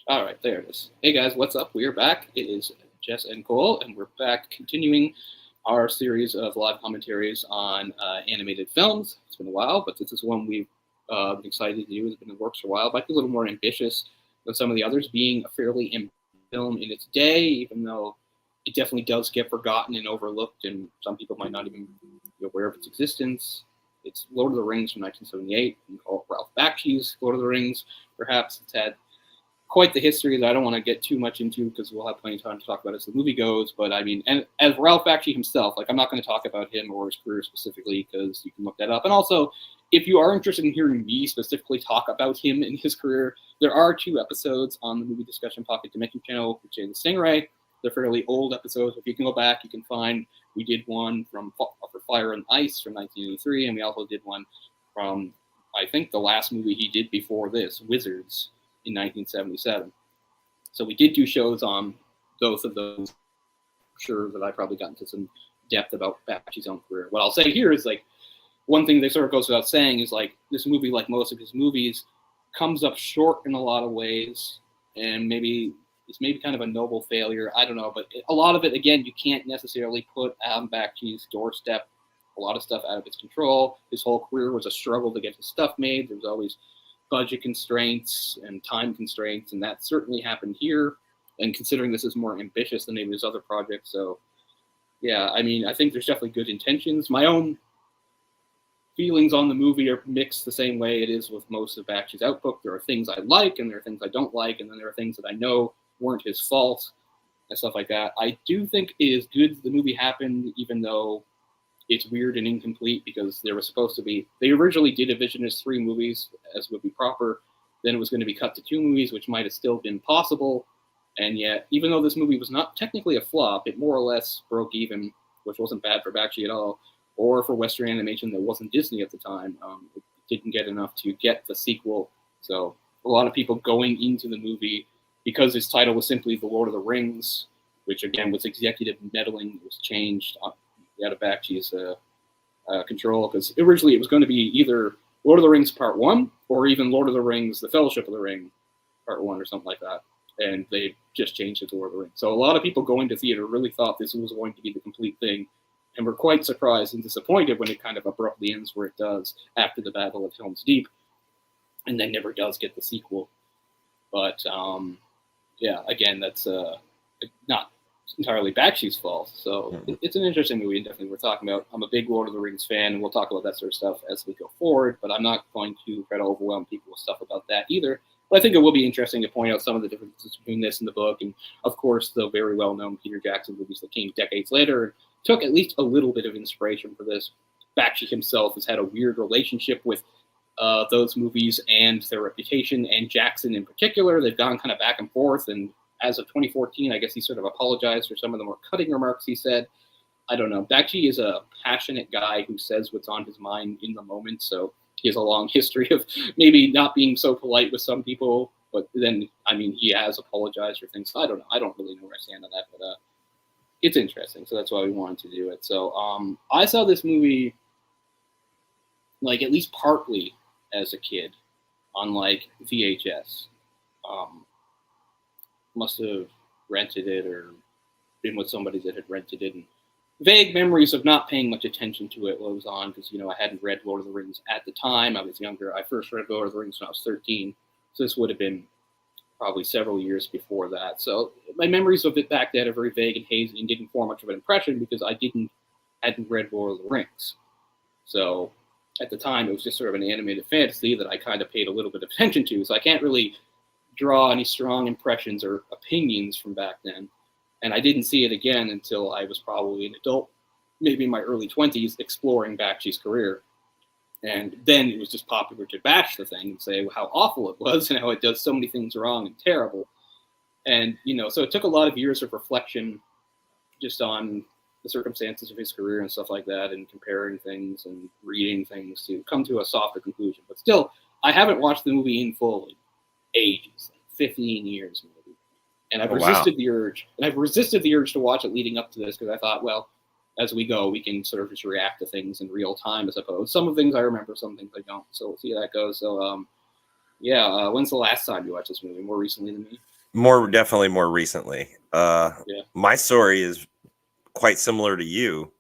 All right, there it is. Hey guys, what's up? We are back. It is Jess and Cole, and we're back continuing our series of live commentaries on animated films. It's been a while, but this is one we've been excited to do. It's been in the works for a while. Might be a little more ambitious than some of the others, being a fairly ambitious film in its day, even though it definitely does get forgotten and overlooked, and some people might not even be aware of its existence. It's Lord of the Rings from 1978. You can call it Ralph Bakshi's Lord of the Rings. Perhaps it's had quite the history that I don't want to get too much into because we'll have plenty of time to talk about it as the movie goes. But I mean, and as Ralph Bakshi himself, like I'm not going to talk about him or his career specifically because you can look that up. And also, if you are interested in hearing me specifically talk about him and his career, there are 2 episodes on the Movie Discussion Pocket Dimension channel with Jay the Stingray. They're fairly old episodes. If you can go back, you can find we did one for Fire and Ice from 1983, and we also did one from, I think, the last movie he did before this, Wizards, in 1977. So we did 2 shows on both of those. I'm sure that I probably got into some depth about Bakshi's own career. What I'll say here is, like, one thing that sort of goes without saying is, like, this movie, like most of his movies, comes up short in a lot of ways, and maybe it's kind of a noble failure. I don't know, but a lot of it, again, you can't necessarily put on Bakshi's doorstep. A lot of stuff out of his control. His whole career was a struggle to get his stuff made. There was always budget constraints and time constraints, and that certainly happened here. And considering this is more ambitious than maybe his other projects, so yeah, I mean, I think there's definitely good intentions. My own feelings on the movie are mixed the same way it is with most of Bakshi's output. There are things I like, and there are things I don't like, and then there are things that I know weren't his fault, and stuff like that. I do think it is good that the movie happened, even though it's weird and incomplete because there was supposed to be, they originally did a vision as 3 movies, as would be proper. Then it was going to be cut to 2 movies, which might have still been possible. And yet, even though this movie was not technically a flop, it more or less broke even, which wasn't bad for Bakshi at all, or for Western animation that wasn't Disney at the time. It didn't get enough to get the sequel. So a lot of people going into the movie, because its title was simply The Lord of the Rings, which again was executive meddling, it was changed out of Bakshi's control, because originally it was going to be either Lord of the Rings Part 1 or even Lord of the Rings The Fellowship of the Ring Part 1 or something like that, and they just changed it to Lord of the Rings. So a lot of people going to theater really thought this was going to be the complete thing, and were quite surprised and disappointed when it kind of abruptly ends where it does after the Battle of Helm's Deep, and then never does get the sequel. But yeah, again, that's not entirely Bakshi's fault. So it's an interesting movie and definitely worth talking about. I'm a big Lord of the Rings fan, and we'll talk about that sort of stuff as we go forward, but I'm not going to try to overwhelm people with stuff about that either. But I think it will be interesting to point out some of the differences between this and the book, and of course the very well-known Peter Jackson movies that came decades later and took at least a little bit of inspiration for this. Bakshi himself has had a weird relationship with those movies and their reputation, and Jackson in particular. They've gone kind of back and forth, and as of 2014, I guess he sort of apologized for some of the more cutting remarks he said. I don't know. Bakshi is a passionate guy who says what's on his mind in the moment, so he has a long history of maybe not being so polite with some people, but then, I mean, he has apologized for things. So I don't know. I don't really know where I stand on that, but it's interesting, so that's why we wanted to do it. So I saw this movie, like, at least partly as a kid on, like, VHS. Must have rented it or been with somebody that had rented it, and vague memories of not paying much attention to it while it was on, because, you know, I hadn't read Lord of the Rings at the time. I was younger. I first read Lord of the Rings when I was 13, so this would have been probably several years before that. So my memories of it back then are very vague and hazy and didn't form much of an impression because I hadn't read Lord of the Rings. So at the time, it was just sort of an animated fantasy that I kind of paid a little bit of attention to, so I can't really draw any strong impressions or opinions from back then. And I didn't see it again until I was probably an adult, maybe in my early 20s, exploring Bakshi's career. And then it was just popular to bash the thing and say how awful it was and how it does so many things wrong and terrible. And, you know, so it took a lot of years of reflection just on the circumstances of his career and stuff like that, and comparing things and reading things to come to a softer conclusion. But still, I haven't watched the movie in full in ages, like 15 years maybe. And I've resisted the urge. And I've resisted the urge to watch it leading up to this because I thought, well, as we go, we can sort of just react to things in real time, I suppose. Some of things I remember, some things I don't. So we'll see how that goes. So, Yeah. When's the last time you watched this movie? More recently than me? Definitely more recently. Yeah. My story is quite similar to you.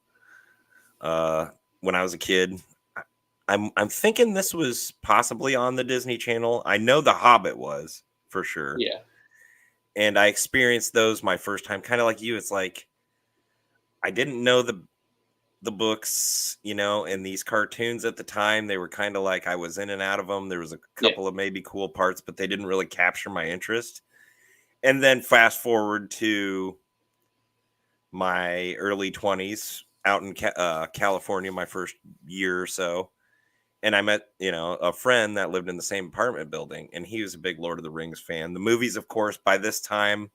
When I was a kid, I'm thinking this was possibly on the Disney Channel. I know The Hobbit was for sure. Yeah. And I experienced those my first time, kind of like you. It's like I didn't know the books, you know, and these cartoons at the time, they were kind of like I was in and out of them. There was a couple of maybe cool parts, but they didn't really capture my interest. And then fast forward to my early 20s out in California, my first year or so. And I met, you know, a friend that lived in the same apartment building, and he was a big Lord of the Rings fan. The movies, of course, by this time,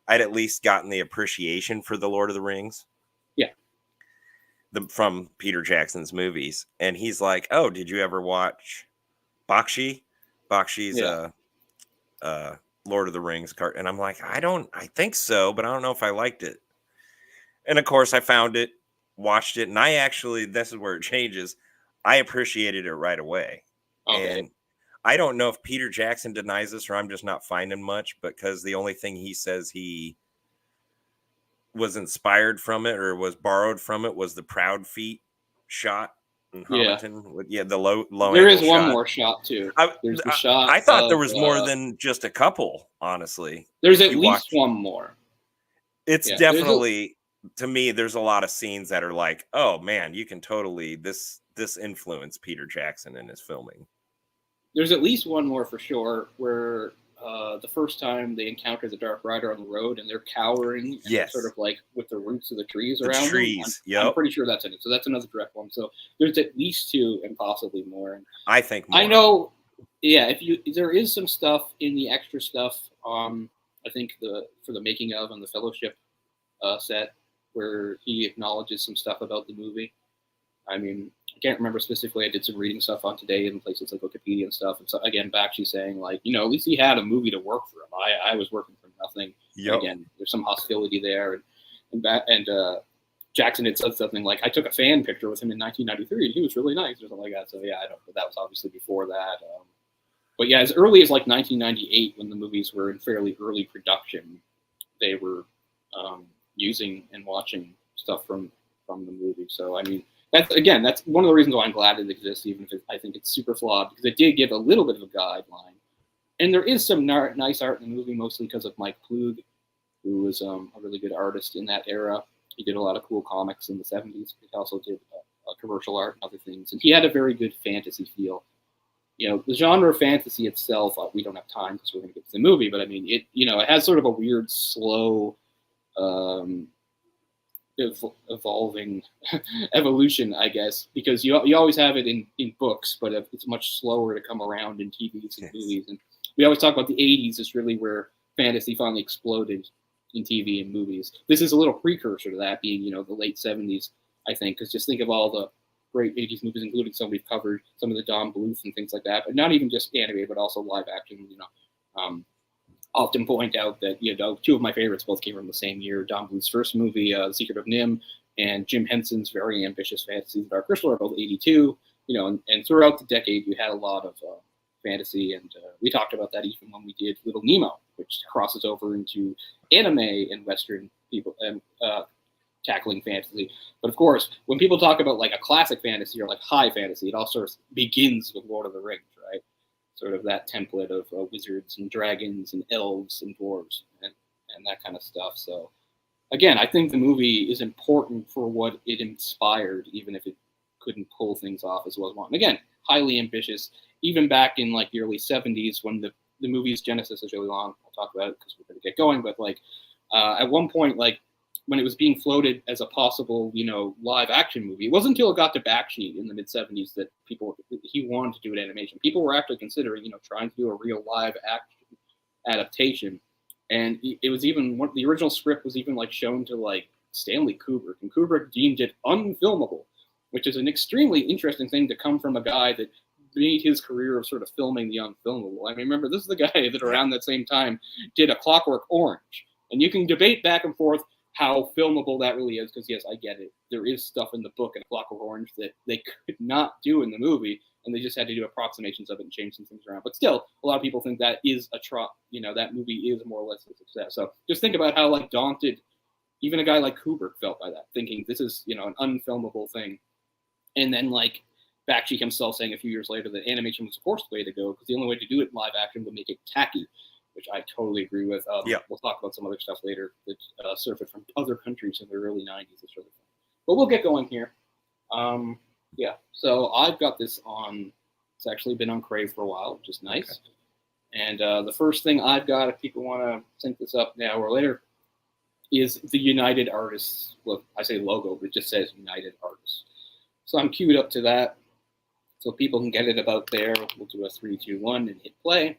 I'd at least gotten the appreciation for the Lord of the Rings. Yeah. From Peter Jackson's movies. And he's like, "Oh, did you ever watch Bakshi?" Bakshi's Lord of the Rings cart. And I'm like, I think so, but I don't know if I liked it. And of course I found it, watched it, and I actually, this is where it changes. I appreciated it right away. Okay. And I don't know if Peter Jackson denies this or I'm just not finding much, because the only thing he says he was inspired from it or was borrowed from it was the Proud Feet shot in Hobbiton. Yeah, the low There angle is one shot. more shot too. There's the shot. I thought there was more than just a couple, honestly. There's at least one more. It's definitely, to me, there's a lot of scenes that are like, oh man, you can totally, this influenced Peter Jackson in his filming. There's at least one more for sure, where the first time they encounter the Dark Rider on the road and they're cowering, and sort of like with the roots of the trees around them. I'm pretty sure that's in it. So that's another direct one. So there's at least two and possibly more. And I think more. I know, yeah. There is some stuff in the extra stuff. I think for the making of on the Fellowship set where he acknowledges some stuff about the movie. I mean, I can't remember specifically. I did some reading stuff on today in places like Wikipedia and stuff. And so again, Bakshi saying like, you know, at least he had a movie to work for him. I was working for nothing. Yep. Again, there's some hostility there, and Jackson had said something like, I took a fan picture with him in 1993, and he was really nice or something like that. So yeah, I don't. But that was obviously before that. But yeah, as early as like 1998, when the movies were in fairly early production, they were using and watching stuff from the movie. So I mean. That's one of the reasons why I'm glad it exists, even if I think it's super flawed, because it did give a little bit of a guideline. And there is some nice art in the movie, mostly because of Mike Ploog, who was a really good artist in that era. He did a lot of cool comics in the 70s. He also did commercial art and other things. And he had a very good fantasy feel. You know, the genre of fantasy itself, we don't have time because we're going to get to the movie, but I mean, it has sort of a weird, slow, evolving evolution, I guess, because you always have it in books, but it's much slower to come around in TVs and movies. And we always talk about the 80s is really where fantasy finally exploded in TV and movies. This is a little precursor to that, being, you know, the late 70s, I think, because just think of all the great 80s movies, including some we've covered, some of the Don Bluth and things like that, but not even just animated, but also live action, you know. Often point out that, you know, two of my favorites both came from the same year. Don Bluth's first movie, The Secret of Nim, and Jim Henson's very ambitious fantasy, The Dark Crystal, are both 82. You know, and throughout the decade, you had a lot of fantasy, and we talked about that even when we did Little Nemo, which crosses over into anime and Western people and tackling fantasy. But of course, when people talk about like a classic fantasy or like high fantasy, it all sort of begins with Lord of the Rings, right? Sort of that template of wizards and dragons and elves and dwarves and that kind of stuff. So again, I think the movie is important for what it inspired, even if it couldn't pull things off as well as one. And again, highly ambitious, even back in like the early 70s when the movie's genesis is really long. I'll talk about it because we're going to get going. But like at one point, like when it was being floated as a possible, you know, live action movie, it wasn't until it got to Bakshi in the mid 70s that he wanted to do an animation. People were actually considering, you know, trying to do a real live action adaptation. And it was even the original script was even like shown to like Stanley Kubrick, and Kubrick deemed it unfilmable, which is an extremely interesting thing to come from a guy that made his career of sort of filming the unfilmable. I mean, remember, this is the guy that around that same time did A Clockwork Orange. And you can debate back and forth how filmable that really is, because yes, I get it. There is stuff in the book in A Clockwork Orange that they could not do in the movie, and they just had to do approximations of it and change some things around. But still, a lot of people think that is that movie is more or less a success. So just think about how like daunted even a guy like Kubrick felt by that, thinking this is an unfilmable thing, and then like Bakshi himself saying a few years later that animation was the worst way to go because the only way to do it in live action would make it tacky, which I totally agree with. We'll talk about some other stuff later that surfaced from other countries in the early 90s. This sort of thing. But we'll get going here. So I've got this on. It's actually been on Crave for a while, which is nice. Okay. And the first thing I've got, if people want to sync this up now or later, is the United Artists. Well, I say logo, but it just says United Artists. So I'm queued up to that. So people can get it about there. We'll do a 3, 2, 1 and hit play.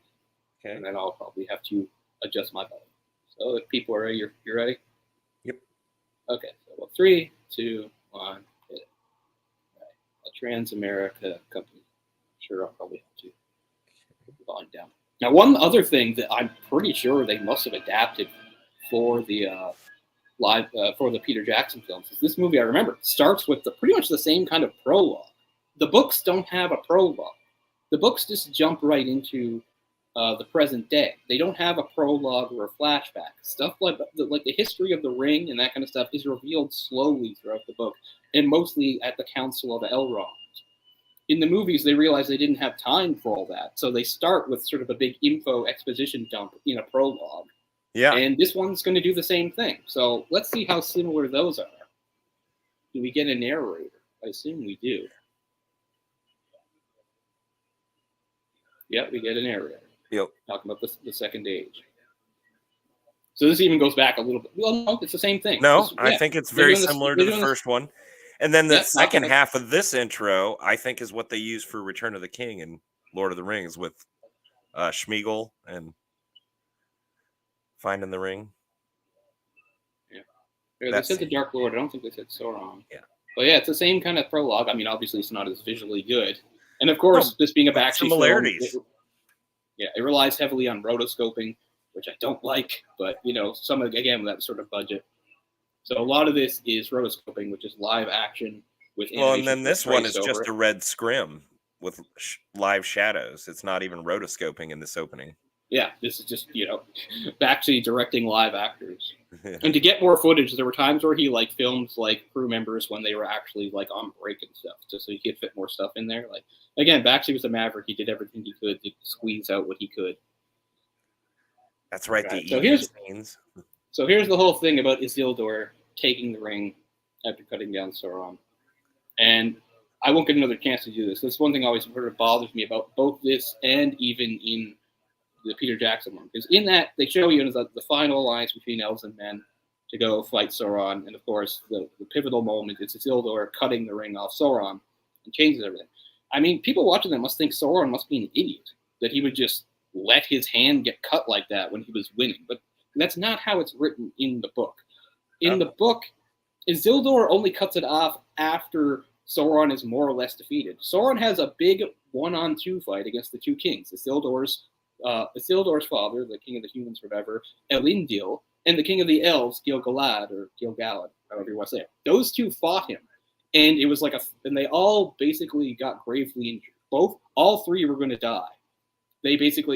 Okay. And then I'll probably have to adjust my volume. So if people are ready, you're ready? Yep. Okay. So 3, 2, 1, hit it. All right. A Transamerica company. Sure, I'll probably have to put the volume down. Now, one other thing that I'm pretty sure they must have adapted for the for the Peter Jackson films is this movie. I remember starts with pretty much the same kind of prologue. The books don't have a prologue. The books just jump right into the present day. They don't have a prologue or a flashback. Stuff like the history of the ring and that kind of stuff is revealed slowly throughout the book, and mostly at the Council of Elrond. In the movies, they realized they didn't have time for all that, so they start with sort of a big info exposition dump in a prologue. Yeah. And this one's going to do the same thing. So let's see how similar those are. Do we get a narrator? I assume we do. Yep, we get a narrator. Yep. Talking about the second age. So this even goes back a little bit. Well, no, it's the same thing. No, I think it's very similar to the first one. And then the second half of this intro, I think, is what they use for Return of the King and Lord of the Rings with Schmeagol and finding the ring. Yeah. They said the Dark Lord. I don't think they said Sauron. Yeah. But yeah, it's the same kind of prologue. I mean, obviously, it's not as visually good. And of course, this being a Bakshi similarities. Film, it relies heavily on rotoscoping, which I don't like. But some again that sort of budget. So a lot of this is rotoscoping, which is live action with animation. Well, and then this one is just a red scrim with live shadows. It's not even rotoscoping in this opening. Yeah, this is just Bakshi directing live actors. And to get more footage, there were times where he filmed crew members when they were actually on break and stuff, just so he could fit more stuff in there. Again, Bakshi was a maverick. He did everything he could to squeeze out what he could. That's right. Okay. So here's the whole thing about Isildur taking the ring after cutting down Sauron. And I won't get another chance to do this. That's one thing always sort of bothers me about both this and even in the Peter Jackson one. Because in that, they show you the final alliance between elves and men to go fight Sauron. And of course, the pivotal moment is Isildur cutting the ring off Sauron and changes everything. I mean, people watching that must think Sauron must be an idiot, that he would just let his hand get cut like that when he was winning. But that's not how it's written in the book. In the book, Isildur only cuts it off after Sauron is more or less defeated. Sauron has a big 1-on-2 fight against the two kings, Isildur's father, the king of the humans, whatever, Elendil, and the king of the elves, Gil-galad, or Gil-galad, however you want to say it. Those two fought him, and it was and they all basically got gravely injured. All three were going to die.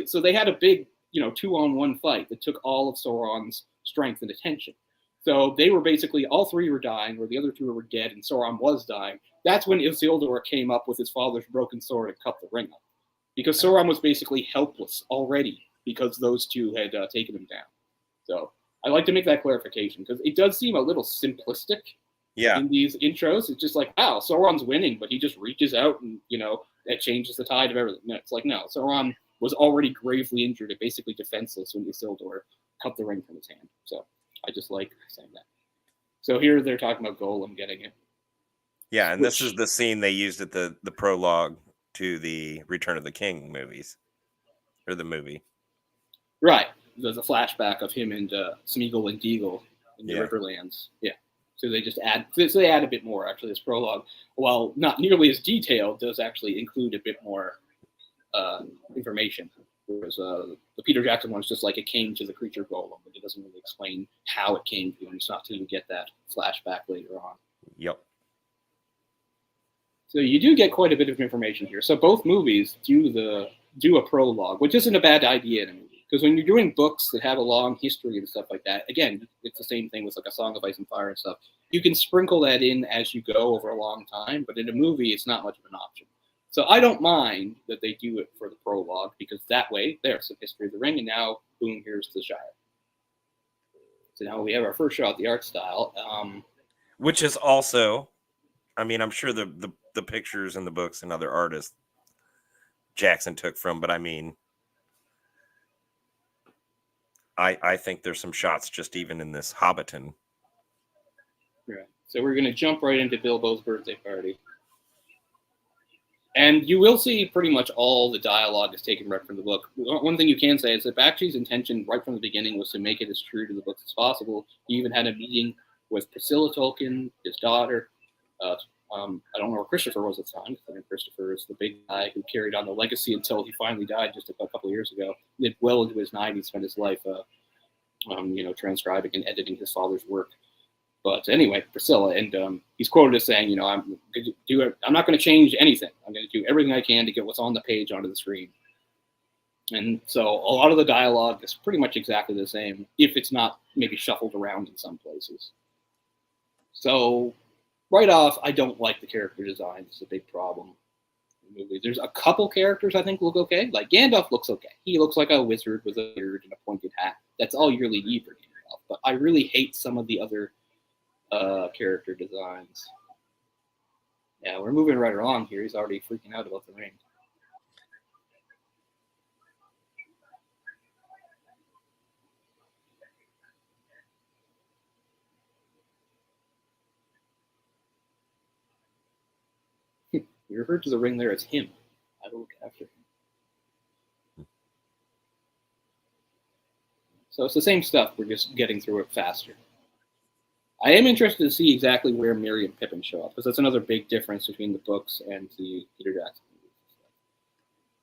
So they had a big, 2-on-1 fight that took all of Sauron's strength and attention. So they were basically, all three were dying, or the other two were dead, and Sauron was dying. That's when Isildur came up with his father's broken sword and cut the ring up. Because Sauron was basically helpless already, because those two had taken him down. So I like to make that clarification, because it does seem a little simplistic in these intros. It's just wow, Sauron's winning, but he just reaches out and, that changes the tide of everything. No, it's no, Sauron was already gravely injured and basically defenseless when Isildur cut the ring from his hand. So I just like saying that. So here they're talking about Gollum getting it. Yeah, and this is the scene they used at the prologue to the Return of the King movies, or the movie. Right. There's a flashback of him and Smeagol and Deagol in the Riverlands. Yeah. So they just add a bit more, actually. This prologue, while not nearly as detailed, does actually include a bit more information. Whereas the Peter Jackson one is just it came to the creature Gollum, but it doesn't really explain how it came to him. It's not till you get that flashback later on. Yep. So you do get quite a bit of information here. So both movies do a prologue, which isn't a bad idea in a movie. Because when you're doing books that have a long history and stuff like that, again, it's the same thing with like A Song of Ice and Fire and stuff. You can sprinkle that in as you go over a long time, but in a movie, it's not much of an option. So I don't mind that they do it for the prologue, because that way, there's some history of the ring, and now, boom, here's the Shire. So now we have our first shot, the art style. Which is also, I mean, I'm sure the pictures and the books and other artists Jackson took from, but I mean, I think there's some shots just even in this Hobbiton. Right. So we're going to jump right into Bilbo's birthday party. And you will see pretty much all the dialogue is taken right from the book. One thing you can say is that Bakshi's intention right from the beginning was to make it as true to the books as possible. He even had a meeting with Priscilla Tolkien, his daughter. I don't know where Christopher was at the time. I think Christopher is the big guy who carried on the legacy until he finally died just a couple of years ago. He lived well into his 90s, spent his life, transcribing and editing his father's work. But anyway, Priscilla, and he's quoted as saying, I'm not going to change anything. I'm going to do everything I can to get what's on the page onto the screen. And so a lot of the dialogue is pretty much exactly the same, if it's not maybe shuffled around in some places. So right off, I don't like the character design. It's a big problem in the movie. There's a couple characters I think look okay. Like Gandalf looks okay. He looks like a wizard with a beard and a pointed hat. That's all you really need for Gandalf. But I really hate some of the other character designs. Yeah, we're moving right along here. He's already freaking out about the ring. You referred to the ring there as him. I will look after him. So it's the same stuff. We're just getting through it faster. I am interested to see exactly where Merry and Pippin show up, because that's another big difference between the books and the Peter Jackson movies.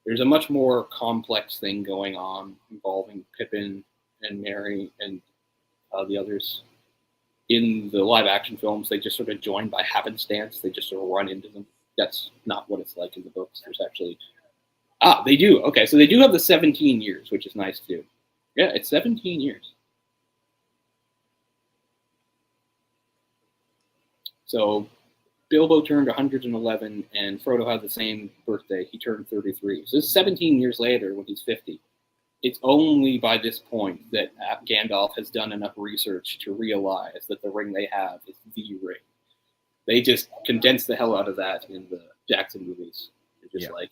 There's a much more complex thing going on involving Pippin and Merry and the others. In the live action films, they just sort of join by happenstance. They just sort of run into them. That's not what it's like in the books. There's actually... they do. Okay, so they do have the 17 years, which is nice too. Yeah, it's 17 years. So Bilbo turned 111, and Frodo had the same birthday. He turned 33. So this is 17 years later when he's 50. It's only by this point that Gandalf has done enough research to realize that the ring they have is the ring. They just condensed the hell out of that in the Jackson movies. They're just like,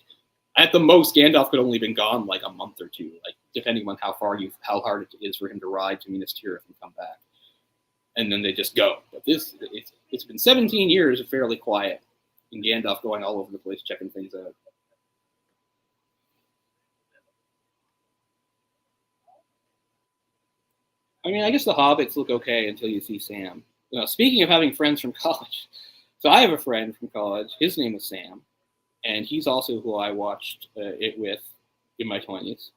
at the most, Gandalf could only been gone like a month or two, like depending on how hard it is for him to ride to Minas Tirith and come back. And then they just go. But it's been 17 years of fairly quiet, and Gandalf going all over the place checking things out. I mean, I guess the Hobbits look okay until you see Sam. Speaking of having friends from college, so I have a friend from college. His name is Sam, and he's also who I watched it with in my 20s.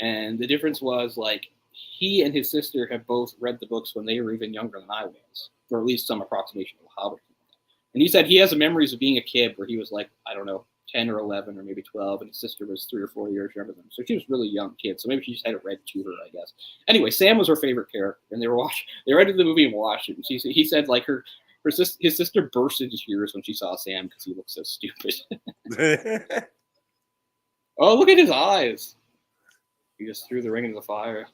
And the difference was, like, he and his sister have both read the books when they were even younger than I was, or at least some approximation of the Hobbit. And he said he has memories of being a kid where he was like, I don't know, 10 or 11 or maybe 12, and his sister was 3 or 4 years younger than him. So she was a really young kid. So maybe she just had it read to her, I guess. Anyway, Sam was her favorite character, and they read the movie and watched it. And he said like his sister burst into tears when she saw Sam because he looked so stupid. Oh, look at his eyes! He just threw the ring into the fire.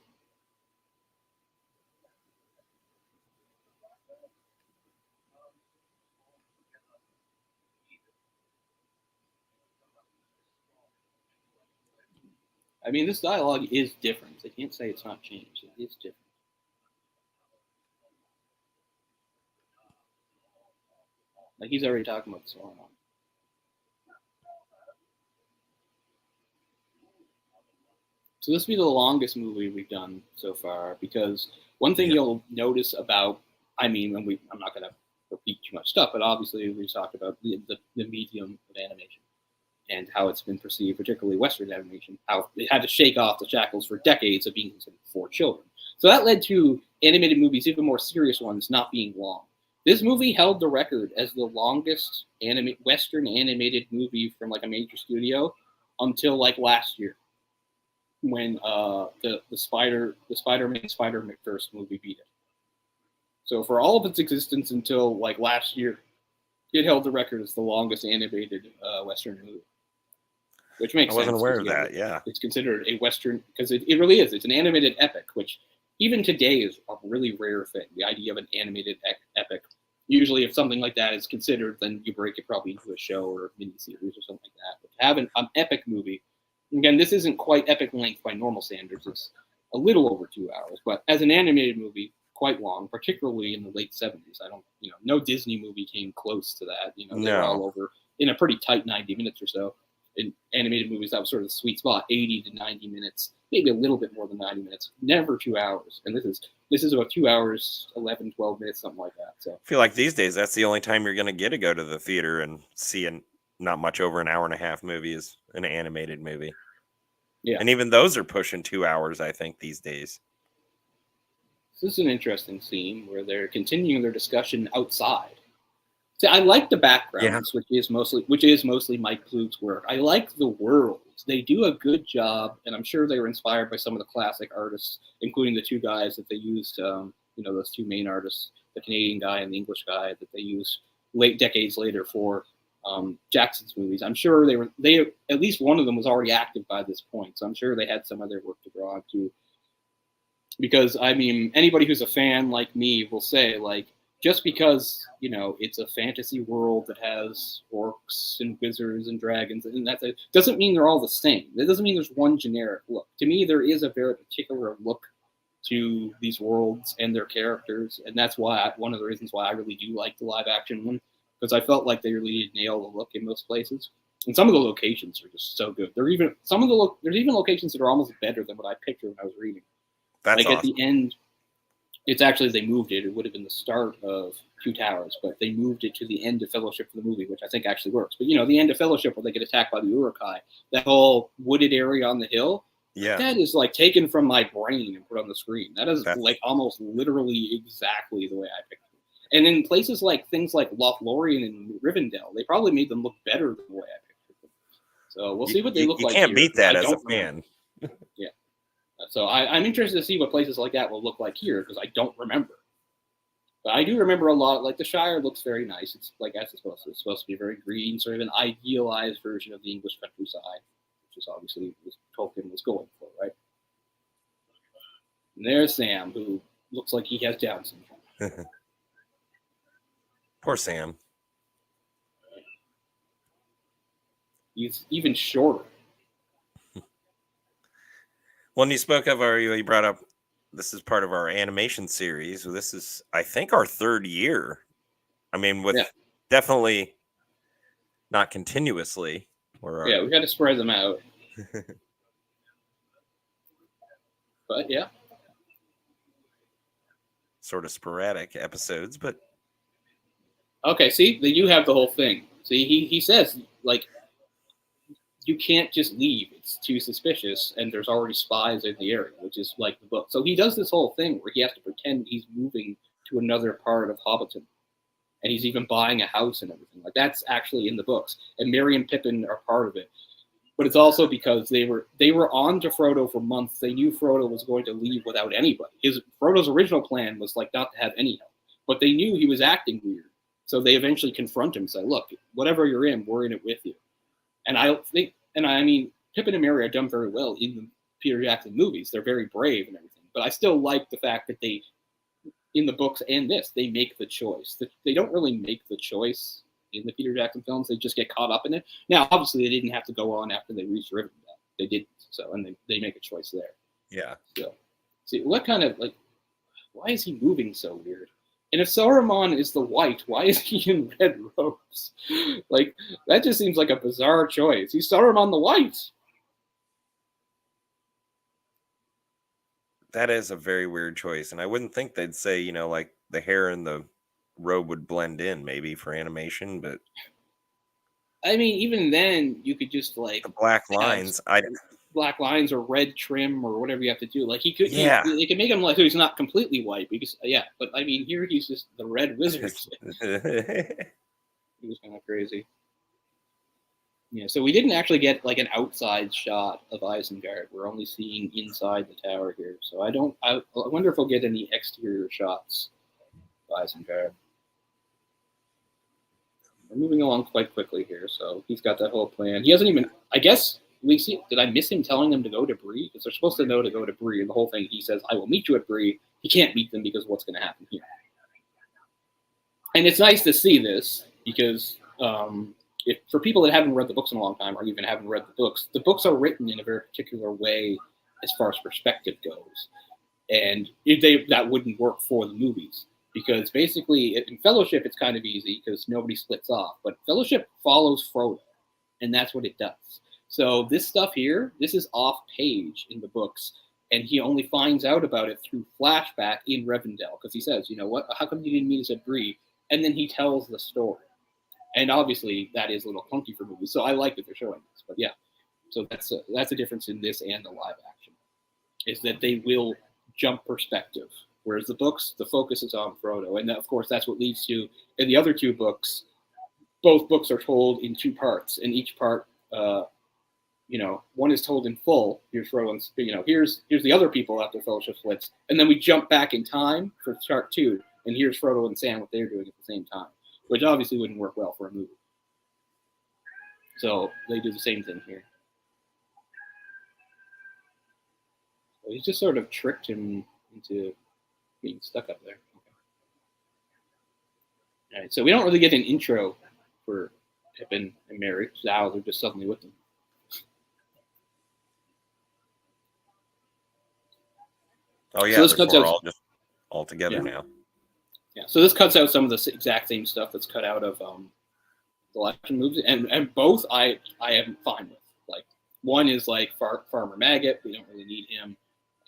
I mean, this dialogue is different. I can't say it's not changed. It is different. Like, he's already talking about Sauron. So this will be the longest movie we've done so far, because one thing you'll notice about, I'm not going to repeat too much stuff, but obviously we talked about the medium of animation and how it's been perceived, particularly Western animation, how it had to shake off the shackles for decades of being considered for children. So that led to animated movies, even more serious ones, not being long. This movie held the record as the longest Western animated movie from like a major studio until like last year, when the Spider-Man Spider-Verse movie beat it. So for all of its existence until like last year, it held the record as the longest animated Western movie, which makes I wasn't sense. aware of Again, that. Yeah. it's considered a Western because it really is. It's an animated epic, which even today is a really rare thing. The idea of an animated epic. Usually, if something like that is considered, then you break it probably into a show or a miniseries or something like that. But to have an epic movie, again, this isn't quite epic length by normal standards. It's a little over 2 hours, but as an animated movie, quite long, particularly in the late 70s. I don't, no Disney movie came close to that. They were all over in a pretty tight 90 minutes or so. In animated movies, that was sort of the sweet spot, 80 to 90 minutes, maybe a little bit more than 90 minutes, never 2 hours. And this is about 2 hours, 11, 12 minutes, something like that. So I feel like these days, that's the only time you're going to get to go to the theater and see not much over an hour and a half movie is an animated movie. Yeah. And even those are pushing 2 hours, I think, these days. This is an interesting scene where they're continuing their discussion outside. See, I like the backgrounds, which is mostly Mike Ploog's work. I like the worlds. They do a good job, and I'm sure they were inspired by some of the classic artists, including the two guys that they used. Those two main artists, the Canadian guy and the English guy, that they used decades later for Jackson's movies. I'm sure they at least one of them was already active by this point, so I'm sure they had some of their work to draw on too. Because I mean, anybody who's a fan like me will say, like, just because it's a fantasy world that has orcs and wizards and dragons, and that's it, doesn't mean they're all the same. It doesn't mean there's one generic look. To me, there is a very particular look to these worlds and their characters, and that's why one of the reasons why I really do like the live action one, because I felt like they really did nail the look in most places. And some of the locations are just so good. There's even locations that are almost better than what I pictured when I was reading. That's like awesome. At the end, it's actually, they moved it. It would have been the start of Two Towers, but they moved it to the end of Fellowship for the movie, which I think actually works. But the end of Fellowship where they get attacked by the Uruk-hai, that whole wooded area on the hill, that is like taken from my brain and put on the screen. That is like almost literally exactly the way I pictured it. And in places like things like Lothlorien and Rivendell, they probably made them look better than the way I pictured them. So we'll see what they look like. You can't beat that as a fan. Yeah. So I'm interested to see what places like that will look like here, because I don't remember. But I do remember a lot. Like the Shire looks very nice. It's like as it's supposed to. It's supposed to be very green, sort of an idealized version of the English countryside, which is obviously what Tolkien was going for, right? And there's Sam, who looks like he has Down syndrome. Poor Sam. He's even shorter. When you spoke of you brought up, this is part of our animation series. This is, I think, our third year. I mean, definitely not continuously. We got to spread them out. But yeah. Sort of sporadic episodes, but. Okay, see, you have the whole thing. See, he says, like, you can't just leave. It's too suspicious, and there's already spies in the area, which is like the book. So he does this whole thing where he has to pretend he's moving to another part of Hobbiton, and he's even buying a house and everything. Like, that's actually in the books, and Merry and Pippin are part of it. But it's also because they were on to Frodo for months. They knew Frodo was going to leave without anybody. Frodo's original plan was like not to have any help, but they knew he was acting weird, so they eventually confront him and say, "Look, whatever you're in, we're in it with you." And I mean, Pippin and Merry are done very well in the Peter Jackson movies. They're very brave and everything. But I still like the fact that they, in the books and this, they make the choice. They don't really make the choice in the Peter Jackson films. They just get caught up in it. Now, obviously, they didn't have to go on after they reached Rivendell. They didn't. So, and they make a choice there. Yeah. So, see, what kind of, like, why is he moving so weird? And if Saruman is the white, why is he in red robes? Like, that just seems like a bizarre choice. He's Saruman the white. That is a very weird choice. And I wouldn't think they'd say, like the hair and the robe would blend in maybe for animation, but. I mean, even then, you could just like. The black lines. black lines or red trim or whatever you have to do. Like he could, Yeah. they can make him like so he's not completely white because but I mean here he's just the red wizard. He was kind of crazy. Yeah, so we didn't actually get like an outside shot of Isengard. We're only seeing inside the tower here. So I wonder if we'll get any exterior shots of Isengard. We're moving along quite quickly here, so he's got that whole plan. He hasn't even, I guess, we see, did I miss him telling them to go to Bree? Because they're supposed to know to go to Bree, and the whole thing, he says, I will meet you at Bree. He can't meet them because what's going to happen here. And it's nice to see this, because for people that haven't read the books in a long time, or even haven't read the books are written in a very particular way as far as perspective goes. And that wouldn't work for the movies. Because basically, in Fellowship, it's kind of easy because nobody splits off. But Fellowship follows Frodo, and that's what it does. So this stuff here, this is off page in the books, and he only finds out about it through flashback in Rivendell because he says, you know what, how come you didn't meet us at Bree? And then he tells the story. And obviously, that is a little clunky for movies, so I like that they're showing this. But yeah, so that's a difference in this and the live action, is that they will jump perspective. Whereas the books, the focus is on Frodo. And of course, that's what leads to, in the other two books, both books are told in two parts. And each part, one is told in full. Here's Frodo, and, here's the other people after Fellowship splits. And then we jump back in time for part two. And here's Frodo and Sam, what they're doing at the same time. Which obviously wouldn't work well for a movie. So they do the same thing here. So he just sort of tricked him into being stuck up there. Okay. All right, so we don't really get an intro for Pippin and Merry. Now they're just suddenly with them. Oh yeah, so we're all just all together now. Yeah, so this cuts out some of the exact same stuff that's cut out of the live action movies, and both I am fine with. Like one is like Farmer Maggot, we don't really need him.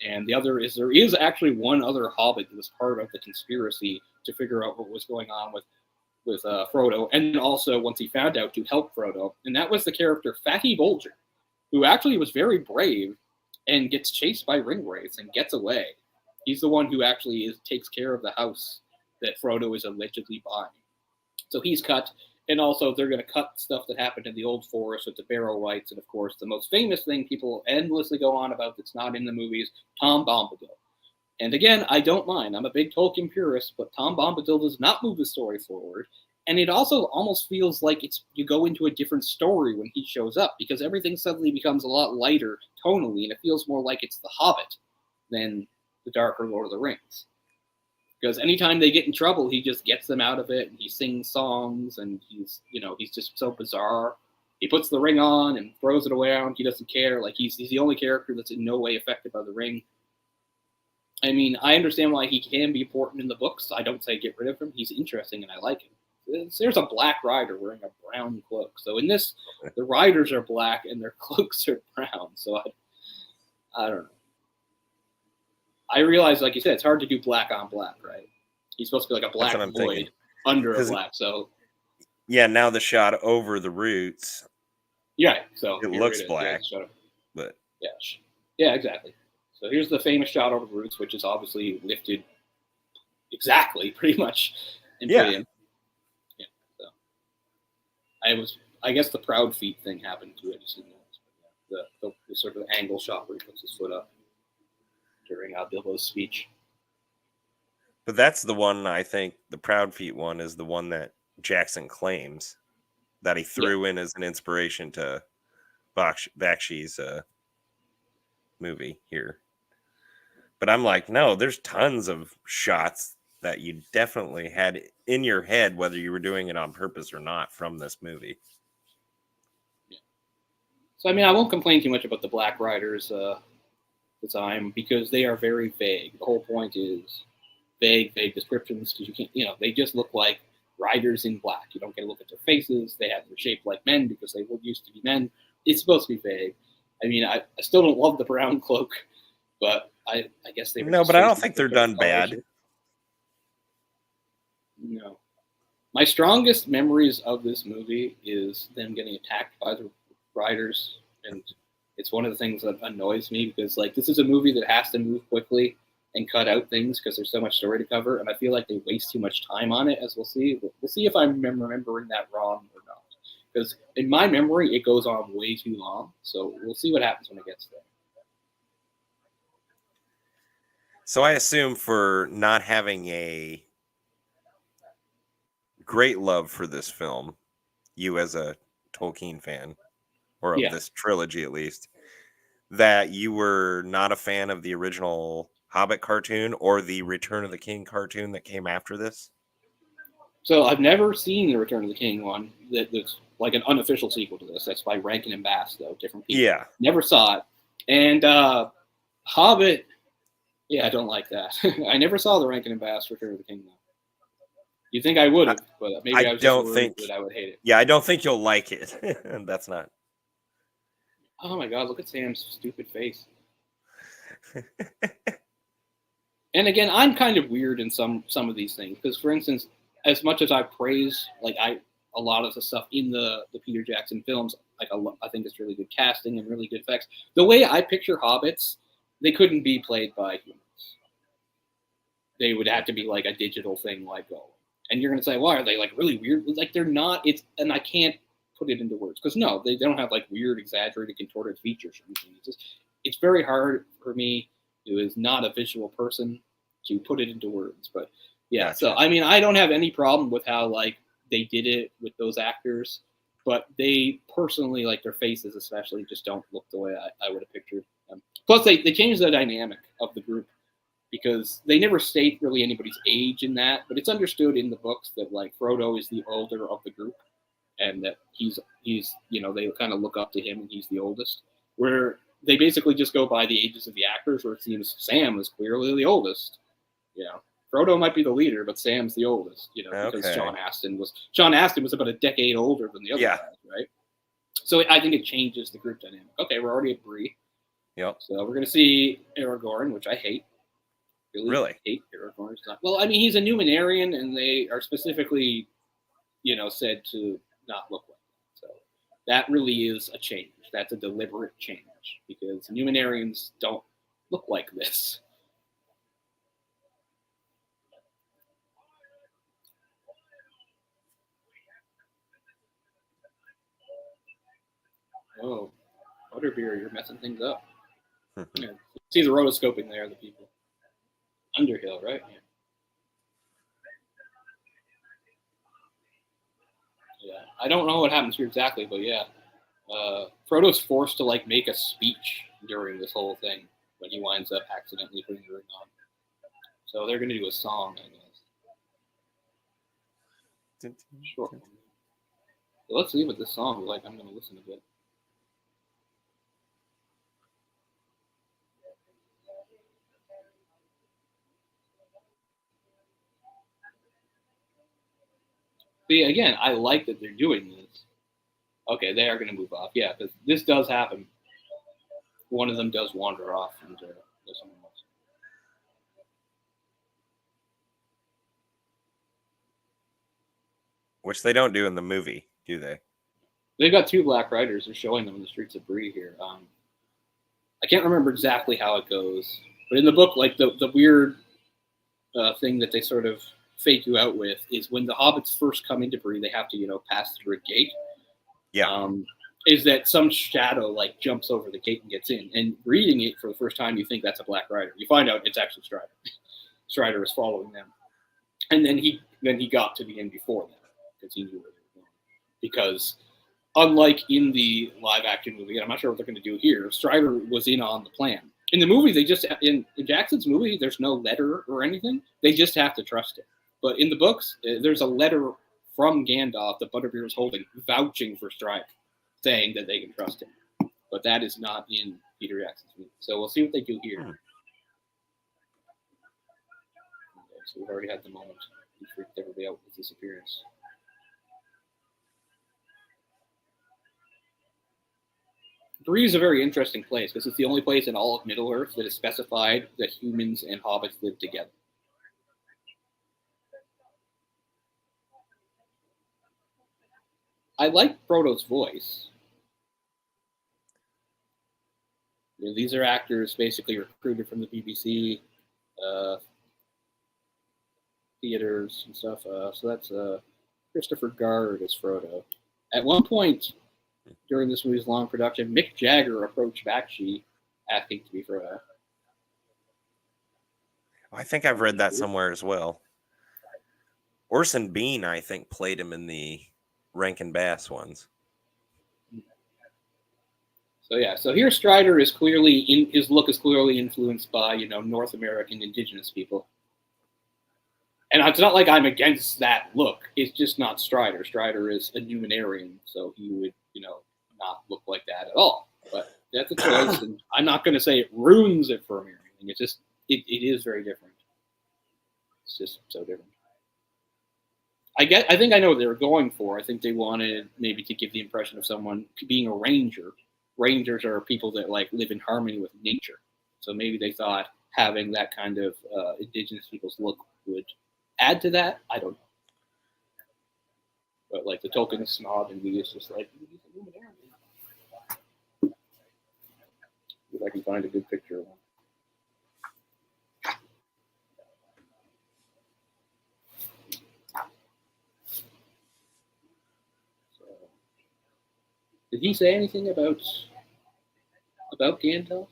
And the other is there is actually one other Hobbit that was part of the conspiracy to figure out what was going on with Frodo, and also once he found out to help Frodo, and that was the character Fatty Bolger, who actually was very brave and gets chased by ringwraiths and gets away. He's the one who actually takes care of the house that Frodo is allegedly buying. So he's cut. And also, they're going to cut stuff that happened in the Old Forest with the Barrow Wights. And, of course, the most famous thing people endlessly go on about that's not in the movies, Tom Bombadil. And, again, I don't mind. I'm a big Tolkien purist, but Tom Bombadil does not move the story forward. And it also almost feels like you go into a different story when he shows up, because everything suddenly becomes a lot lighter tonally, and it feels more like it's The Hobbit than The Dark or Lord of the Rings. Because anytime they get in trouble, he just gets them out of it, and he sings songs, and he's just so bizarre. He puts the ring on and throws it around. He doesn't care. Like he's the only character that's in no way affected by the ring. I mean, I understand why he can be important in the books. I don't say get rid of him. He's interesting, and I like him. There's a black rider wearing a brown cloak. So in this, the riders are black and their cloaks are brown. So I don't know. I realize, like you said, it's hard to do black on black, right? He's supposed to be like a black void under a black. So yeah, now the shot over the roots. Yeah, so it looks black, but yeah, exactly. So here's the famous shot over the roots, which is obviously lifted exactly, pretty much, and put in. Yeah. So I guess the proud feet thing happened to it. The sort of angle shot where he puts his foot up during Bilbo's speech. But that's the one, I think, the Proud Feet one is the one that Jackson claims that he threw in as an inspiration to Bakshi's movie here. But I'm like, no, there's tons of shots that you definitely had in your head, whether you were doing it on purpose or not, from this movie. Yeah. So, I mean, I won't complain too much about the Black Riders design because they are very vague. The whole point is vague descriptions because you can't, they just look like riders in black. You don't get a look at their faces. They're shaped like men because they used to be men. It's supposed to be vague. I mean, I still don't love the brown cloak, but I guess they were. No, but I don't think they're done bad. No. My strongest memories of this movie is them getting attacked by the riders, and It's one of the things that annoys me because like this is a movie that has to move quickly and cut out things because there's so much story to cover, and I feel like they waste too much time on it. As we'll see, we'll see if I'm remembering that wrong or not. Because in my memory, it goes on way too long. So we'll see what happens when it gets there. So I assume for not having a great love for this film, you as a Tolkien fan, or of Yeah. this trilogy at least, that you were not a fan of the original Hobbit cartoon or the Return of the King cartoon that came after this? So I've never seen the Return of the King one. That's like an unofficial sequel to this. That's by Rankin and Bass, though different people. Yeah. Never saw it. And Hobbit, yeah, I don't like that. I never saw the Rankin and Bass Return of the King though. You think I would have, but maybe I was just worried that I would hate it. Yeah, I don't think you'll like it. That's not. Oh my God! Look at Sam's stupid face. And again, I'm kind of weird in some of these things because, for instance, as much as I praise a lot of the stuff in the Peter Jackson films, I think it's really good casting and really good effects. The way I picture hobbits, they couldn't be played by humans. They would have to be like a digital thing, like Gollum. And you're gonna say, why are they like really weird? Like they're not. And I can't put it into words because no, they don't have like weird, exaggerated, contorted features or anything. It's very hard for me who is not a visual person to put it into words. But yeah, Gotcha. so I mean, I don't have any problem with how like they did it with those actors, but they personally, like their faces especially, just don't look the way I would have pictured them. Plus, they changed the dynamic of the group because they never state really anybody's age in that, but it's understood in the books that like Frodo is the older of the group, and that he's they kind of look up to him and he's the oldest. Where they basically just go by the ages of the actors, where it seems Sam is clearly the oldest. Frodo might be the leader, but Sam's the oldest. Because Okay. Sean Astin was about a decade older than the other guys, right? So I think it changes the group dynamic. Okay, we're already at Bree. Yep. So we're going to see Aragorn, which I hate. Really? Hate Aragorn. Well, I mean, he's a Numenarian, and they are specifically, said to not look like that. So that really is a change. That's a deliberate change because Numenarians don't look like this. Oh, Butterbeer, you're messing things up. Yeah. See the rotoscoping there, the people. Underhill, right? Yeah. I don't know what happens here exactly, but yeah. Frodo's forced to like make a speech during this whole thing when he winds up accidentally putting the ring on. So they're gonna do a song, I guess. Sure. So let's see what this song is like. I'm gonna listen a bit. See, again, I like that they're doing this. Okay, they are going to move off. Yeah, because this does happen. One of them does wander off into someone else. Which they don't do in the movie, do they? They've got two Black Riders. They're showing them in the streets of Bree here. I can't remember exactly how it goes, but in the book, like the weird thing that they sort of fake you out with is when the hobbits first come into Bree, they have to pass through a gate. Yeah. Is that some shadow like jumps over the gate and gets in, and reading it for the first time, you think that's a Black Rider. You find out it's actually Strider. Strider is following them, and then he got to the end before them because he knew where they were going. Because unlike in the live action movie, and I'm not sure what they're going to do here, Strider was in on the plan. In the movie, they just in Jackson's movie, there's no letter or anything. They just have to trust it. But in the books, there's a letter from Gandalf that Butterbeer is holding, vouching for Strider, saying that they can trust him. But that is not in Peter Jackson's movie. So we'll see what they do here. Okay, so we've already had the moment. He freaked everybody out with his appearance. Bree is a very interesting place because it's the only place in all of Middle-earth that is specified that humans and hobbits live together. I like Frodo's voice. these are actors basically recruited from the BBC theaters and stuff. So that's Christopher Guard as Frodo. At one point during this movie's long production, Mick Jagger approached Bakshi asking to be Frodo. I think I've read that somewhere as well. Orson Bean, I think, played him in the Rankin Bass ones. So yeah, so here Strider is clearly his look is clearly influenced by North American indigenous people, and it's not like I'm against that look. It's just not Strider. Strider is a Numenarian, so he would not look like that at all. But that's a choice, and I'm not going to say it ruins it for me or anything. It's just it is very different. It's just so different. I think I know what they were going for. I think they wanted maybe to give the impression of someone being a ranger. Rangers are people that live in harmony with nature. So maybe they thought having that kind of indigenous people's look would add to that. I don't know. But the Tolkien snob in me is just like, if I can find a good picture of one. Did he say anything about Gandalf?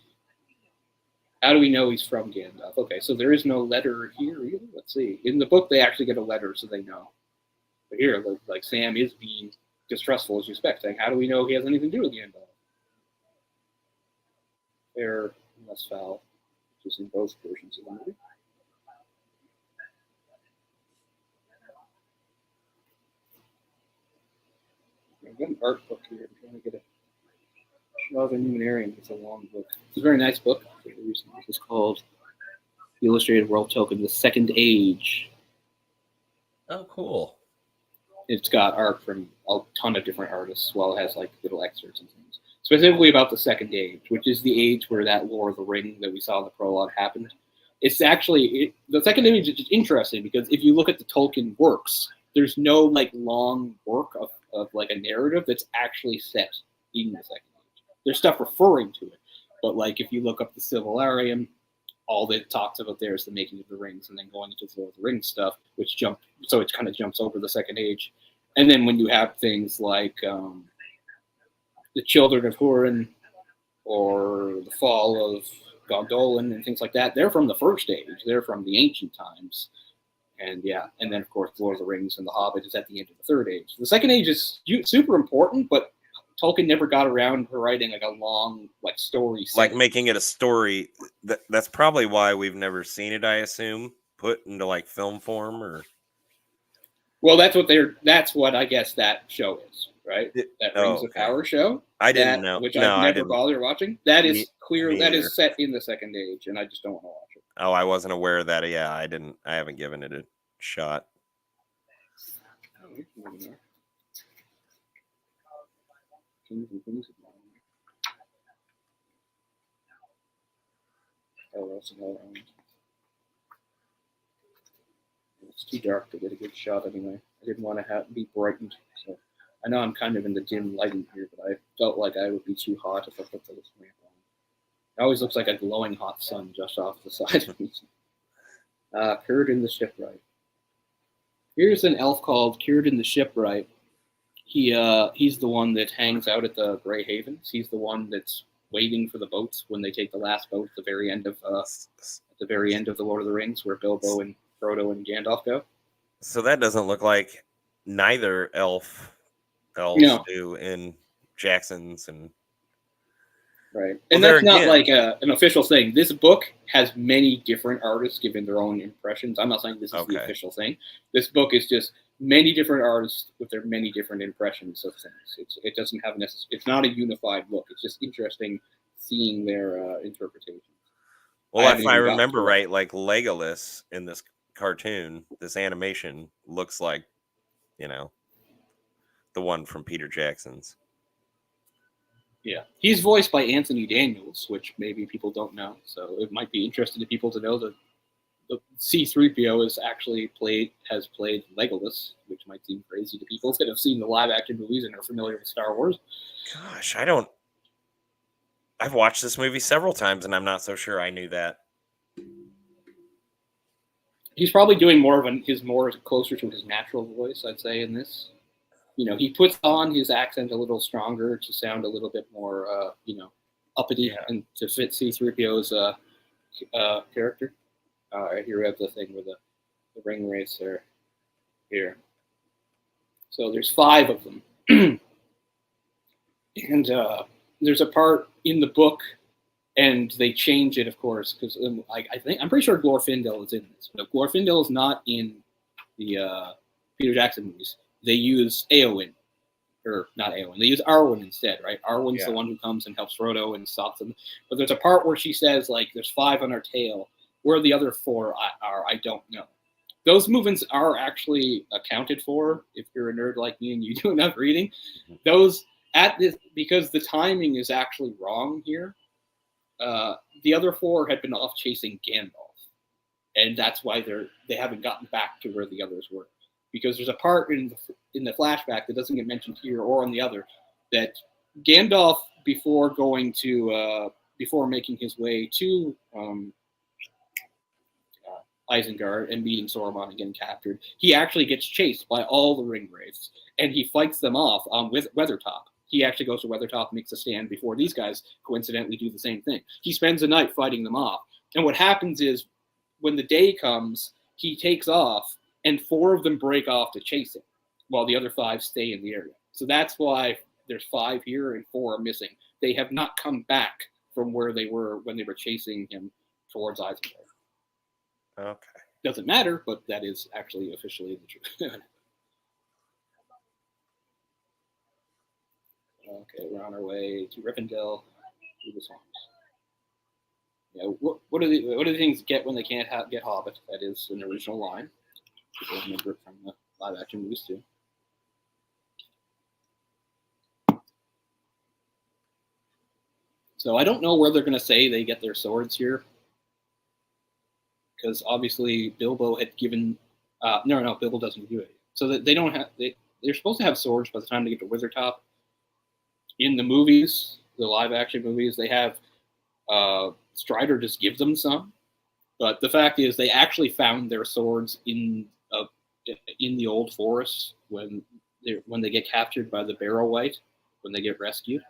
How do we know he's from Gandalf? Okay, so there is no letter here either. Let's see. In the book, they actually get a letter, so they know. But here, Sam is being distrustful as you expect, saying, "How do we know he has anything to do with Gandalf?" Fair and less foul, which is in both versions of the movie. I've got an art book here. I'm trying to get a shot of a Numenarian. It's a long book. It's a very nice book. It's called The Illustrated World Token, The Second Age. Oh, cool. It's got art from a ton of different artists, while it has little excerpts and things. Specifically about the Second Age, which is the age where that Lord of the Ring that we saw in the prologue happened. It's actually, the Second Age is interesting because if you look at the Tolkien works, there's no long work of a narrative that's actually set in the Second Age. There's stuff referring to it, but if you look up the Silmarillion, all that it talks about there is the making of the rings, and then going into the Lord of the Rings stuff, so it kind of jumps over the Second Age. And then when you have things like the Children of Húrin or the Fall of Gondolin and things like that, they're from the First Age. They're from the ancient times. And and then of course Lord of the Rings and the Hobbit is at the end of the Third Age. The Second Age is super important, but Tolkien never got around to writing a long story. Making it a story. That's probably why we've never seen it. I assume put into film form or. Well, that's what I guess that show is, right? That Rings of Power show. I didn't know, which I've never bothered watching. That is clear. That is set in the Second Age, and I just don't want to watch it. Oh, I wasn't aware of that. Yeah, I haven't given it a shot. It's too dark to get a good shot anyway. I didn't want to be brightened, so I know I'm kind of in the dim lighting here, but I felt like I would be too hot if I put the lamp on. It always looks like a glowing hot sun just off the side of me. Círdan the Shipwright. Here's an elf called Círdan the Shipwright. He's the one that hangs out at the Grey Havens. He's the one that's waiting for the boats when they take the last boat at the very end of the Lord of the Rings, where Bilbo and Frodo and Gandalf go. So that doesn't look like neither elves do in Jackson's and. Right, and that's not an official thing. This book has many different artists giving their own impressions. I'm not saying this is the official thing. This book is just many different artists with their many different impressions of things. It doesn't have it's not a unified look. It's just interesting seeing their interpretations. Well, if I remember right, Legolas in this cartoon, this animation looks like, the one from Peter Jackson's. Yeah, he's voiced by Anthony Daniels, which maybe people don't know. So it might be interesting to people to know that the C-3PO has played Legolas, which might seem crazy to people that have seen the live-action movies and are familiar with Star Wars. Gosh, I don't. I've watched this movie several times, and I'm not so sure I knew that. He's probably doing more of his more closer to his natural voice, I'd say, in this. He puts on his accent a little stronger to sound a little bit more, uppity and to fit C-3PO's character. All right, here we have the thing with the ring racer here. So there's 5 of them. And there's a part in the book, and they change it, of course, because I'm pretty sure Glorfindel is in this. But Glorfindel is not in the Peter Jackson movies. They use Eowyn, or not Eowyn. They use Arwen instead, right? Arwen's the one who comes and helps Frodo and stops them. But there's a part where she says, like, there's 5 on our tail. Where the other 4 are, I don't know. Those movements are actually accounted for if you're a nerd like me and you do enough reading. Those because the timing is actually wrong here. The other 4 had been off chasing Gandalf, and that's why they haven't gotten back to where the others were. Because there's a part in the flashback that doesn't get mentioned here or on the other that Gandalf, before making his way to Isengard and meeting Sauron and getting captured, he actually gets chased by all the Ringwraiths, and he fights them off on Weathertop. He actually goes to Weathertop, makes a stand before these guys coincidentally do the same thing. He spends the night fighting them off. And what happens is, when the day comes, he takes off, and 4 of them break off to chase him, while the other 5 stay in the area. So that's why there's 5 here and 4 are missing. They have not come back from where they were when they were chasing him towards Isengard. Okay. Doesn't matter, but that is actually officially the truth. Okay, we're on our way to Rivendell through the swamps. Yeah, what do the things get when they can't get Hobbit? That is an original line. People remember it from the live action movies too. So I don't know where they're going to say they get their swords here, because obviously Bilbo had given. No, Bilbo doesn't do it. So that they don't have. They're supposed to have swords by the time they get to Withertop. In the movies, the live action movies, they have Strider just give them some. But the fact is, they actually found their swords in the old forest when they get captured by the Barrow Wight, when they get rescued.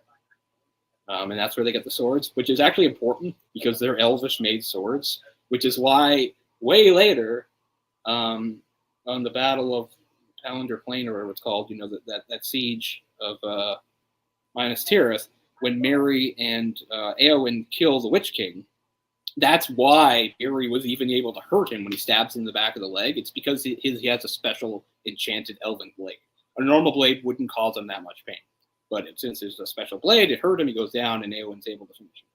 And that's where they get the swords, which is actually important because they're Elvish-made swords, which is why way later, on the Battle of Palantir Plain, or whatever it's called, that siege of Minas Tirith, when Merry and Eowyn kill the Witch King, that's why Merry was even able to hurt him when he stabs him in the back of the leg. It's because he has a special enchanted elven blade. A normal blade wouldn't cause him that much pain. But since there's a special blade, it hurt him, he goes down, and Eowyn's able to finish him.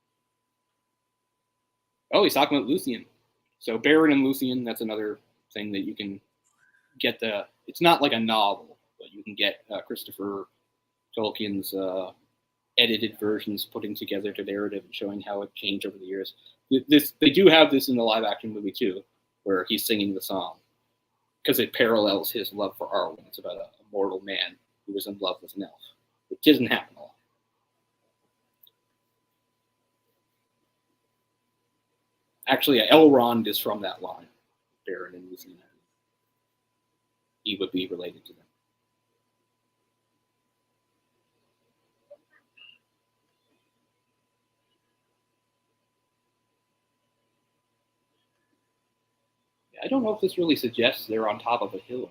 Oh, he's talking about Luthien. So Beren and Luthien, that's another thing that you can get it's not like a novel, but you can get Christopher Tolkien's edited versions putting together the narrative and showing how it changed over the years. They do have this in the live action movie too, where he's singing the song, because it parallels his love for Arwen. It's about a mortal man who was in love with an elf. It doesn't happen a lot. Actually, Elrond is from that line. Beren and Luthien. He would be related to them. I don't know if this really suggests they're on top of a hill or not.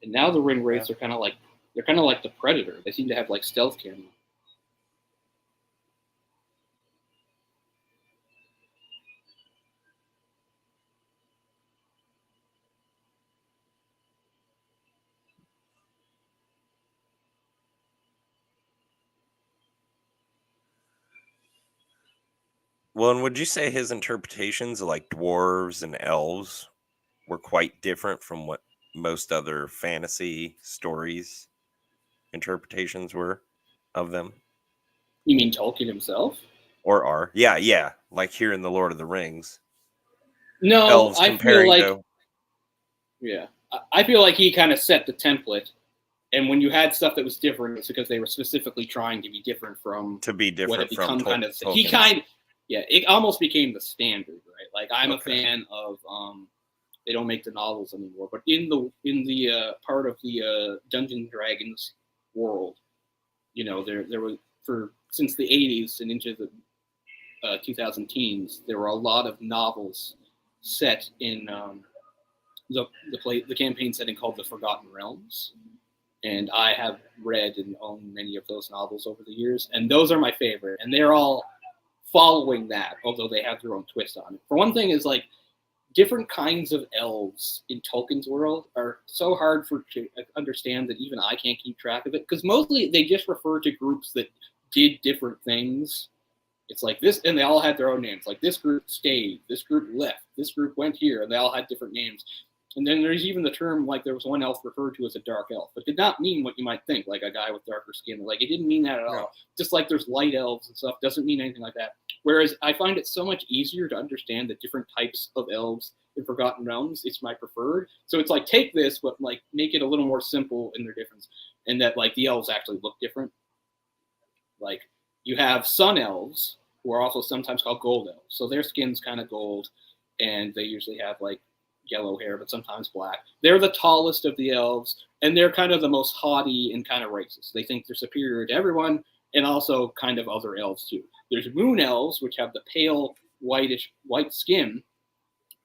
And now the ring wraiths are kind of like the Predator. They seem to have like stealth camera. Well, and would you say his interpretations of like dwarves and elves were quite different from what most other fantasy stories interpretations were of them? You mean Tolkien himself? Or are? Yeah. Like here in The Lord of the Rings. No, elves I feel like to... I feel like he kind of set the template, And when you had stuff that was different, it's because they were specifically trying to be different from what had become kind of it almost became the standard, right? Like I'm a fan of they don't make the novels anymore, but in the part of the Dungeons and Dragons world, there was since the 80s and into the 2000 teens, there were a lot of novels set in the campaign setting called the Forgotten Realms. And I have read and owned many of those novels over the years, and those are my favorite. And they're all following that, although they have their own twist on it. For one thing, is like different kinds of elves in Tolkien's world are so hard to understand that even I can't keep track of it, because mostly they just refer to groups that did different things. It's like this, and they all had their own names. Like this group stayed, this group left, this group went here, and they all had different names. And then there's even the term, like there was one elf referred to as a dark elf, but did not mean what you might think, like a guy with darker skin. Like it didn't mean that at all. Just like there's light elves and stuff, doesn't mean anything like that. Whereas I find it so much easier to understand the different types of elves in Forgotten Realms. It's my preferred. So it's like take this, but like make it a little more simple in their difference, and that like the elves actually look different. Like you have sun elves, who are also sometimes called gold elves. So their skin's kind of gold, and they usually have like yellow hair, but sometimes black. They're the tallest of the elves, and they're kind of the most haughty and kind of racist. They think they're superior to everyone, and also kind of other elves too. There's moon elves, which have the pale white skin.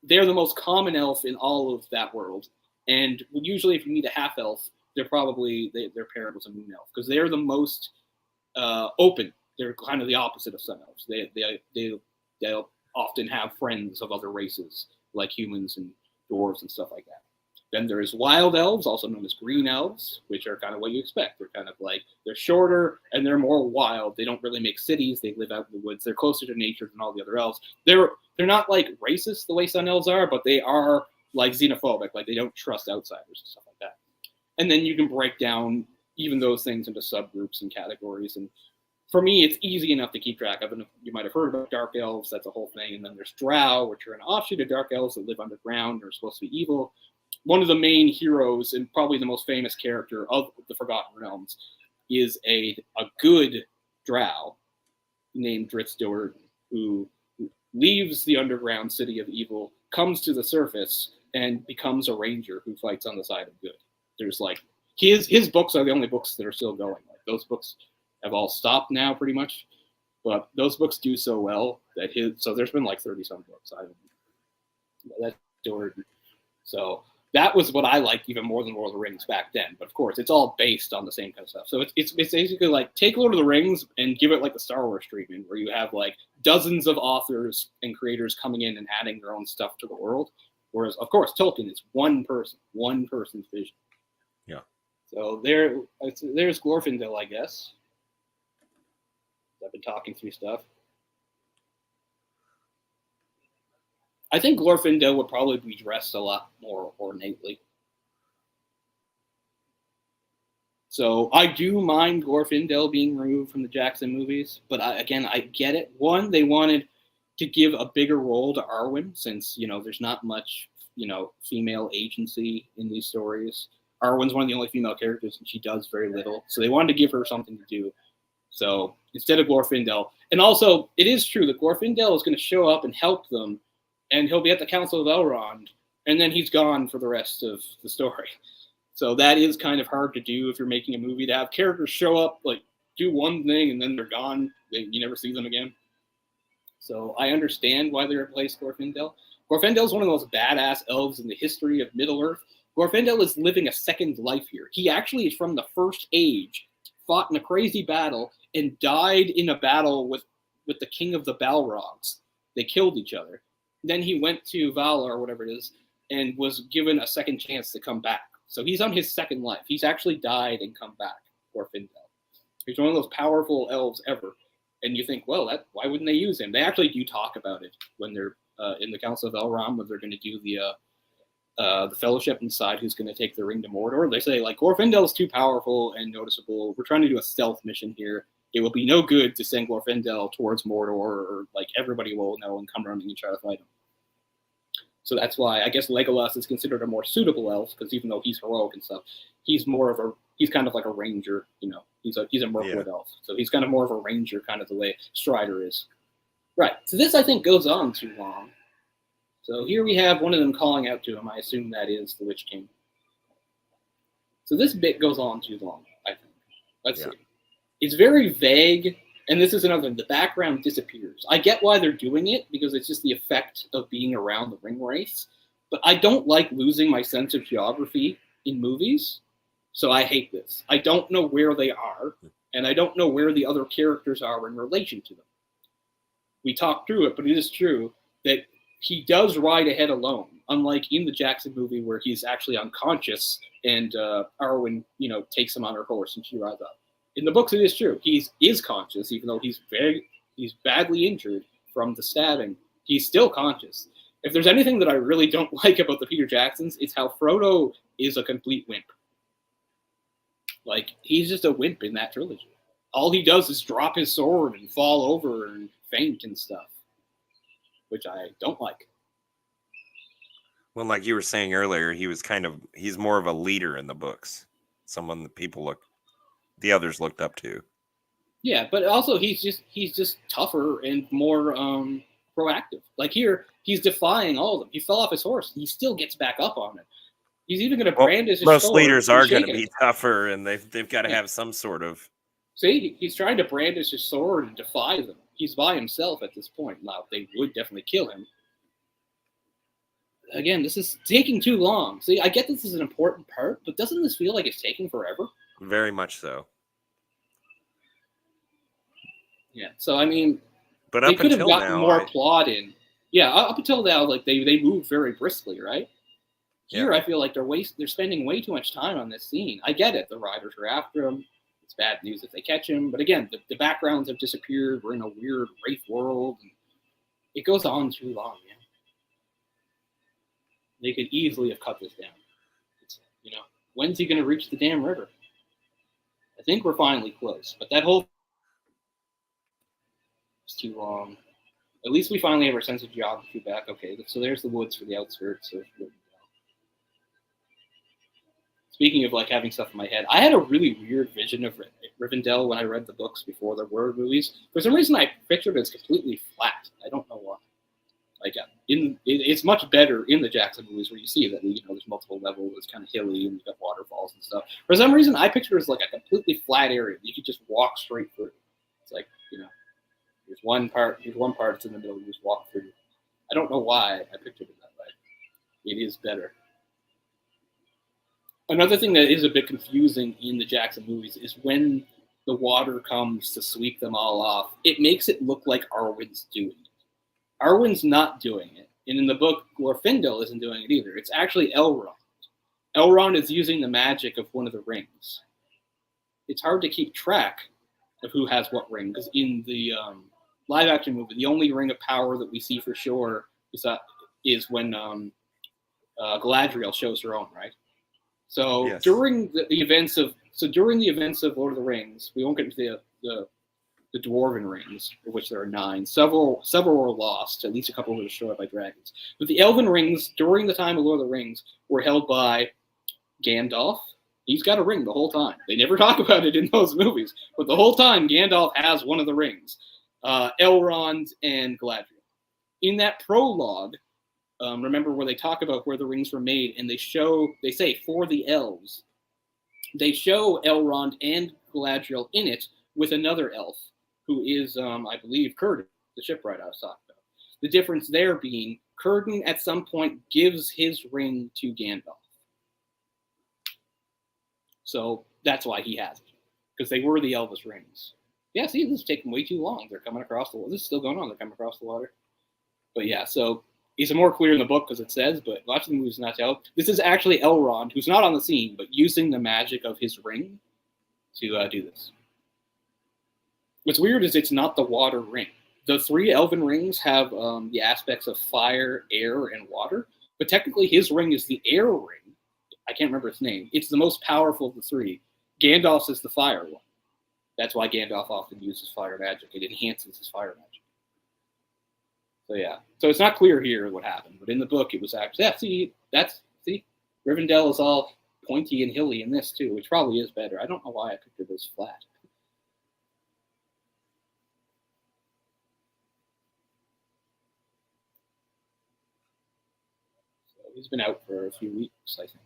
They're the most common elf in all of that world, and usually if you meet a half elf, their parent was a moon elf, because they're the most open. They're kind of the opposite of sun elves. They'll often have friends of other races, like humans and dwarves and stuff like that. Then there's wild elves, also known as green elves, which are kind of what you expect. They're kind of like, they're shorter and they're more wild. They don't really make cities. They live out in the woods. They're closer to nature than all the other elves. They're not like racist the way sun elves are, but they are like xenophobic. Like they don't trust outsiders and stuff like that. And then you can break down even those things into subgroups and categories. And for me, it's easy enough to keep track of. And you might have heard about dark elves. That's a whole thing. And then there's drow, which are an offshoot of dark elves that live underground or are supposed to be evil. One of the main heroes and probably the most famous character of the Forgotten Realms is a good drow named Dritz Do'Urden, who leaves the underground city of evil, comes to the surface, and becomes a ranger who fights on the side of good. There's like his books are the only books that are still going. Like those books have all stopped now, pretty much, but those books do so well that so there's been like 30 some books. That's Do'Urden. So that was what I liked even more than Lord of the Rings back then. But of course, it's all based on the same kind of stuff. So it's basically like take Lord of the Rings and give it like the Star Wars treatment, where you have like dozens of authors and creators coming in and adding their own stuff to the world. Whereas, of course, Tolkien is one person's vision. Yeah. So there's Glorfindel, I guess. I've been talking through stuff. I think Glorfindel would probably be dressed a lot more ornately. So I do mind Glorfindel being removed from the Jackson movies, but I get it. One, they wanted to give a bigger role to Arwen, since there's not much female agency in these stories. Arwen's one of the only female characters, and she does very little. So they wanted to give her something to do. So instead of Glorfindel, and also it is true that Glorfindel is going to show up and help them, and he'll be at the Council of Elrond, and then he's gone for the rest of the story. So that is kind of hard to do if you're making a movie, to have characters show up, like do one thing, and then they're gone. You never see them again. So I understand why they replaced Glorfindel. Glorfindel is one of the most badass elves in the history of Middle-earth. Glorfindel is living a second life here. He actually is from the First Age, fought in a crazy battle, and died in a battle with the king of the Balrogs. They killed each other. Then he went to Valar, or whatever it is, and was given a second chance to come back. So he's on his second life. He's actually died and come back, Glorfindel. He's one of those powerful elves ever. And you think, well, why wouldn't they use him? They actually do talk about it when they're in the Council of Elrond, when they're going to do the Fellowship and decide who's going to take the ring to Mordor. They say, like, Glorfindel's too powerful and noticeable. We're trying to do a stealth mission here. It will be no good to send Glorfindel towards Mordor, or like everybody will know and come running and try to fight him. So that's why I guess Legolas is considered a more suitable elf, because even though he's heroic and stuff, he's more of he's kind of like a ranger, he's a Mirkwood elf, so he's kind of more of a ranger, kind of the way Strider is. Right. So this, I think, goes on too long. So here we have one of them calling out to him. I assume that is the Witch King. So this bit goes on too long, I think. Let's see. It's very vague, and this is another thing. The background disappears. I get why they're doing it, because it's just the effect of being around the ring wraiths, but I don't like losing my sense of geography in movies, so I hate this. I don't know where they are, and I don't know where the other characters are in relation to them. We talked through it, but it is true that he does ride ahead alone, unlike in the Jackson movie where he's actually unconscious and Arwen, takes him on her horse and she rides up. In the books, it is true. He is conscious, even though he's badly injured from the stabbing. He's still conscious. If there's anything that I really don't like about the Peter Jacksons, it's how Frodo is a complete wimp. Like, he's just a wimp in that trilogy. All he does is drop his sword and fall over and faint and stuff, which I don't like. Well, like you were saying earlier, he's more of a leader in the books. Someone that the others looked up to. Yeah, but also he's just tougher and more proactive. Like here, he's defying all of them. He fell off his horse. He still gets back up on it. He's even going to brandish his sword. Most leaders are going to be tougher, and they've got to have some sort of... See, he's trying to brandish his sword and defy them. He's by himself at this point. Now, they would definitely kill him. Again, this is taking too long. See, I get this is an important part, but doesn't this feel like it's taking forever? Very much so. Yeah, so I mean, but they could have gotten more plot in. Yeah, up until now, like they move very briskly, right? Here, I feel like they're spending way too much time on this scene. I get it. The riders are after him. It's bad news if they catch him. But again, the backgrounds have disappeared. We're in a weird wraith world. And it goes on too long, man. They could easily have cut this down. When's he going to reach the damn river? I think we're finally close. But that whole... it's too long. At least we finally have our sense of geography back. Okay, so there's the woods for the outskirts of... Speaking of having stuff in my head, I had a really weird vision of Rivendell when I read the books before there were movies. For some reason, I pictured it as completely flat. I don't know why. It's much better in the Jackson movies where you see that there's multiple levels, it's kind of hilly, and you've got waterfalls and stuff. For some reason, I pictured it as a completely flat area that you could just walk straight through. It's there's one part that's in the middle, you just walk through. I don't know why I pictured it that way. It is better. Another thing that is a bit confusing in the Jackson movies is when the water comes to sweep them all off, it makes it look like Arwen's doing it. Arwen's not doing it. And in the book, Glorfindel isn't doing it either. It's actually Elrond. Elrond is using the magic of one of the rings. It's hard to keep track of who has what ring, because in the live-action movie, the only ring of power that we see for sure is when Galadriel shows her own, right? So yes. During the events of Lord of the Rings, we won't get into the dwarven rings, of which there are 9. Several were lost. At least a couple were destroyed by dragons. But the elven rings during the time of Lord of the Rings were held by Gandalf. He's got a ring the whole time. They never talk about it in those movies, but the whole time Gandalf has one of the rings. Elrond and Galadriel. In that prologue. Remember where they talk about where the rings were made, and they say for the elves. They show Elrond and Galadriel in it with another elf, who is, I believe, Círdan, the shipwright I was talking about. The difference there being, Círdan at some point gives his ring to Gandalf. So that's why he has it, because they were the Elvis rings. Yeah, see, this is taking way too long. They're coming across the water. This is still going on. They're coming across the water. But yeah, so... it's more clear in the book because it says, but watching the movie's not tell. This is actually Elrond, who's not on the scene, but using the magic of his ring to do this. What's weird is it's not the water ring. The 3 elven rings have the aspects of fire, air, and water, but technically his ring is the air ring. I can't remember its name. It's the most powerful of the 3. Gandalf's is the fire one. That's why Gandalf often uses fire magic. It enhances his fire magic. So yeah, so it's not clear here what happened, but in the book it was actually see Rivendell is all pointy and hilly in this too, which probably is better. I don't know why I pictured this flat. So he's been out for a few weeks, I think.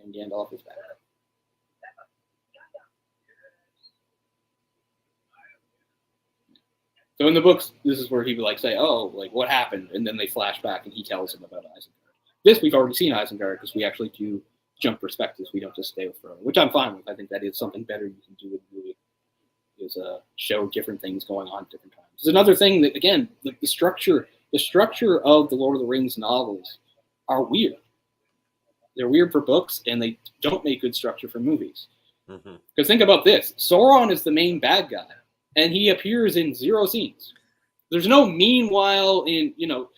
And Gandalf is back. So in the books, this is where he would like say, "Oh, like what happened?" And then they flash back, and he tells him about Isengard. This we've already seen Isengard because we actually do jump perspectives. We don't just stay with Frodo, which I'm fine with. I think that is something better you can do with the movie, is show different things going on at different times. There's another thing that, again, the structure of the Lord of the Rings novels are weird. They're weird for books, and they don't make good structure for movies. Because think about this: Sauron is the main bad guy, and he appears in 0 scenes. There's no meanwhile in,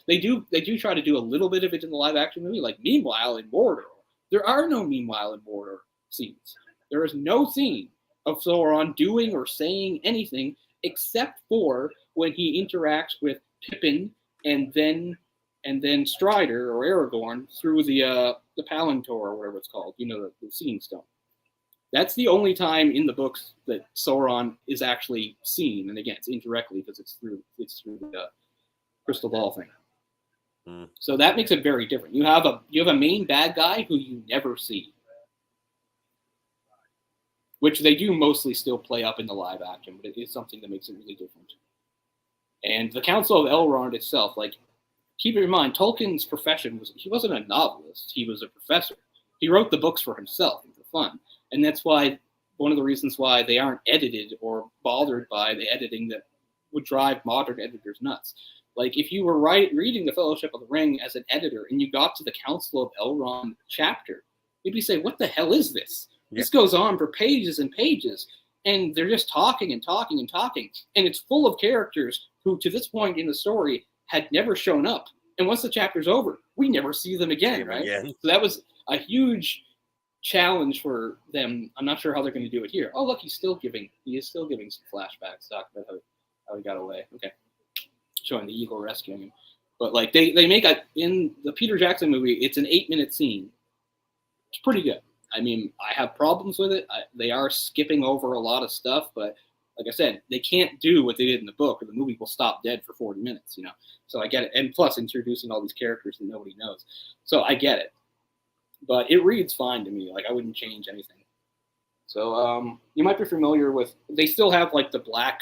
they do try to do a little bit of it in the live action movie, like meanwhile in Mordor. There are no meanwhile in Mordor scenes. There is no scene of Sauron doing or saying anything except for when he interacts with Pippin and then Strider or Aragorn through the Palantir or whatever it's called, the Seeing Stone. That's the only time in the books that Sauron is actually seen, and again, it's indirectly because it's through the crystal ball thing. So that makes it very different. You have a main bad guy who you never see, which they do mostly still play up in the live action, but it is something that makes it really different. And the Council of Elrond itself, like, keep in mind, Tolkien's profession he wasn't a novelist; he was a professor. He wrote the books for himself and for fun. And that's why one of the reasons why they aren't edited or bothered by the editing that would drive modern editors nuts. Like, if you were reading The Fellowship of the Ring as an editor and you got to the Council of Elrond chapter, you'd be saying, what the hell is this? Yeah. This goes on for pages and pages, and they're just talking and talking and talking. And it's full of characters who, to this point in the story, had never shown up. And once the chapter's over, we never see them again, right? So that was a huge challenge for them. I'm not sure how they're going to do it here. Oh, look, he is still giving some flashbacks, talking about how he got away. Okay, showing the eagle rescuing him. But like they make in the Peter Jackson movie, it's an 8-minute scene. It's pretty good. I mean, I have problems with it. They are skipping over a lot of stuff, but like I said, they can't do what they did in the book, or the movie will stop dead for 40 minutes. So I get it. And plus, introducing all these characters that nobody knows. So I get it. But it reads fine to me. Like, I wouldn't change anything. So you might be familiar with. They still have like the black,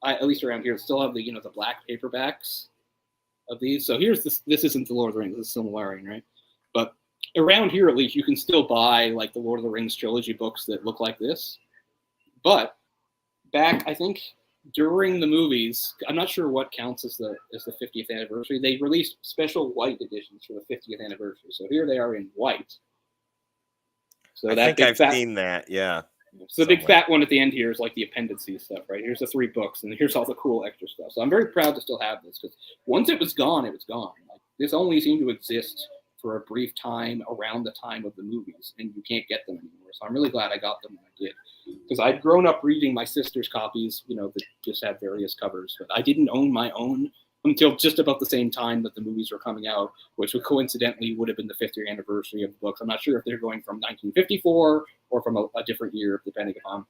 at least around here, still have the the black paperbacks of these. So here's this. This isn't the Lord of the Rings. This is Silmarillion, right? But around here, at least, you can still buy like the Lord of the Rings trilogy books that look like this. But back, I think, during the movies, I'm not sure what counts as the 50th anniversary. They released special white editions for the 50th anniversary. So here they are in white. So I think I've seen that, yeah. So the big fat one at the end here is like the appendices stuff, right? Here's the 3 books, and here's all the cool extra stuff. So I'm very proud to still have this, because once it was gone, it was gone. Like, this only seemed to exist for a brief time around the time of the movies, and you can't get them anymore. So I'm really glad I got them when I did. Because I'd grown up reading my sister's copies, that just had various covers, but I didn't own my own until just about the same time that the movies were coming out, which would coincidentally would have been the 50th anniversary of the books. I'm not sure if they're going from 1954 or from a different year, depending upon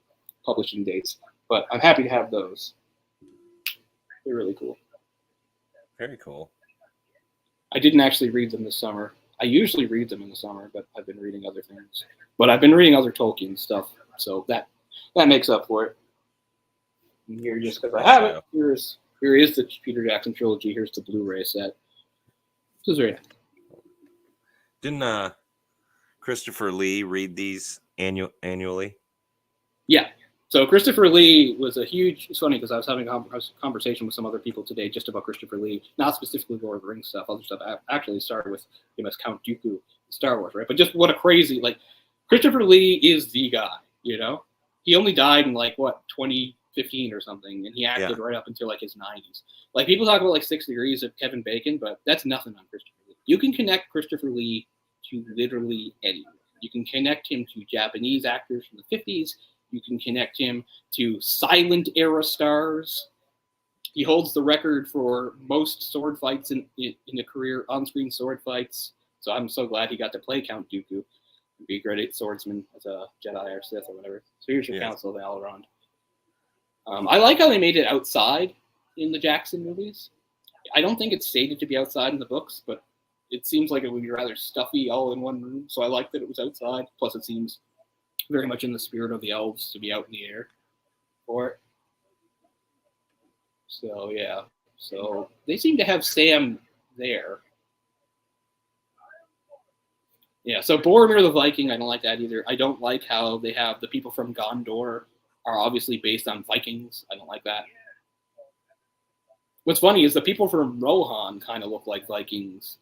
publishing dates. But I'm happy to have those. They're really cool. Very cool. I didn't actually read them this summer. I usually read them in the summer, but I've been reading other things. But I've been reading other Tolkien stuff, so that makes up for it. And here, just because I have it, here is the Peter Jackson trilogy. Here's the Blu-ray set. This is very nice. Didn't Christopher Lee read these annually? Yeah. So Christopher Lee was a huge. It's funny because I was having a conversation with some other people today just about Christopher Lee, not specifically Lord of the Rings stuff. Other stuff actually started with him as Count Dooku, Star Wars, right? But just what a crazy, like, Christopher Lee is the guy. He only died in 2015 or something, and he acted right up until his 90s. Like, people talk about 6 Degrees of Kevin Bacon, but that's nothing on Christopher Lee. You can connect Christopher Lee to literally anyone. You can connect him to Japanese actors from the 50s. You can connect him to silent era stars. He holds the record for most sword fights in a career, on-screen sword fights. So I'm so glad he got to play Count Dooku, be a great swordsman as a Jedi or Sith or whatever. So here's your Council of Elrond. I like how they made it outside in the Jackson movies. I don't think it's stated to be outside in the books, but it seems like it would be rather stuffy all in one room. So I like that it was outside. Plus, it seems very much in the spirit of the elves to be out in the air for it. So yeah, so they seem to have Sam there. Yeah, so Boromir the Viking, I don't like that either. I don't like how they have the people from Gondor are obviously based on Vikings. I don't like that. What's funny is the people from Rohan kind of look like Vikings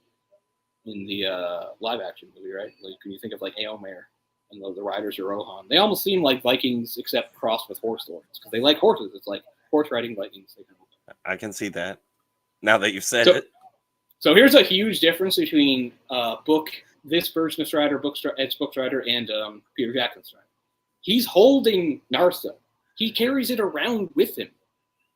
in the live action movie, right? Like when you think of like Eomer and the riders of Rohan, they almost seem like Vikings except crossed with horse lords because they like horses. It's like horse riding Vikings. I can see that now that you've said it. So here's a huge difference between this version of Strider, Ed's Book Strider, and Peter Jackson's Strider. He's holding Narsa. He carries it around with him.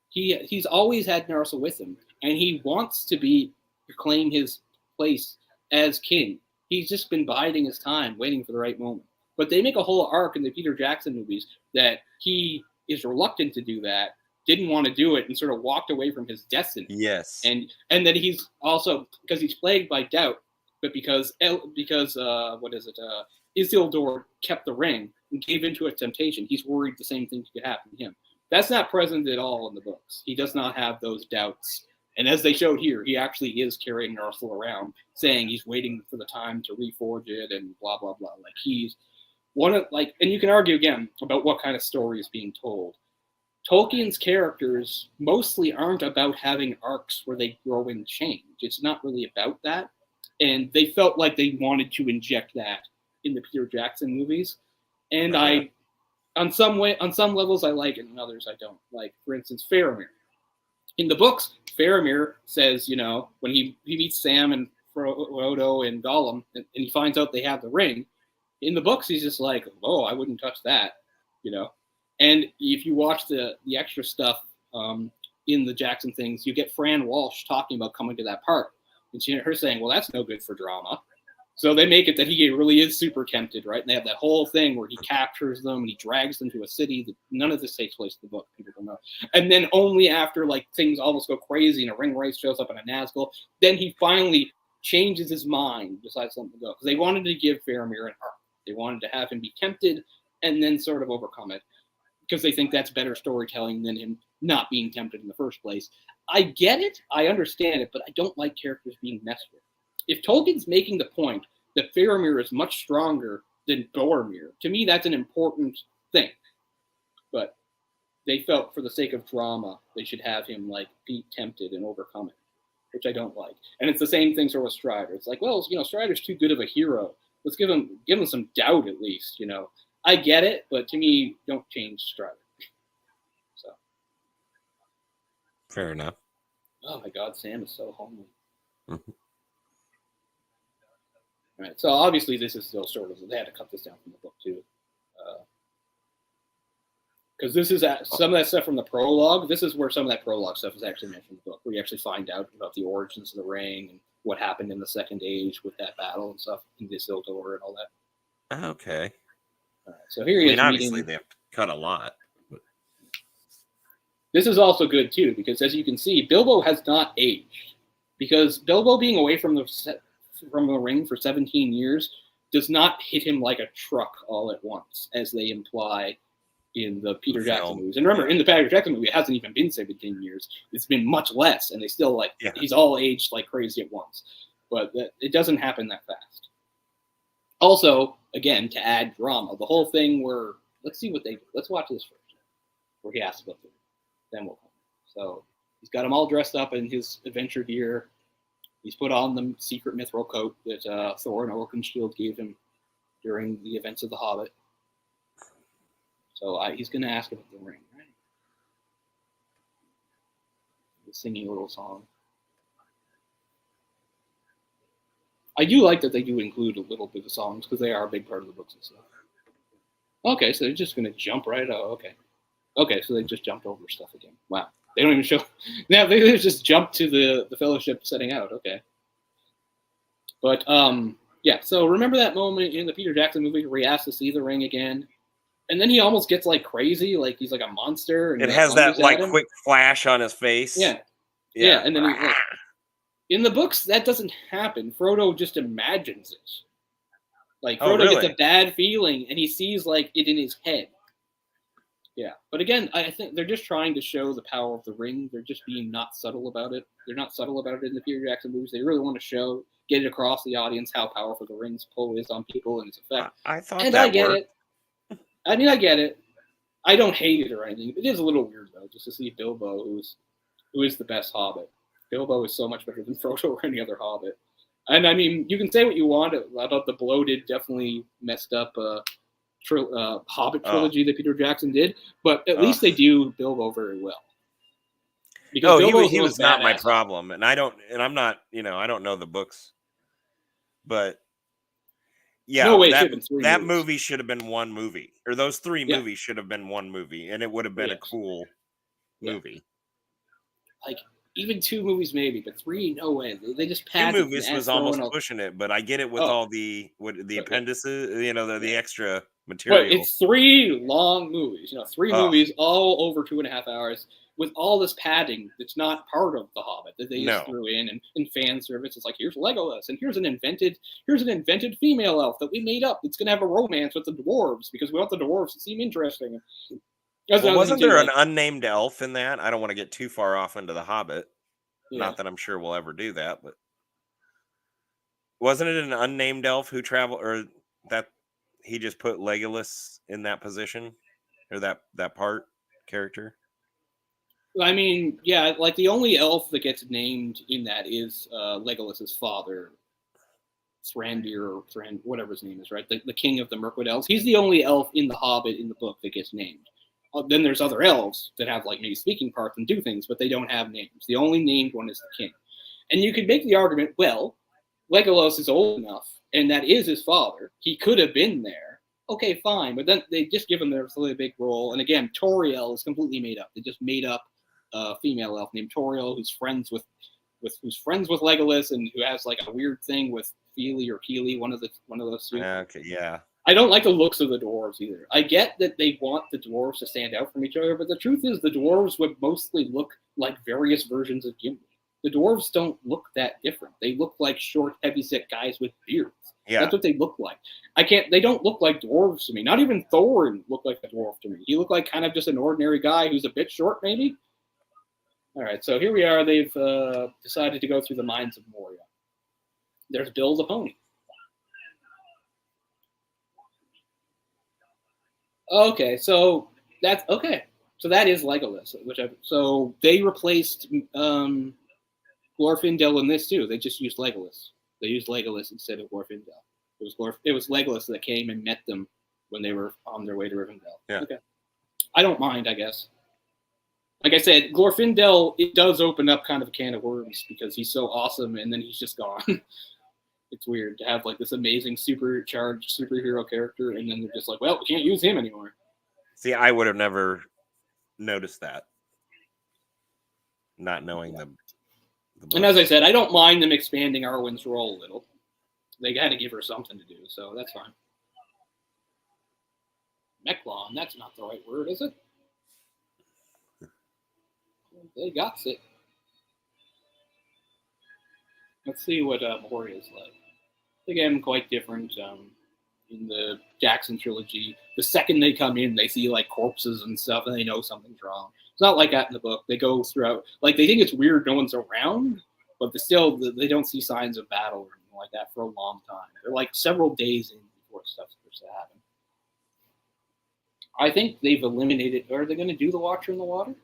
He's always had Narsa with him, and he wants to claim his place as king. He's just been biding his time, waiting for the right moment. But they make a whole arc in the Peter Jackson movies that he is reluctant to do that, didn't want to do it, and sort of walked away from his destiny. Yes. And that he's also, because he's plagued by doubt, but because Isildur kept the ring and gave into a temptation, he's worried the same thing could happen to him. That's not present at all in the books. He does not have those doubts. And as they showed here, he actually is carrying Narsil around, saying he's waiting for the time to reforge it and blah, blah, blah. Like he's and you can argue again about what kind of story is being told. Tolkien's characters mostly aren't about having arcs where they grow and change. It's not really about that. And they felt like they wanted to inject that in the Peter Jackson movies. And on some levels I like it, and others I don't. Like, for instance, Faramir. In the books, Faramir says, when he meets Sam and Frodo and Gollum, and he finds out they have the ring, in the books he's just like, oh, I wouldn't touch that, And if you watch the extra stuff in the Jackson things, you get Fran Walsh talking about coming to that park. And her saying, well, that's no good for drama. So they make it that he really is super tempted, right? And they have that whole thing where he captures them and he drags them to a city. None of this takes place in the book. People don't know. And then only after things almost go crazy and a ring race shows up in a Nazgul, then he finally changes his mind, decides something to go. Because they wanted to give Faramir an arc. They wanted to have him be tempted and then sort of overcome it. Because they think that's better storytelling than him not being tempted in the first place. I get it. I understand it. But I don't like characters being messed with. If Tolkien's making the point that Faramir is much stronger than Boromir, to me that's an important thing. But they felt for the sake of drama, they should have him be tempted and overcome it, which I don't like. And it's the same thing sort of with Strider. It's like, well, Strider's too good of a hero. Let's give him some doubt at least, I get it, but to me, don't change Strider. So. Fair enough. Oh my God, Sam is so homely. Mm-hmm. Right. So obviously this is still sort of, they had to cut this down from the book too. Because this is some of that stuff from the prologue. This is where some of that prologue stuff is actually mentioned in the book, where you actually find out about the origins of the ring and what happened in the Second Age with that battle and stuff, in Isildur and all that. Okay. All right, so here he is. Obviously they have to cut a lot. But... This is also good too, because as you can see, Bilbo has not aged. Because Bilbo being away from the ring for 17 years does not hit him like a truck all at once, as they imply in the Peter Jackson movies. And remember, in the Peter Jackson movie, it hasn't even been 17 years. It's been much less, and they still he's all aged like crazy at once. But it doesn't happen that fast. Also, again, to add drama, the whole thing where, let's see what they do. Let's watch this first, where he asks about them. Then we'll come. So he's got them all dressed up in his adventure gear. He's put on the secret mithril coat that Thorin Oakenshield gave him during the events of The Hobbit. So he's going to ask about the ring, right? He's singing a little song. I do like that they do include a little bit of songs because they are a big part of the books and stuff. Okay, so they're just going to jump right out. Okay, so they just jumped over stuff again. Wow. They don't even show. Now they just jump to the fellowship setting out. Okay. But yeah. So remember that moment in the Peter Jackson movie where he asks to see the ring again, and then he almost gets like crazy, like he's like a monster, and It he like has that lunges at like him. quick flash on his face. Yeah, yeah, Yeah. and then he like in the books that doesn't happen. Frodo just imagines it. Like Oh, Frodo gets really? a bad feeling, and he sees like it in his head. Yeah, but again, I think they're just trying to show the power of the ring. They're just being not subtle about it. They're not subtle about it in the Peter Jackson movies. They really want to get it across the audience how powerful the ring's pull is on people and its effect. I thought And I that get worked. it. I mean, I get it. I don't hate it or anything. It is a little weird though, just to see Bilbo, who is the best Hobbit. Bilbo is so much better than Frodo or any other Hobbit. And I mean, you can say what you want about the bloated, definitely messed up Hobbit Oh, trilogy that Peter Jackson did, but at ugh. least they do Bilbo very well. Because Oh, Bilbo is the he was most not my badass. problem, and I'm not, I don't know the books, but No yeah, way, it should have been three that movies. movie should have been one movie, or those three Yeah, movies should have been one movie, and it would have been a yes, cool yeah. movie. Like even two movies maybe, but three, no way. They just Two padded and movies was throwing almost all. pushing it, but I get it with Oh, all the but yeah, appendices, yeah. the extra But material. it's three long movies. Three Oh movies all over 2.5 hours with all this padding that's not part of The Hobbit that they just no, threw in fan service. It's like here's Legolas and here's an invented female elf that we made up. It's gonna have a romance with the dwarves because we want the dwarves to seem interesting. That's well, another thing wasn't too. there an Like unnamed elf in that? I don't want to get too far off into the Hobbit. yeah, Not that I'm sure we'll ever do that, but wasn't it an unnamed elf who traveled, or that he just put Legolas in that position, or that part character? I mean yeah, like the only elf that gets named in that is Legolas's father, Thrandir or whatever his name is, right? The king of the Mirkwood elves. He's the only elf in the Hobbit in the book that gets named. Then there's other elves that have like maybe speaking parts and do things, but they don't have names. The only named one is the king. And you could make the argument, well, Legolas is old enough, and that is his father. He could have been there. Okay, fine, but then they just give him this really big role. And again, Toriel is completely made up. They just made up a female elf named Toriel who's friends with Legolas and who has like a weird thing with Feely or Keely, one of those two. Okay, yeah, I don't like the looks of the dwarves either. I get that they want the dwarves to stand out from each other, but the truth is the dwarves would mostly look like various versions of Gimli. The dwarves don't look that different. They look like short, heavyset guys with beards. yeah. That's what they look like. They don't look like dwarves to me. Not even Thorin looked like a dwarf to me. He looked like kind of just an ordinary guy who's a bit short, maybe. All right, so here we are. They've decided to go through the mines of Moria. There's Bill the pony. Okay, so that's okay. So that is Legolas. So they replaced Glorfindel in this too. They just used Legolas. They used Legolas instead of Glorfindel. It was Legolas that came and met them when they were on their way to Rivendell. Yeah. Okay, I don't mind. I guess. Like I said, Glorfindel, it does open up kind of a can of worms because he's so awesome and then he's just gone. It's weird to have like this amazing supercharged superhero character and then they're just like, well, we can't use him anymore. See, I would have never noticed that, not knowing the And as I books. said, I don't mind them expanding Arwen's role a little. They got to give her something to do, so that's fine. Mechlon, that's not the right word, is it? They got it. Let's see what Moria's like. Again, quite different in the Jackson trilogy. The second they come in, they see like corpses and stuff, and they know something's wrong. It's not like that in the book. They go throughout, like they think it's weird no one's around, but they don't see signs of battle or anything like that for a long time. They're like several days in before stuff starts to happen. I think they've eliminated. Are they going to do the Watcher in the water?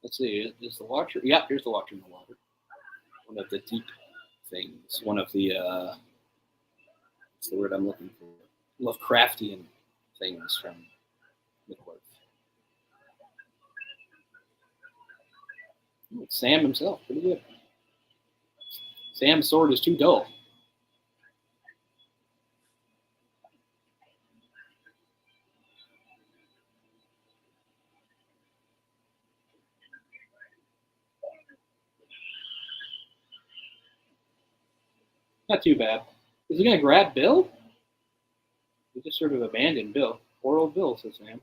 Let's see. Is the Watcher? Yeah, here's the Watcher in the water. One of the deep things. One of the what's the word I'm looking for? Lovecraftian things from Middle-earth. Sam himself, pretty good. Sam's sword is too dull. Not too bad. Is he going to grab Bill? He just sort of abandoned Bill. Poor old Bill, says Sam.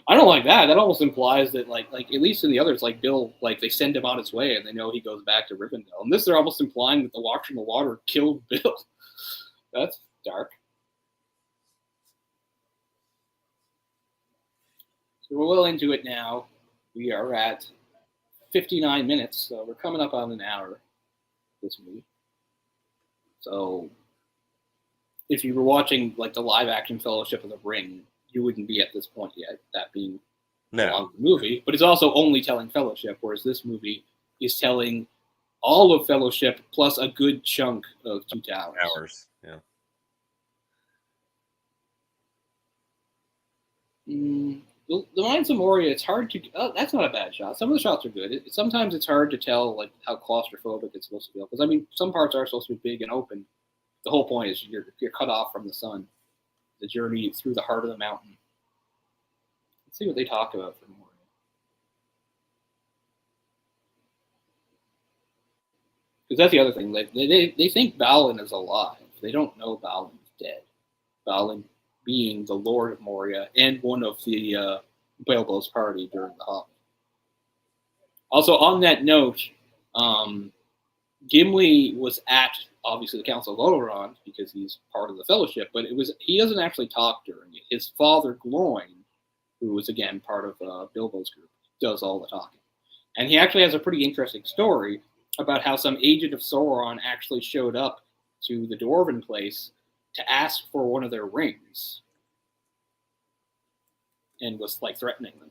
I don't like that. That almost implies that, like at least in the others, like Bill, like they send him on his way and they know he goes back to Rivendell. And this, they're almost implying that the Watcher in the Water killed Bill. That's dark. So we're well into it now. We are at 59 minutes, so we're coming up on an hour this movie. So if you were watching like the live action Fellowship of the Ring, you wouldn't be at this point yet, that being a long movie. But it's also only telling Fellowship, whereas this movie is telling all of Fellowship plus a good chunk of Two Towers. Yeah. The Mines of Moria, it's hard to. Oh, that's not a bad shot. Some of the shots are good. Sometimes it's hard to tell like how claustrophobic it's supposed to feel, because I mean some parts are supposed to be big and open. The whole point is you're cut off from the sun. The journey through the heart of the mountain. Let's see what they talk about for Moria. Because that's the other thing. They think Balin is alive. They don't know Balin's dead. Balin being the Lord of Moria and one of the Bilbo's party during the Hobbit. Also, on that note, Gimli was at obviously the Council of Oberon because he's part of the Fellowship, but he doesn't actually talk during it. His father Gloin, who was again part of Bilbo's group, does all the talking, and he actually has a pretty interesting story about how some agent of Sauron actually showed up to the Dwarven place to ask for one of their rings and was like threatening them.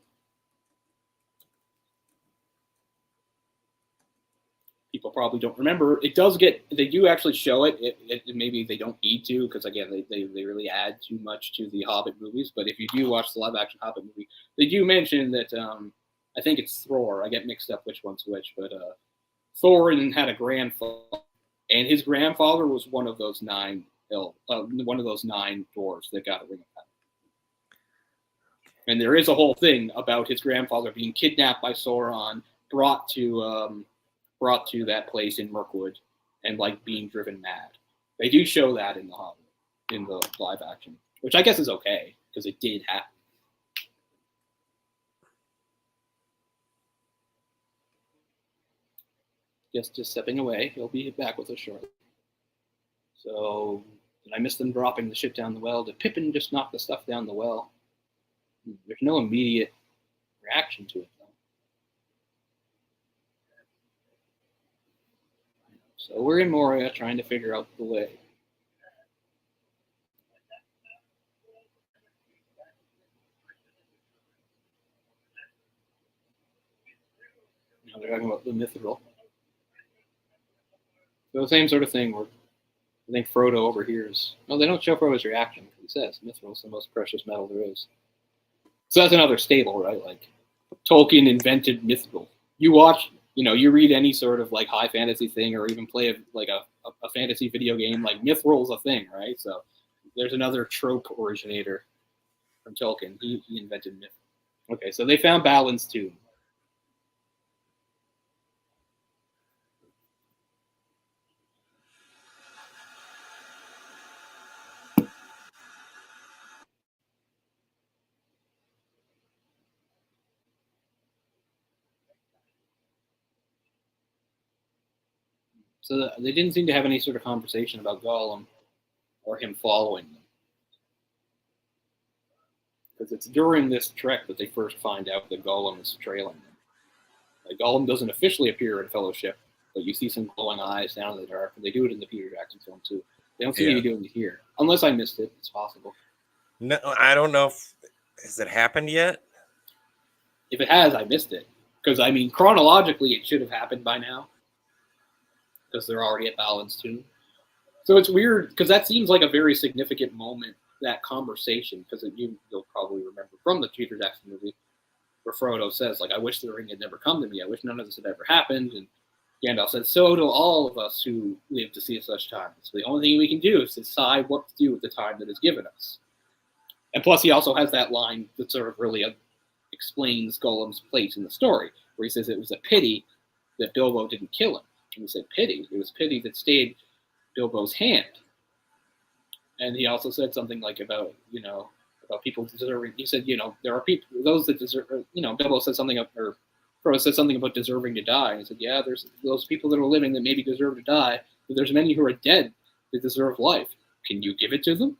People probably don't remember. It does they do actually show it. Maybe they don't need to, because again, they really add too much to the Hobbit movies. But if you do watch the live action Hobbit movie, they do mention that I think it's Thror. I get mixed up which one's which, but Thorin had a grandfather, and his grandfather was one of those nine dwarves that got a ring of power. And there is a whole thing about his grandfather being kidnapped by Sauron, brought to that place in Mirkwood, and like being driven mad. They do show that in the Hobbit, in the live action, which I guess is okay because it did happen. Just stepping away. He'll be back with us shortly. So, did I miss them dropping the shit down the well? Did Pippin just knock the stuff down the well? There's no immediate reaction to it, though. So we're in Moria trying to figure out the way. Now they're talking about the mithril. So the same sort of thing where I think Frodo overhears. No, they don't show Frodo's reaction. He says mithril is the most precious metal there is. So that's another staple, right? Like Tolkien invented mithril. You read any sort of like high fantasy thing, or even play a fantasy video game, like mithril's a thing, right? So there's another trope originator from Tolkien. He invented mithril. Okay, so they found Balin's tomb. So they didn't seem to have any sort of conversation about Gollum or him following them. Because it's during this trek that they first find out that Gollum is trailing them. Like, Gollum doesn't officially appear in Fellowship, but you see some glowing eyes down in the dark, and they do it in the Peter Jackson film too. They don't seem to be doing it here. Unless I missed it, it's possible. No, I don't know has it happened yet? If it has, I missed it. Because, I mean, chronologically, it should have happened by now. Because they're already at Balin's tomb. So it's weird, because that seems like a very significant moment, that conversation, because you'll probably remember from the Peter Jackson movie, where Frodo says, like, I wish the ring had never come to me. I wish none of this had ever happened. And Gandalf said, so do all of us who live to see such times. So the only thing we can do is decide what to do with the time that is given us. And plus, he also has that line that sort of really explains Gollum's place in the story, where he says it was a pity that Bilbo didn't kill him. he said pity. It was pity that stayed Bilbo's hand. And he also said something like about people deserving. He said, there are people, those that deserve. Bilbo said something or Frodo said something about deserving to die. And he said, yeah, there's those people that are living that maybe deserve to die, but there's many who are dead that deserve life. Can you give it to them?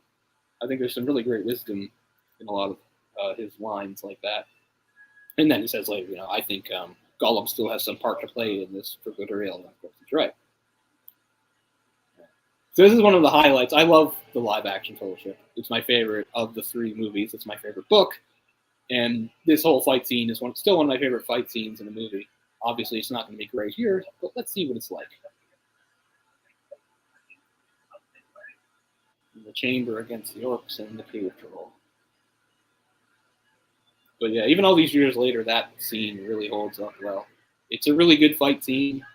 I think there's some really great wisdom in a lot of his lines like that. And then he says later, I think Gollum still has some part to play in this for good or ill. And of course, he's right. So this is one of the highlights. I love the live-action Fellowship. It's my favorite of the 3 movies. It's my favorite book. And this whole fight scene is still one of my favorite fight scenes in a movie. Obviously, it's not going to be great here, but let's see what it's like. In the chamber against the orcs and the cave troll. But yeah, even all these years later, that scene really holds up well. It's a really good fight scene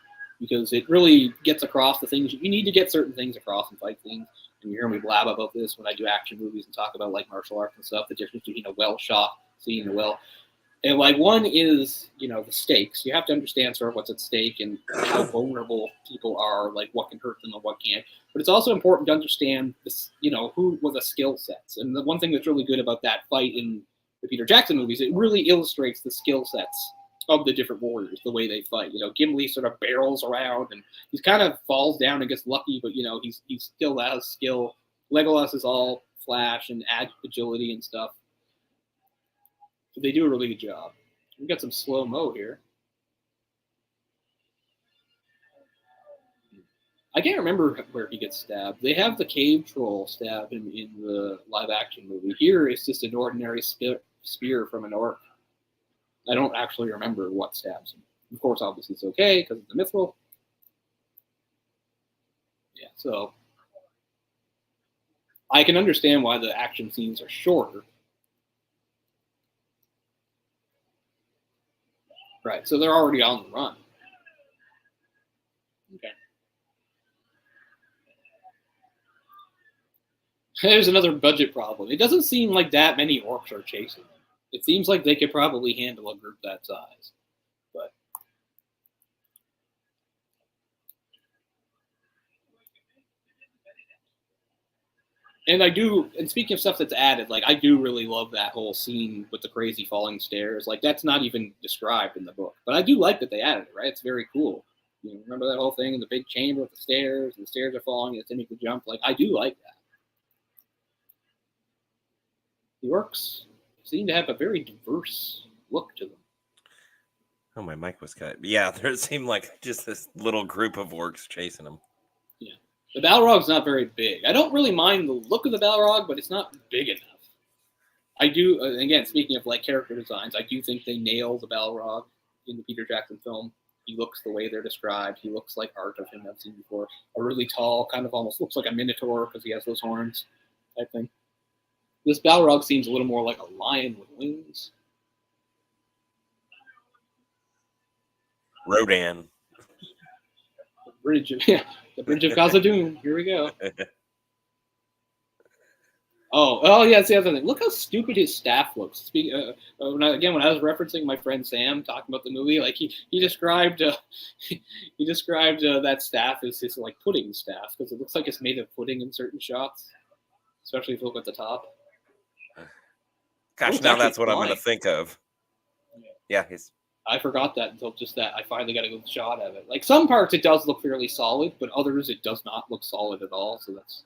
because it really gets across the things. You need to get certain things across in fight scenes. And you hear me blab about this when I do action movies and talk about like martial arts and stuff, the difference between a well-shot scene and and like one is, the stakes. You have to understand sort of what's at stake and how vulnerable people are, like what can hurt them and what can't. But it's also important to understand this, who were the skill sets. And the one thing that's really good about that fight in the Peter Jackson movies, it really illustrates the skill sets of the different warriors, the way they fight. Gimli sort of barrels around and he kind of falls down and gets lucky, but he still has skill. Legolas is all flash and agility and stuff. So they do a really good job. We got some slow-mo here. I can't remember where he gets stabbed. They have the cave troll stab him in the live-action movie. Here, it's just an ordinary spear from an orc. I don't actually remember what stabs him. Of course, obviously it's okay because it's a mithril. Yeah, so I can understand why the action scenes are shorter. Right, so they're already on the run. Okay. There's another budget problem. It doesn't seem like that many orcs are chasing them. It seems like they could probably handle a group that size. But and speaking of stuff that's added, like I do really love that whole scene with the crazy falling stairs. Like that's not even described in the book, but I do like that they added it. Right, it's very cool. Remember that whole thing in the big chamber with the stairs, and the stairs are falling, and it's make the jump. Like I do like that. The orcs seem to have a very diverse look to them. Oh, my mic was cut. Yeah, there seemed like just this little group of orcs chasing them. Yeah. The Balrog's not very big. I don't really mind the look of the Balrog, but it's not big enough. I do, again, speaking of like character designs, I do think they nail the Balrog in the Peter Jackson film. He looks the way they're described. He looks like art of him I've seen before. A really tall, kind of almost looks like a minotaur because he has those horns type thing. This Balrog seems a little more like a lion with wings. Rodan. The bridge of Khazad-dûm. Here we go. Oh yeah, that's the other thing. Look how stupid his staff looks. When I was referencing my friend Sam talking about the movie, like he described that staff as his like pudding staff because it looks like it's made of pudding in certain shots, especially if you look at the top. Gosh, now that's what I'm going to think of. Yeah, I forgot that until just that. I finally got a good shot of it. Like some parts, it does look fairly solid, but others, it does not look solid at all. So that's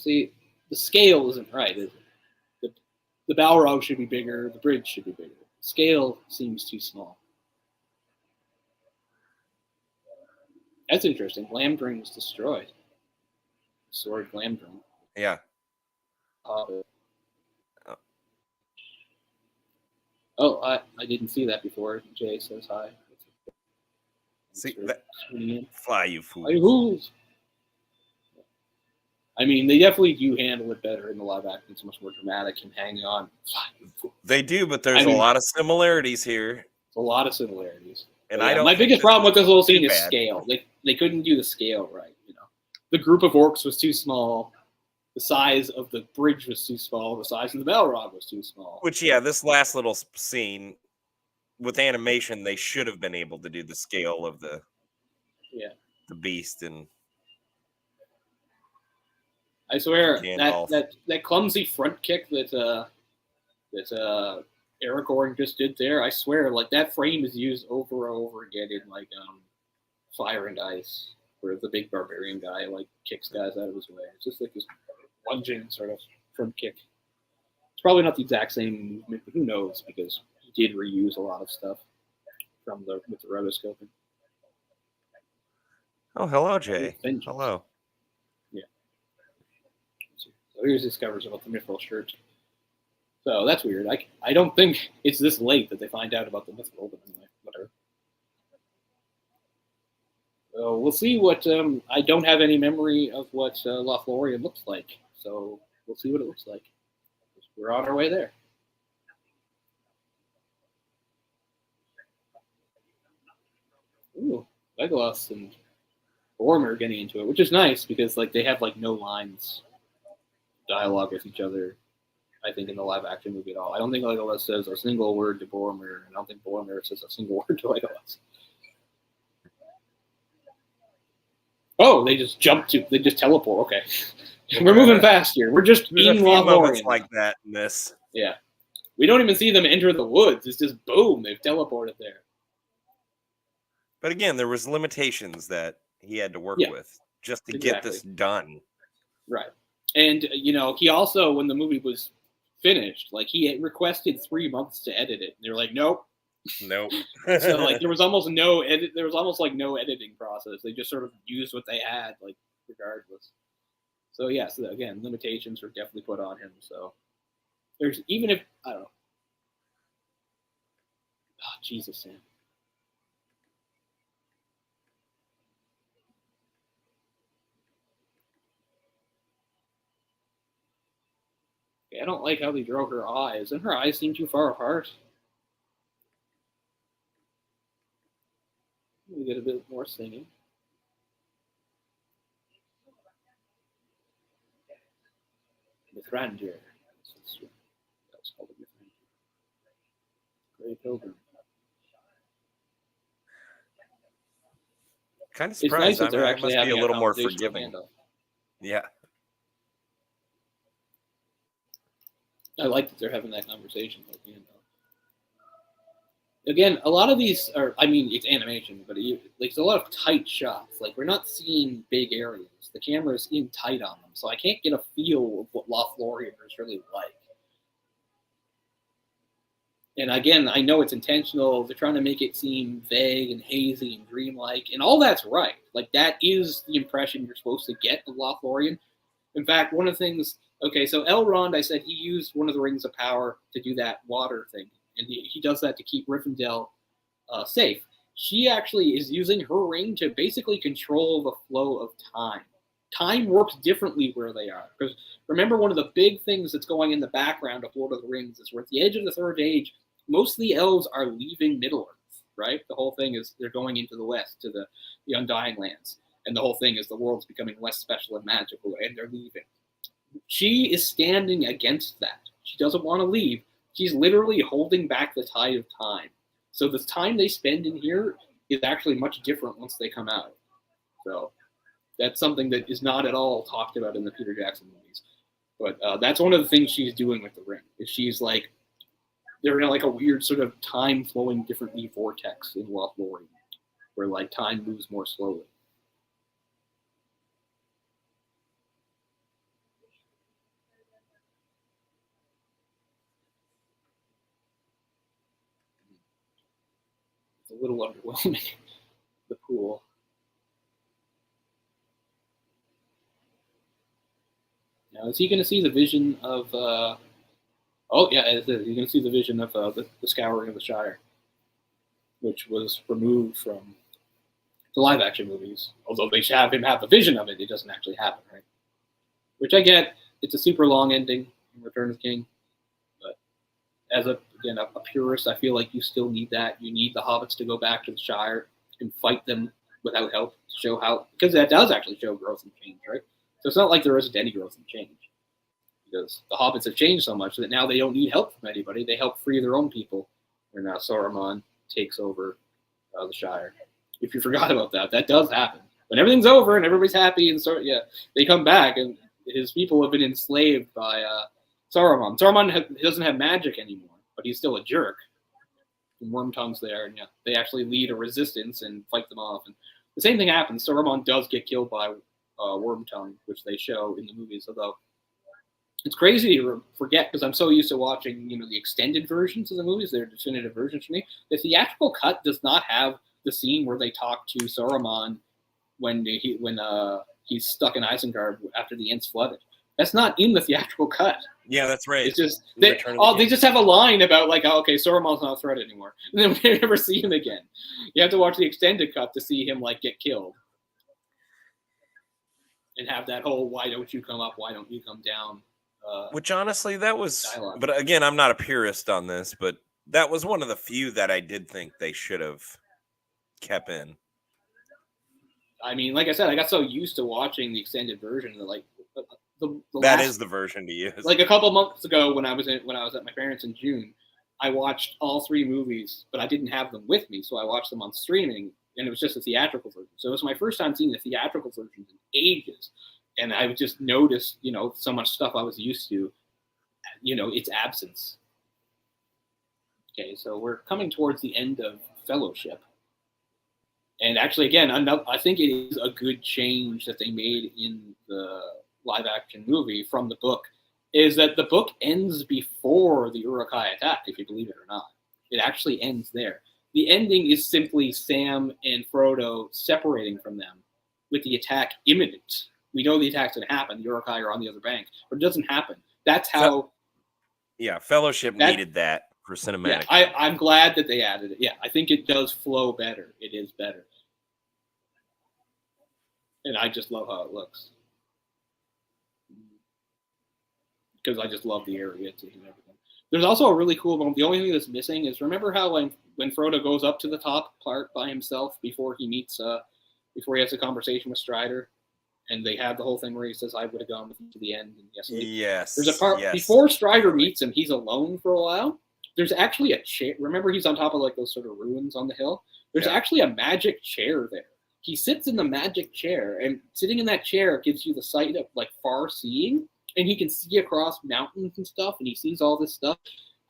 see, the scale isn't right, is it? The Balrog should be bigger. The bridge should be bigger. The scale seems too small. That's interesting. Glamdring was destroyed. Sword Glamdring. Yeah. Hobbit. Oh, I didn't see that before. Jay says hi. See that? Fly, you fools. Fly, you fools. I mean, they definitely do handle it better in the live action. It's much more dramatic and hanging on. They do, but there's a lot of similarities here. A lot of similarities. And I don't. My biggest problem with this whole scene is scale. They couldn't do the scale right. The group of orcs was too small. The size of the bridge was too small. The size of the Balrog was too small. Which, yeah, this last little scene with animation, they should have been able to do the scale of the beast and I swear Gandalf. that clumsy front kick that Aragorn just did there. I swear, like that frame is used over and over again in like Fire and Ice, where the big barbarian guy like kicks guys out of his way. It's just like this lunging sort of front kick. It's probably not the exact same movement, but who knows? Because he did reuse a lot of stuff with the rotoscoping. Oh, hello, Jay. Hello. Yeah. So here's his covers about the Mithril shirt. So that's weird. I don't think it's this late that they find out about the Mithril, but anyway, whatever. So we'll see what. I don't have any memory of what Lothlorien looks like, so we'll see what it looks like. We're on our way there. Ooh, Legolas and Boromir getting into it, which is nice because like they have like no lines, dialogue with each other. I think in the live action movie at all. I don't think Legolas says a single word to Boromir, and I don't think Boromir says a single word to Legolas. Oh, they just teleport. Okay, we're moving fast here. We're just There's in a few moments Lothlorien like that in this. Yeah, we don't even see them enter the woods. It's just boom, they've teleported there. But again, there was limitations that he had to work with just to get this done. Right, and he also, when the movie was finished, like he had requested 3 months to edit it. And they're like, nope. So like there was almost no edit. There was almost like no editing process. They just sort of used what they had, like regardless. So yeah. So again, limitations were definitely put on him. So there's even if I don't know. Oh, Jesus, Sam. I don't like how they drew her eyes, and her eyes seem too far apart. We get a bit more singing. Mithrandir. That's called a Mithrandir. Grey Pilgrim. Kind of surprised. Nice I must be a little more forgiving. Yeah. I like that they're having that conversation with Gandalf. Again, a lot of these are, I mean, it's animation, but it's a lot of tight shots. Like, we're not seeing big areas. The camera is in tight on them, so I can't get a feel of what Lothlorien is really like. And again, I know it's intentional. They're trying to make it seem vague and hazy and dreamlike, and all that's right. Like, that is the impression you're supposed to get of Lothlorien. In fact, one of the things, okay, so Elrond, I said he used one of the Rings of Power to do that water thing, and he does that to keep Rivendell safe. She actually is using her ring to basically control the flow of time. Time works differently where they are. Because remember, one of the big things that's going in the background of Lord of the Rings is we're at the edge of the Third Age. Most of the elves are leaving Middle-earth, right? The whole thing is they're going into the west to the Undying Lands. And the whole thing is the world's becoming less special and magical, and they're leaving. She is standing against that. She doesn't want to leave. She's literally holding back the tide of time. So the time they spend in here is actually much different once they come out. So that's something that is not at all talked about in the Peter Jackson movies. But that's one of the things she's doing with the ring. Is she's like, they're in like a weird sort of time flowing differently vortex in Lothlorien, where like time moves more slowly. It's a little underwhelming, the pool. Now, is he going to see the vision of? Oh yeah, he's going to see the vision of the Scouring of the Shire, which was removed from the live-action movies. Although they have him have the vision of it, it doesn't actually happen, right? Which I get. It's a super long ending in Return of the King, but as a purist, I feel like you still need that. You need the hobbits to go back to the Shire and fight them without help to show how, because that does actually show growth and change, right? So it's not like there isn't any growth and change, because the hobbits have changed so much that now they don't need help from anybody. They help free their own people. They're now Saruman takes over the Shire. If you forgot about that, that does happen. When everything's over and everybody's happy and they come back and his people have been enslaved by Saruman. Saruman doesn't have magic anymore, but he's still a jerk. And Wormtongue's there, and they actually lead a resistance and fight them off. And the same thing happens. Saruman does get killed by Wormtongue, which they show in the movies. Although it's crazy to forget because I'm so used to watching, the extended versions of the movies. They're definitive versions for me. The theatrical cut does not have the scene where they talk to Saruman when he's stuck in Isengard after the Ents flooded. That's not in the theatrical cut. Yeah, that's right. It's just they just have a line about okay, Saruman's not a threat anymore, and then we never see him again. You have to watch the extended cut to see him get killed, and have that whole "Why don't you come up? Why don't you come down?" Which honestly, that was. Dialogue. But again, I'm not a purist on this, but that was one of the few that I did think they should have kept in. I mean, like I said, I got so used to watching the extended version that that is the version to use. A couple months ago, when I was at my parents' in June, I watched all 3 movies, but I didn't have them with me, so I watched them on streaming, and it was just a theatrical version. So it was my first time seeing the theatrical version in ages, and I just noticed, so much stuff I was used to, its absence. Okay, so we're coming towards the end of Fellowship. And actually, again, I think it is a good change that they made in the live-action movie from the book, is that the book ends before the Uruk-hai attack, if you believe it or not. It actually ends there. The ending is simply Sam and Frodo separating from them with the attack imminent. We know the attack's going to happen. The Uruk-hai are on the other bank, but it doesn't happen. That's how... Fellowship needed that for cinematic. Yeah, I'm glad that they added it. Yeah, I think it does flow better. It is better. And I just love how it looks. Because I just love the area and everything. There's also a really cool moment. The only thing that's missing is, remember how when Frodo goes up to the top part by himself before he has a conversation with Strider, and they have the whole thing where he says, "I would have gone with you to the end." And yes. There's a part before Strider meets him. He's alone for a while. There's actually a chair. Remember, he's on top of those sort of ruins on the hill. There's actually a magic chair there. He sits in the magic chair, and sitting in that chair gives you the sight of far seeing, and he can see across mountains and stuff, and he sees all this stuff.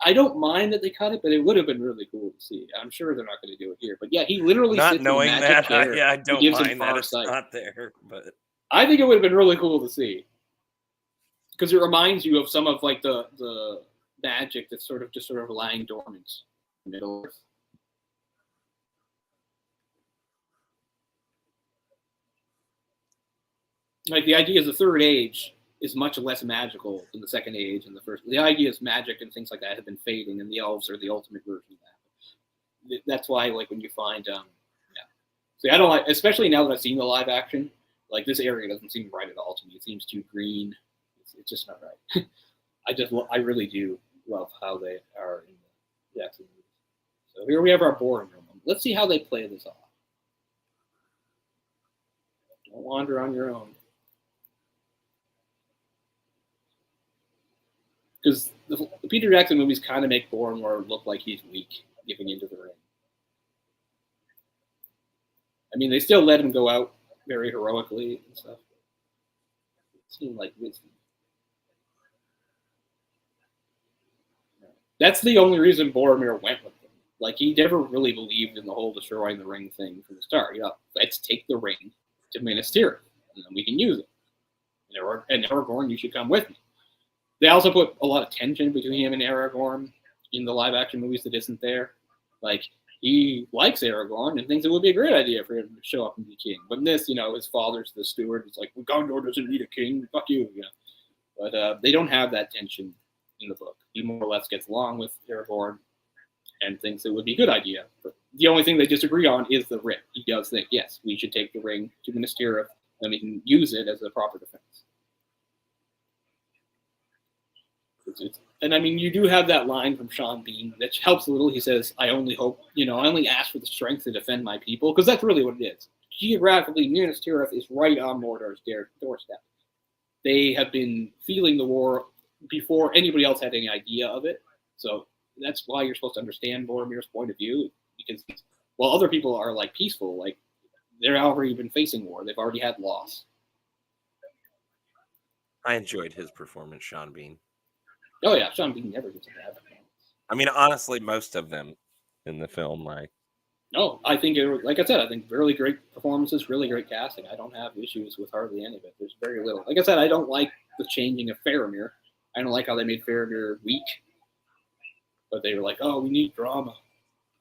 I don't mind that they cut it, but it would have been really cool to see. I'm sure they're not going to do it here, but yeah, he literally not sits knowing in the magic that. chair. I don't mind that it's not there, but I think it would have been really cool to see because it reminds you of some of the magic that's sort of lying dormant in Middle Earth. The idea is the Third Age is much less magical than the Second Age and the First. The idea is magic and things like that have been fading, and the elves are the ultimate version of that. That's why, when you find, See, I don't like, especially now that I've seen the live action. This area doesn't seem right at all to me. It seems too green. It's just not right. I really do love how they are in the Jackson movies. So here we have our boring room. Let's see how they play this off. Don't wander on your own. Because the Peter Jackson movies kind of make Boromir look like he's weak, giving into the ring. I mean, they still let him go out very heroically and stuff. It seemed like wisdom. That's the only reason Boromir went with them. He never really believed in the whole destroying the ring thing from the start. Let's take the ring to Minas Tirith, and then we can use it. And Aragorn, you should come with me. They also put a lot of tension between him and Aragorn in the live-action movies that isn't there. He likes Aragorn and thinks it would be a great idea for him to show up and be king. But in this, his father's the steward. It's well, Gondor doesn't need a king. Fuck you. But they don't have that tension in the book. He more or less gets along with Aragorn and thinks it would be a good idea. But the only thing they disagree on is the ring. He does think, yes, we should take the ring to Minas Tirith, and we can use it as a proper defense. And I mean, you do have that line from Sean Bean that helps a little. He says, I only ask for the strength to defend my people, because that's really what it is. Geographically, Minas Tirith is right on Mordor's doorstep. They have been feeling the war before anybody else had any idea of it. So that's why you're supposed to understand Boromir's point of view, while other people are like peaceful, like they're already been facing war. They've already had loss. I enjoyed his performance, Sean Bean. Oh yeah, Sean Bean never gets a bad performance. I mean, honestly, most of them in the film, like. No, I think like I said, I think really great performances, really great casting. I don't have issues with hardly any of it. There's very little. Like I said, I don't like the changing of Faramir. I don't like how they made Faramir weak. But they were like, oh, we need drama.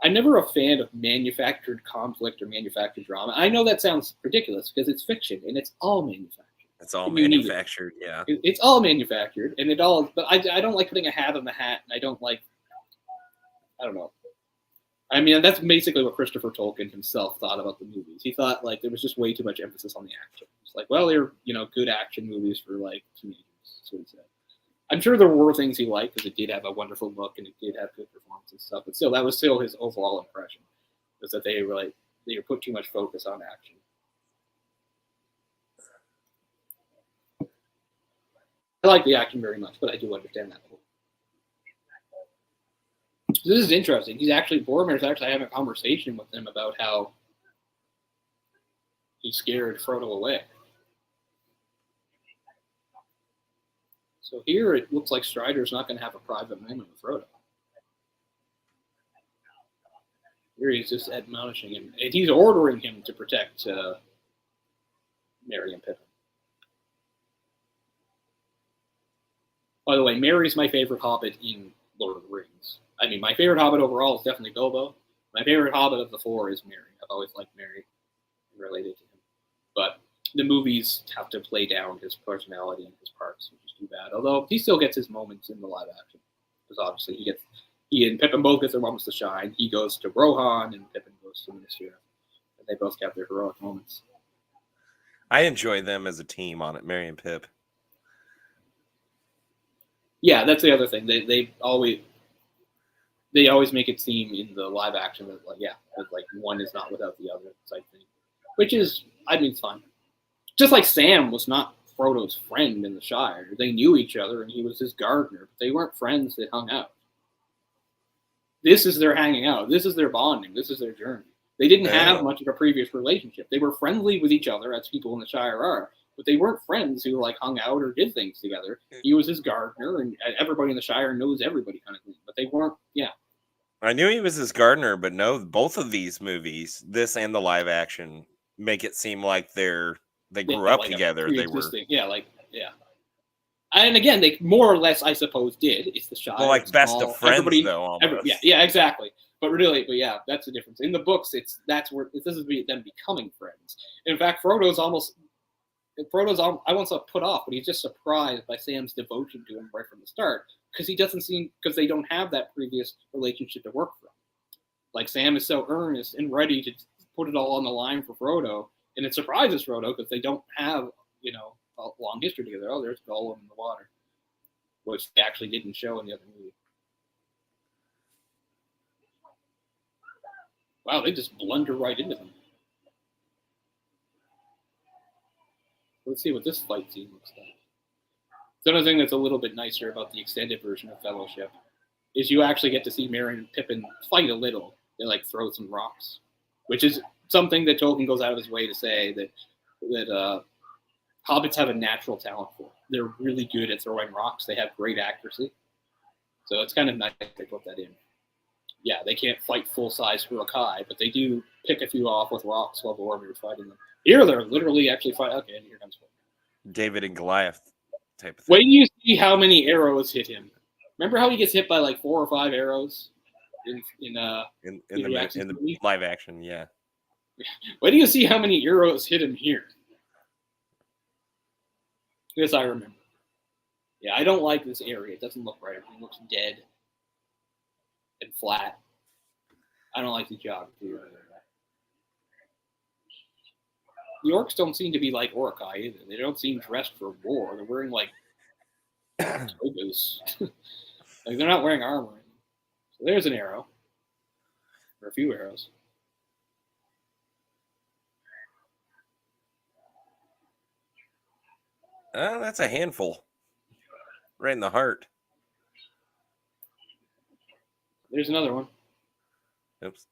I'm never a fan of manufactured conflict or manufactured drama. I know that sounds ridiculous because it's fiction and it's all manufactured. It's all manufactured, yeah. It's all manufactured, and it all. But I don't like putting a hat on the hat, and I don't like. I don't know. I mean, that's basically what Christopher Tolkien himself thought about the movies. He thought like there was just way too much emphasis on the action. It's like, well, they're good action movies for like teenagers. That's what he said. I'm sure there were things he liked because it did have a wonderful look and it did have good performance and stuff. But still, that was still his overall impression, was that they put too much focus on action. I like the action very much, but I do understand that. This is interesting. Boromir's actually having a conversation with him about how he scared Frodo away. So here it looks like Strider's not going to have a private moment with Frodo. Here he's just admonishing him. And he's ordering him to protect Merry and Pippin. By the way, Merry's my favorite Hobbit in Lord of the Rings. I mean, my favorite Hobbit overall is definitely Bilbo. My favorite Hobbit of the four is Merry. I've always liked Merry and related to him. But the movies have to play down his personality and his parts, which is too bad. Although he still gets his moments in the live action. Because obviously he and Pippin both get their moments to shine. He goes to Rohan and Pippin goes to Minas Tirith. And they both have their heroic moments. I enjoy them as a team on it, Merry and Pip. Yeah, that's the other thing. They always make it seem in the live action that like one is not without the other type thing. Which is, I mean, it's fine. Just like Sam was not Frodo's friend in the Shire. They knew each other and he was his gardener, but they weren't friends that hung out. This is their hanging out. This is their bonding. This is their journey. They didn't have much of a previous relationship. They were friendly with each other, as people in the Shire are, but they weren't friends who like hung out or did things together. He was his gardener, and everybody in the Shire knows everybody kind of thing. But they weren't, I knew he was his gardener, but no, both of these movies, this and the live action, make it seem like they grew up together. They were, and again, they more or less, I suppose, did. It's the Shire. Well, like best of friends, though. Almost. Yeah, exactly. But really, that's the difference. In the books, this is them becoming friends. In fact, Frodo's I won't say put off, but he's just surprised by Sam's devotion to him right from the start because they don't have that previous relationship to work from. Like Sam is so earnest and ready to put it all on the line for Frodo, and it surprises Frodo because they don't have a long history together. Oh, there's Gollum in the water, which they actually didn't show in the other movie. Wow, they just blunder right into them. Let's see what this fight scene looks like. The other thing that's a little bit nicer about the extended version of Fellowship is you actually get to see Merry and Pippin fight a little. They like throw some rocks, which is something that Tolkien goes out of his way to say that hobbits have a natural talent for. They're really good at throwing rocks. They have great accuracy. So it's kind of nice they put that in. Yeah, they can't fight full-size Uruk-hai, but they do pick a few off with rocks while Boromir's fighting them. Here, they're literally actually fighting. Okay, and here comes David and Goliath type of thing. Wait till you see how many arrows hit him. Remember how he gets hit by like 4 or 5 arrows in the live action? Yeah. Wait till you see how many arrows hit him here. Yes, I remember. Yeah, I don't like this area. It doesn't look right. Everything looks dead and flat. I don't like the geography. The orcs don't seem to be like Uruk-hai either. They don't seem dressed for war. They're wearing like togas. Like they're not wearing armor. So there's an arrow. Or a few arrows. That's a handful. Right in the heart. There's another one. Oops.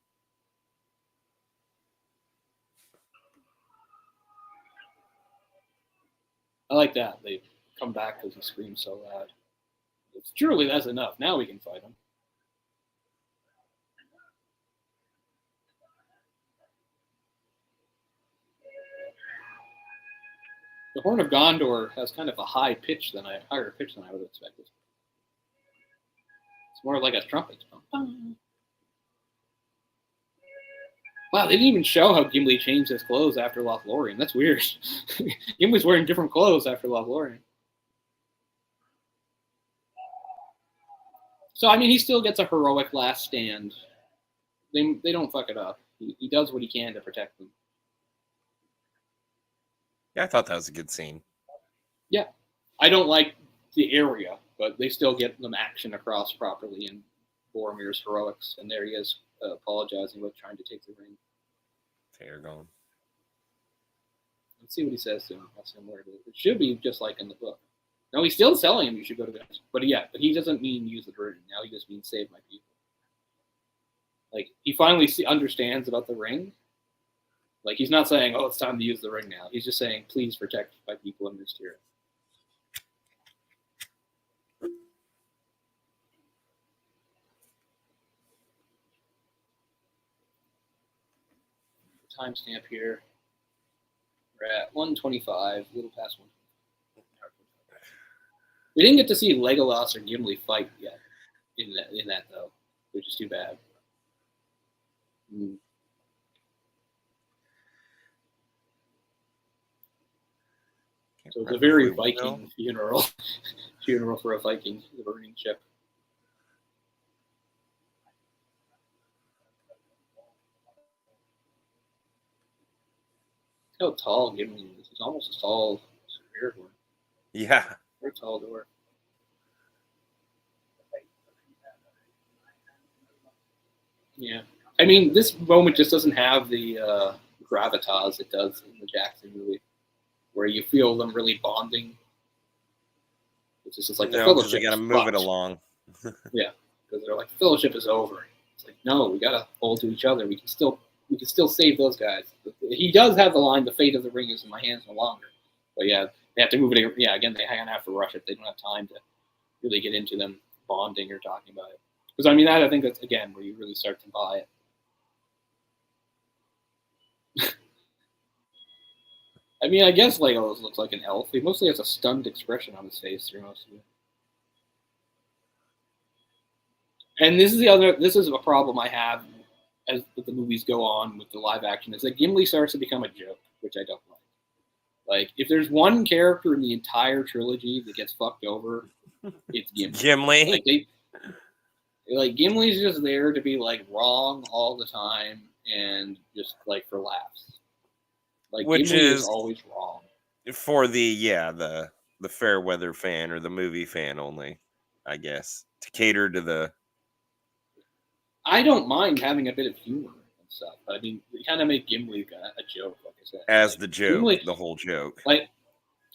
I like that. They come back because he screams so loud. It's truly that's enough. Now we can fight him. The Horn of Gondor has kind of a higher pitch than I would have expected. It's more like a trumpet. Wow, they didn't even show how Gimli changed his clothes after Lothlorien. That's weird. Gimli's wearing different clothes after Lothlorien. So, I mean, he still gets a heroic last stand. They don't fuck it up. He does what he can to protect them. Yeah, I thought that was a good scene. Yeah. I don't like the area, but they still get them action across properly in Boromir's heroics. And there he is, apologizing with trying to take the ring. Aragorn. Let's see what he says to him. How similar it is. It should be just like in the book. No, he's still telling him you should go to Guns. But he doesn't mean use the ring. Now he just means save my people. Like, he finally understands about the ring. Like, he's not saying, oh, it's time to use the ring now. He's just saying, please protect my people in this tier. Timestamp here. We're at 125, a little past 125. We didn't get to see Legolas or Gimli fight yet in that though, which is too bad. So it's a very Viking funeral. Funeral for a Viking, the burning ship. How tall Gimli is. He's almost as tall as Aragorn. Yeah. Very tall door. Yeah. I mean, this moment just doesn't have the gravitas it does in the Jackson movie, where you feel them really bonding. It's just like the fellowship. They got to move it along. Yeah, because they're like, fellowship is over. It's like, no, we got to hold to each other. We can still save those guys. He does have the line, the fate of the ring is in my hands no longer. But yeah, they have to move it. Yeah, again, they have to rush it. They don't have time to really get into them bonding or talking about it. Because, I mean, I think that's, again, where you really start to buy it. I mean, I guess Legolas looks like an elf. He mostly has a stunned expression on his face through most of it. And this is a problem I have as the movies go on with the live action, is that Gimli starts to become a joke, which I don't like. Like, if there's one character in the entire trilogy that gets fucked over, it's Gimli. Gimli's just there to be like wrong all the time and just like for laughs. Like, which Gimli is always wrong. For the fair weather fan or the movie fan only, I guess, to cater to the. I don't mind having a bit of humor and stuff, but I mean, we kind of make Gimli a joke, like I said. As like, the joke, Gimli, the whole joke. Like,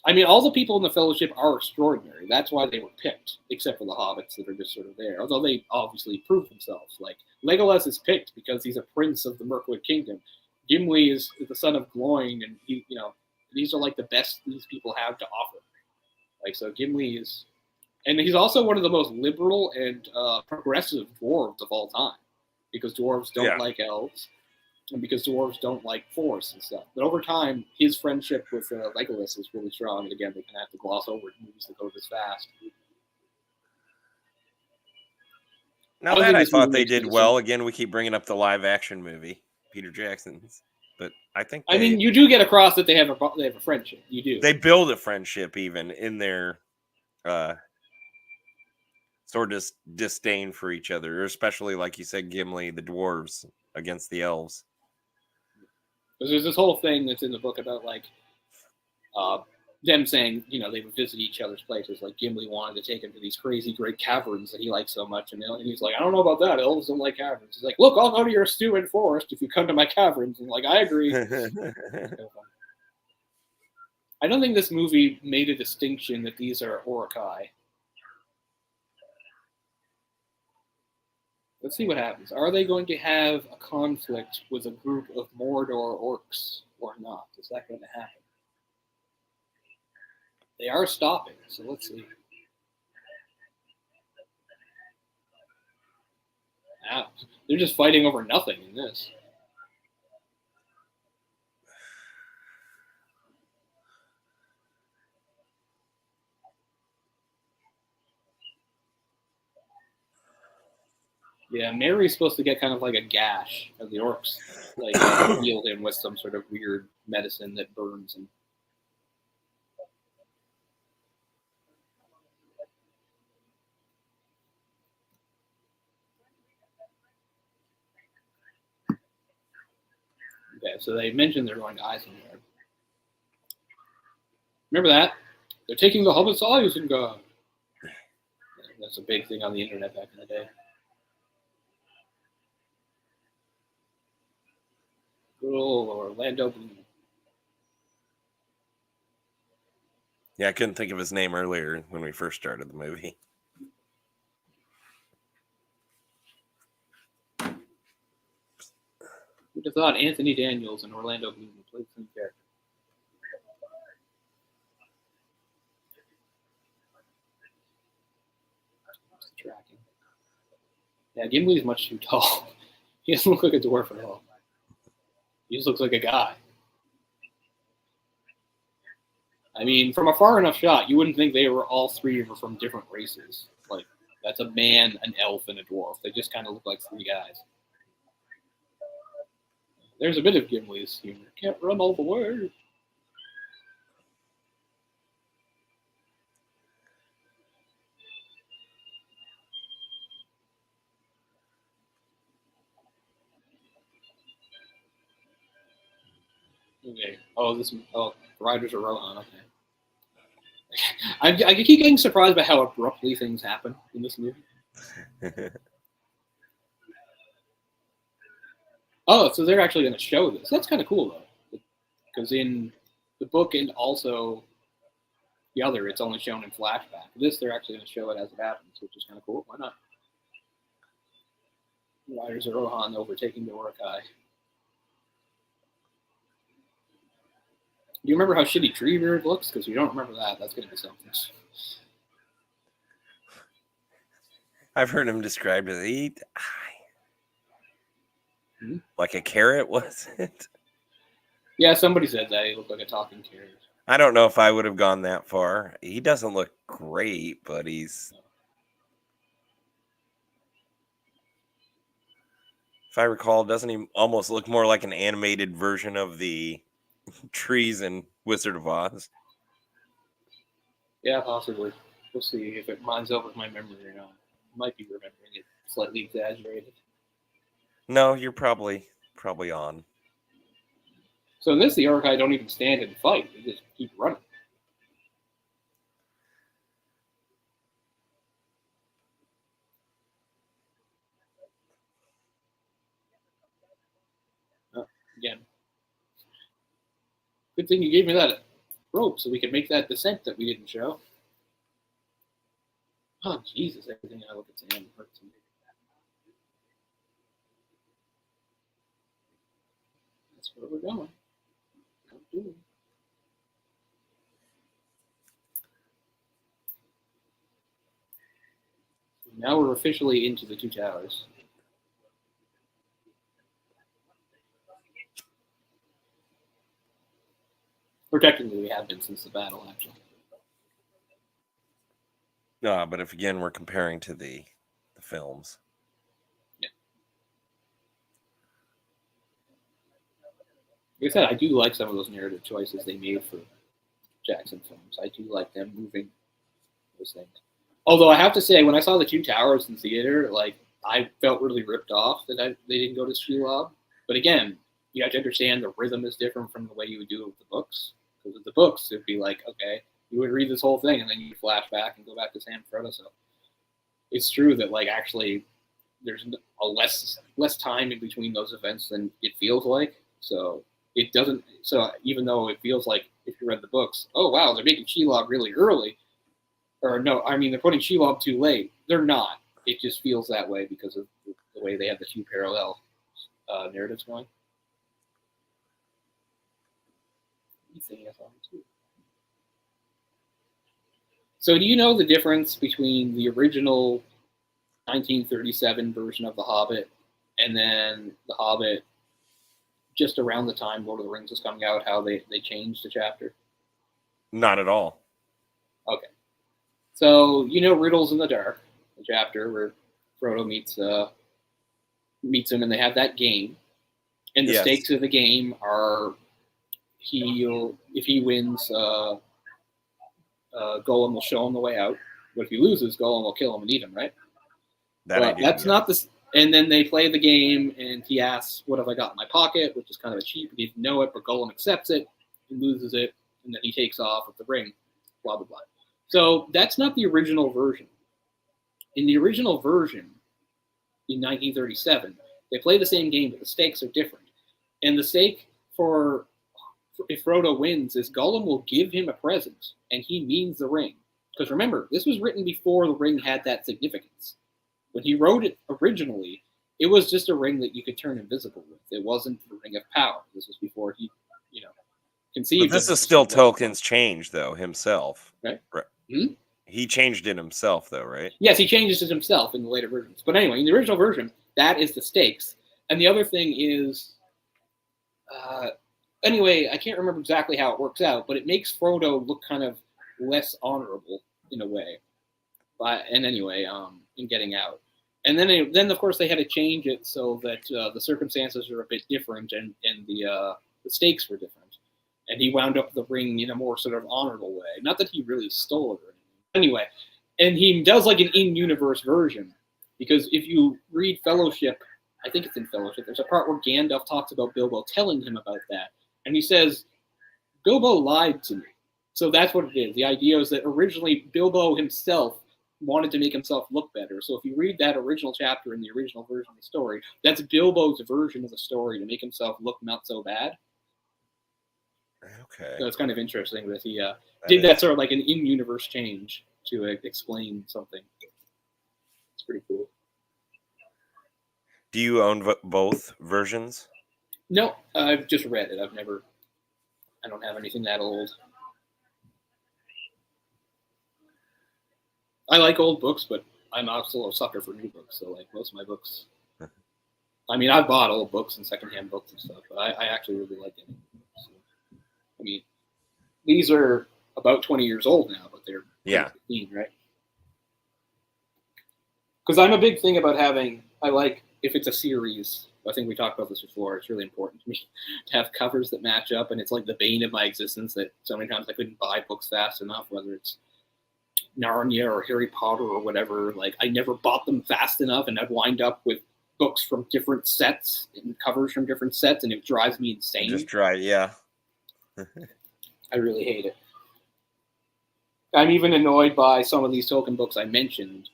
I mean, all the people in the Fellowship are extraordinary. That's why they were picked, except for the hobbits that are just sort of there. Although they obviously prove themselves. Like, Legolas is picked because he's a prince of the Mirkwood Kingdom. Gimli is the son of Gloin, and these are like the best these people have to offer. Like, so Gimli is, and he's also one of the most liberal and progressive dwarves of all time, because dwarves don't like elves, and because dwarves don't like force and stuff. But over time, his friendship with Legolas is really strong. And again, they kind of have to gloss over movies that go this fast. Now that I thought they did well. Again, we keep bringing up the live action movie, Peter Jackson's. But I think I mean, you do get across that they have a friendship. You do. They build a friendship even in their sort of disdain for each other, especially like you said, Gimli, the dwarves against the elves. Because there's this whole thing that's in the book about like them saying, they would visit each other's places. Like, Gimli wanted to take him to these crazy great caverns that he liked so much, and he's like, I don't know about that. Elves don't like caverns. He's like, look, I'll go to your Stewin forest if you come to my caverns. And like, I agree. I don't think this movie made a distinction that these are Uruk-hai. Let's see what happens. Are they going to have a conflict with a group of Mordor orcs or not? Is that going to happen? They are stopping, so let's see. Wow. They're just fighting over nothing in this. Yeah, Mary's supposed to get kind of like a gash of the orcs, like heal him with some sort of weird medicine that burns him. Okay, so they mentioned they're going to Isengard. Remember that? They're taking the Hobbits to Isengard. That's a big thing on the internet back in the day. Good old Orlando Bloom. Yeah, I couldn't think of his name earlier when we first started the movie. Who'd have thought Anthony Daniels and Orlando Bloom played the same character? Tracking. Yeah, Gimli's much too tall. He doesn't look like a dwarf at all. He just looks like a guy. I mean, from a far enough shot, you wouldn't think they were all three were from different races. Like, that's a man, an elf, and a dwarf. They just kind of look like three guys. There's a bit of Gimli's humor. Can't run all the way. Okay. Oh, Riders are Rohan. Okay. I keep getting surprised by how abruptly things happen in this movie. Oh, so they're actually going to show this. That's kind of cool, though. Because in the book and also the other, it's only shown in flashback. This, they're actually going to show it as it happens, which is kind of cool. Why not? Riders of Rohan overtaking the Urukai. Do you remember how shitty Treebeard looks? Because you don't remember that. That's going to be something. I've heard him described as like a carrot, was it? Yeah, somebody said that. He looked like a talking carrot. I don't know if I would have gone that far. He doesn't look great, but he's... If I recall, doesn't he almost look more like an animated version of the trees in Wizard of Oz? Yeah, possibly. We'll see if it lines up with my memory or not. I might be remembering it slightly exaggerated. No, you're probably on. So in this, the Urukai don't even stand and fight. They just keep running. Again. Good thing you gave me that rope so we could make that descent that we didn't show. Oh, Jesus, everything I look at Sam hurts me. That's where we're going. Now we're officially into the two towers. Or technically we have been since the battle, actually. No, but if again we're comparing to the films. Yeah. Like I said, I do like some of those narrative choices they made for Jackson films. I do like them moving those things. Although I have to say, when I saw the two towers in theater, like I felt really ripped off that they didn't go to Shelob. But again, you have to understand the rhythm is different from the way you would do it with the books. Because with the books, it'd be like, okay, you would read this whole thing and then you flash back and go back to Sam Frodo. So it's true that like actually there's a less time in between those events than it feels like. So it doesn't. So even though it feels like if you read the books, oh wow, they're making Shelob really early, or no, I mean they're putting Shelob too late. They're not. It just feels that way because of the way they have the two parallel narratives going. Anything else on too? So do you know the difference between the original 1937 version of The Hobbit and then The Hobbit just around the time Lord of the Rings was coming out, how they changed the chapter? Not at all. Okay. So you know Riddles in the Dark, the chapter where Frodo meets him and they have that game. And the Yes. stakes of the game are if he wins, Gollum will show him the way out. But if he loses, Gollum will kill him and eat him, right? That That's not the. And then they play the game, and he asks, "What have I got in my pocket?" Which is kind of a cheat. He didn't know it, but Gollum accepts it and loses it, and then he takes off with the ring. Blah blah blah. So that's not the original version. In the original version, in 1937, they play the same game, but the stakes are different. And the stake for if Frodo wins is Gollum will give him a present, and he means the ring. Because remember, this was written before the ring had that significance. When he wrote it originally, it was just a ring that you could turn invisible with. It wasn't the ring of power. This was before he, conceived. But this is still Tolkien's change, though, himself. Right? Hmm? He changed it himself, though, right? Yes, he changes it himself in the later versions. But anyway, in the original version, that is the stakes. And the other thing is, anyway, I can't remember exactly how it works out, but it makes Frodo look kind of less honorable in a way. In getting out. And then of course they had to change it so that the circumstances are a bit different and the stakes were different. And he wound up the ring in a more sort of honorable way. Not that he really stole it or anything. Anyway, and he does like an in-universe version, because if you read Fellowship, I think it's in Fellowship, there's a part where Gandalf talks about Bilbo telling him about that, and he says, Bilbo lied to me. So that's what it is. The idea is that originally Bilbo himself wanted to make himself look better. So if you read that original chapter in the original version of the story, that's Bilbo's version of the story to make himself look not so bad. Okay. So it's kind of interesting that he did that sort of like an in-universe change to explain something. It's pretty cool. Do you own both versions? No, I've just read it. I don't have anything that old. I like old books, but I'm also a sucker for new books. So like most of my books, I mean, I've bought old books and secondhand books and stuff, but I actually really like them. So, I mean, these are about 20 years old now, but they're 15, right? Because I'm a big thing about I like, if it's a series, I think we talked about this before, it's really important to me to have covers that match up, and it's like the bane of my existence that so many times I couldn't buy books fast enough, whether it's Narnia or Harry Potter or whatever. Like, I never bought them fast enough, and I'd wind up with books from different sets and covers from different sets, and it drives me insane. Just try, yeah. I really hate it. I'm even annoyed by some of these Tolkien books I mentioned,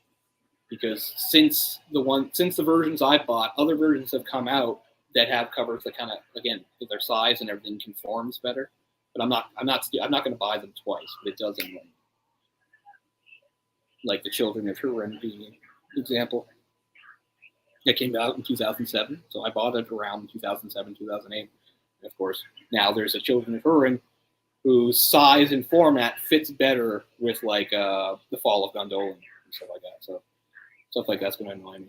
because since the versions I bought, other versions have come out that have covers that kind of, again, with their size and everything, conforms better. But I'm not going to buy them twice. But it does annoy me. Like the Children of Hurin being an example. It came out in 2007, so I bought it around 2007, 2008. And of course, now there's a Children of Hurin whose size and format fits better with like the Fall of Gondolin and stuff like that. So stuff like that's going to annoy me.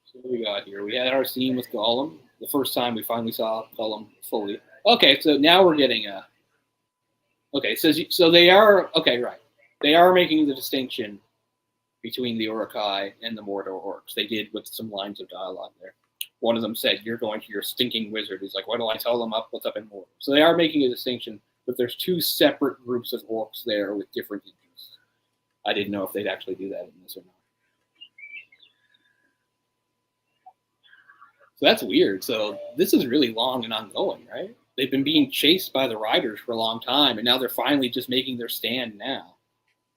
So what we got here? We had our scene with Gollum. The first time we finally saw Gollum fully. Okay, so now we're getting a. Okay, so they are okay, right? They are making the distinction between the Uruk-hai and the Mordor orcs. They did with some lines of dialogue there. One of them said, "You're going to your stinking wizard." He's like, "Why do I tell them what's up in Mordor?" So they are making a distinction, but there's two separate groups of orcs there with different interests. I didn't know if they'd actually do that in this or not. So that's weird. So this is really long and ongoing, right? They've been being chased by the riders for a long time, and now they're finally just making their stand now.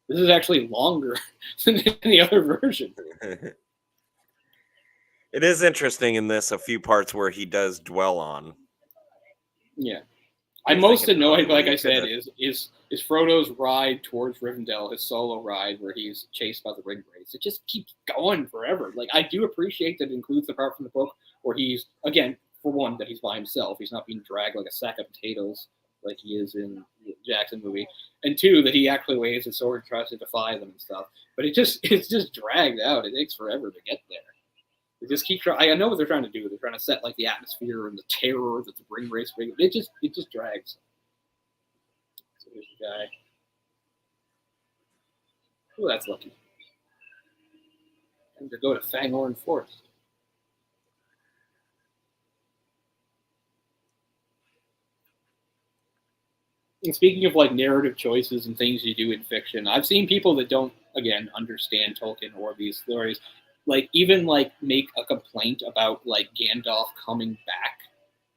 This is actually longer than any other version. It is interesting in this, a few parts where he does dwell on. Yeah. I'm most annoyed, like I said, is Frodo's ride towards Rivendell, his solo ride where he's chased by the ring wraiths. It just keeps going forever. Like, I do appreciate that it includes the part from the book where he's, again, for one, that he's by himself. He's not being dragged like a sack of potatoes like he is in the Jackson movie, and two, that he actually waves his sword and tries to defy them and stuff. But it's just dragged out. It takes forever to get there. They just keep trying. I know what they're trying to do. They're trying to set like the atmosphere and the terror that the ring race brings. It just drags. So here's the guy. Oh, that's lucky. And to go to Fangorn Forest. And speaking of like narrative choices and things you do in fiction, I've seen people that don't again understand Tolkien or these stories, like even like make a complaint about like Gandalf coming back.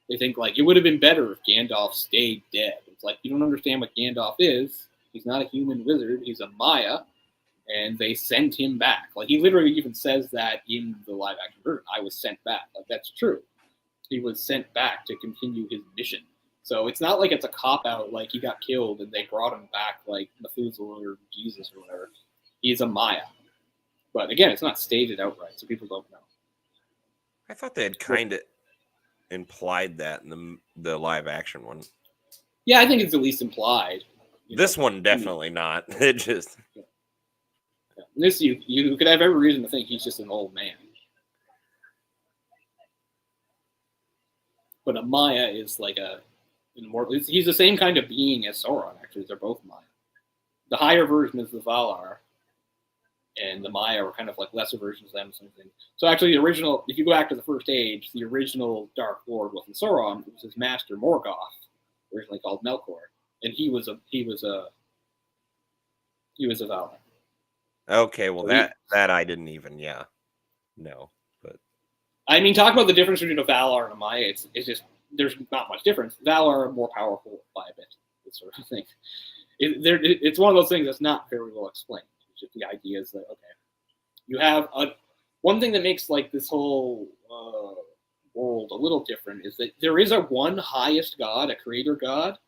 They think like it would have been better if Gandalf stayed dead. It's like you don't understand what Gandalf is. He's not a human wizard. He's a Maya, and they sent him back. Like he literally even says that in the live action version. I was sent back. Like that's true. He was sent back to continue his mission. So it's not like it's a cop out, like he got killed and they brought him back like Methuselah or Jesus or whatever. He's a Maya. But again, it's not stated outright, so people don't know. I thought they had kind of implied that in the live action one. Yeah, I think it's at least implied. This one definitely not. It just this you could have every reason to think he's just an old man. But a Maya is like he's the same kind of being as Sauron, actually. They're both Maya. The higher version is the Valar, and the Maya are kind of like lesser versions of them. Something. So actually, the original, if you go back to the first age, the original Dark Lord wasn't Sauron. It was his master Morgoth, originally called Melkor, and he was a Valar. okay. Well, so that I didn't even no. But I mean, talk about the difference between a Valar and a Maya. It's just there's not much difference. Valar are more powerful by a bit. This sort of thing. It's one of those things that's not very well explained. It's just the idea is that okay, you have one thing that makes like this whole world a little different is that there is a one highest god, a creator god,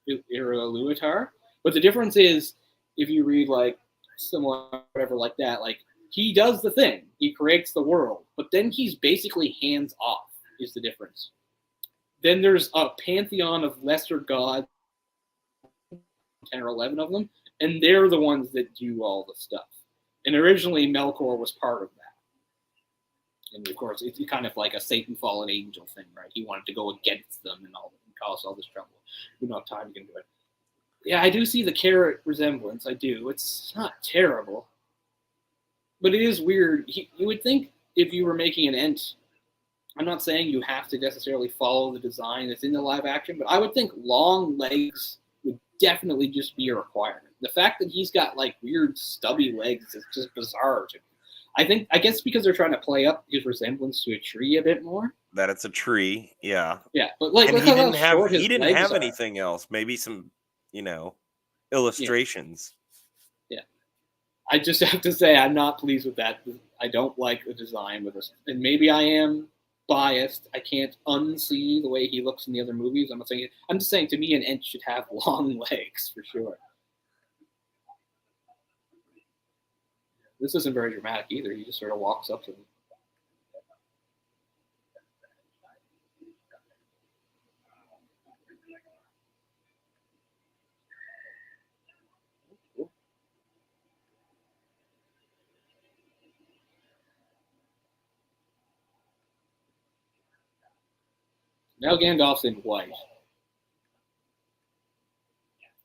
Iluvatar. But the difference is if you read like similar whatever like that, like he does the thing, he creates the world, but then he's basically hands off. Is the difference. Then there's a pantheon of lesser gods, 10 or 11 of them, and they're the ones that do all the stuff. And originally, Melkor was part of that. And of course, it's kind of like a Satan fallen angel thing, right? He wanted to go against them and cause all this trouble. We don't have time to get into it. Yeah, I do see the carrot resemblance. I do. It's not terrible. But it is weird. You would think if you were making an Ent, I'm not saying you have to necessarily follow the design that's in the live action, but I would think long legs would definitely just be a requirement. The fact that he's got like weird stubby legs is just bizarre to me. I guess because they're trying to play up his resemblance to a tree a bit more. That it's a tree, yeah. Yeah, but like and he didn't have anything else. Maybe some, illustrations. Yeah. I just have to say I'm not pleased with that. I don't like the design with this, and maybe I am biased. I can't unsee the way he looks in the other movies. I'm just saying to me an Ent should have long legs for sure. This isn't very dramatic either. He just sort of walks up to them. Now Gandalf's in white.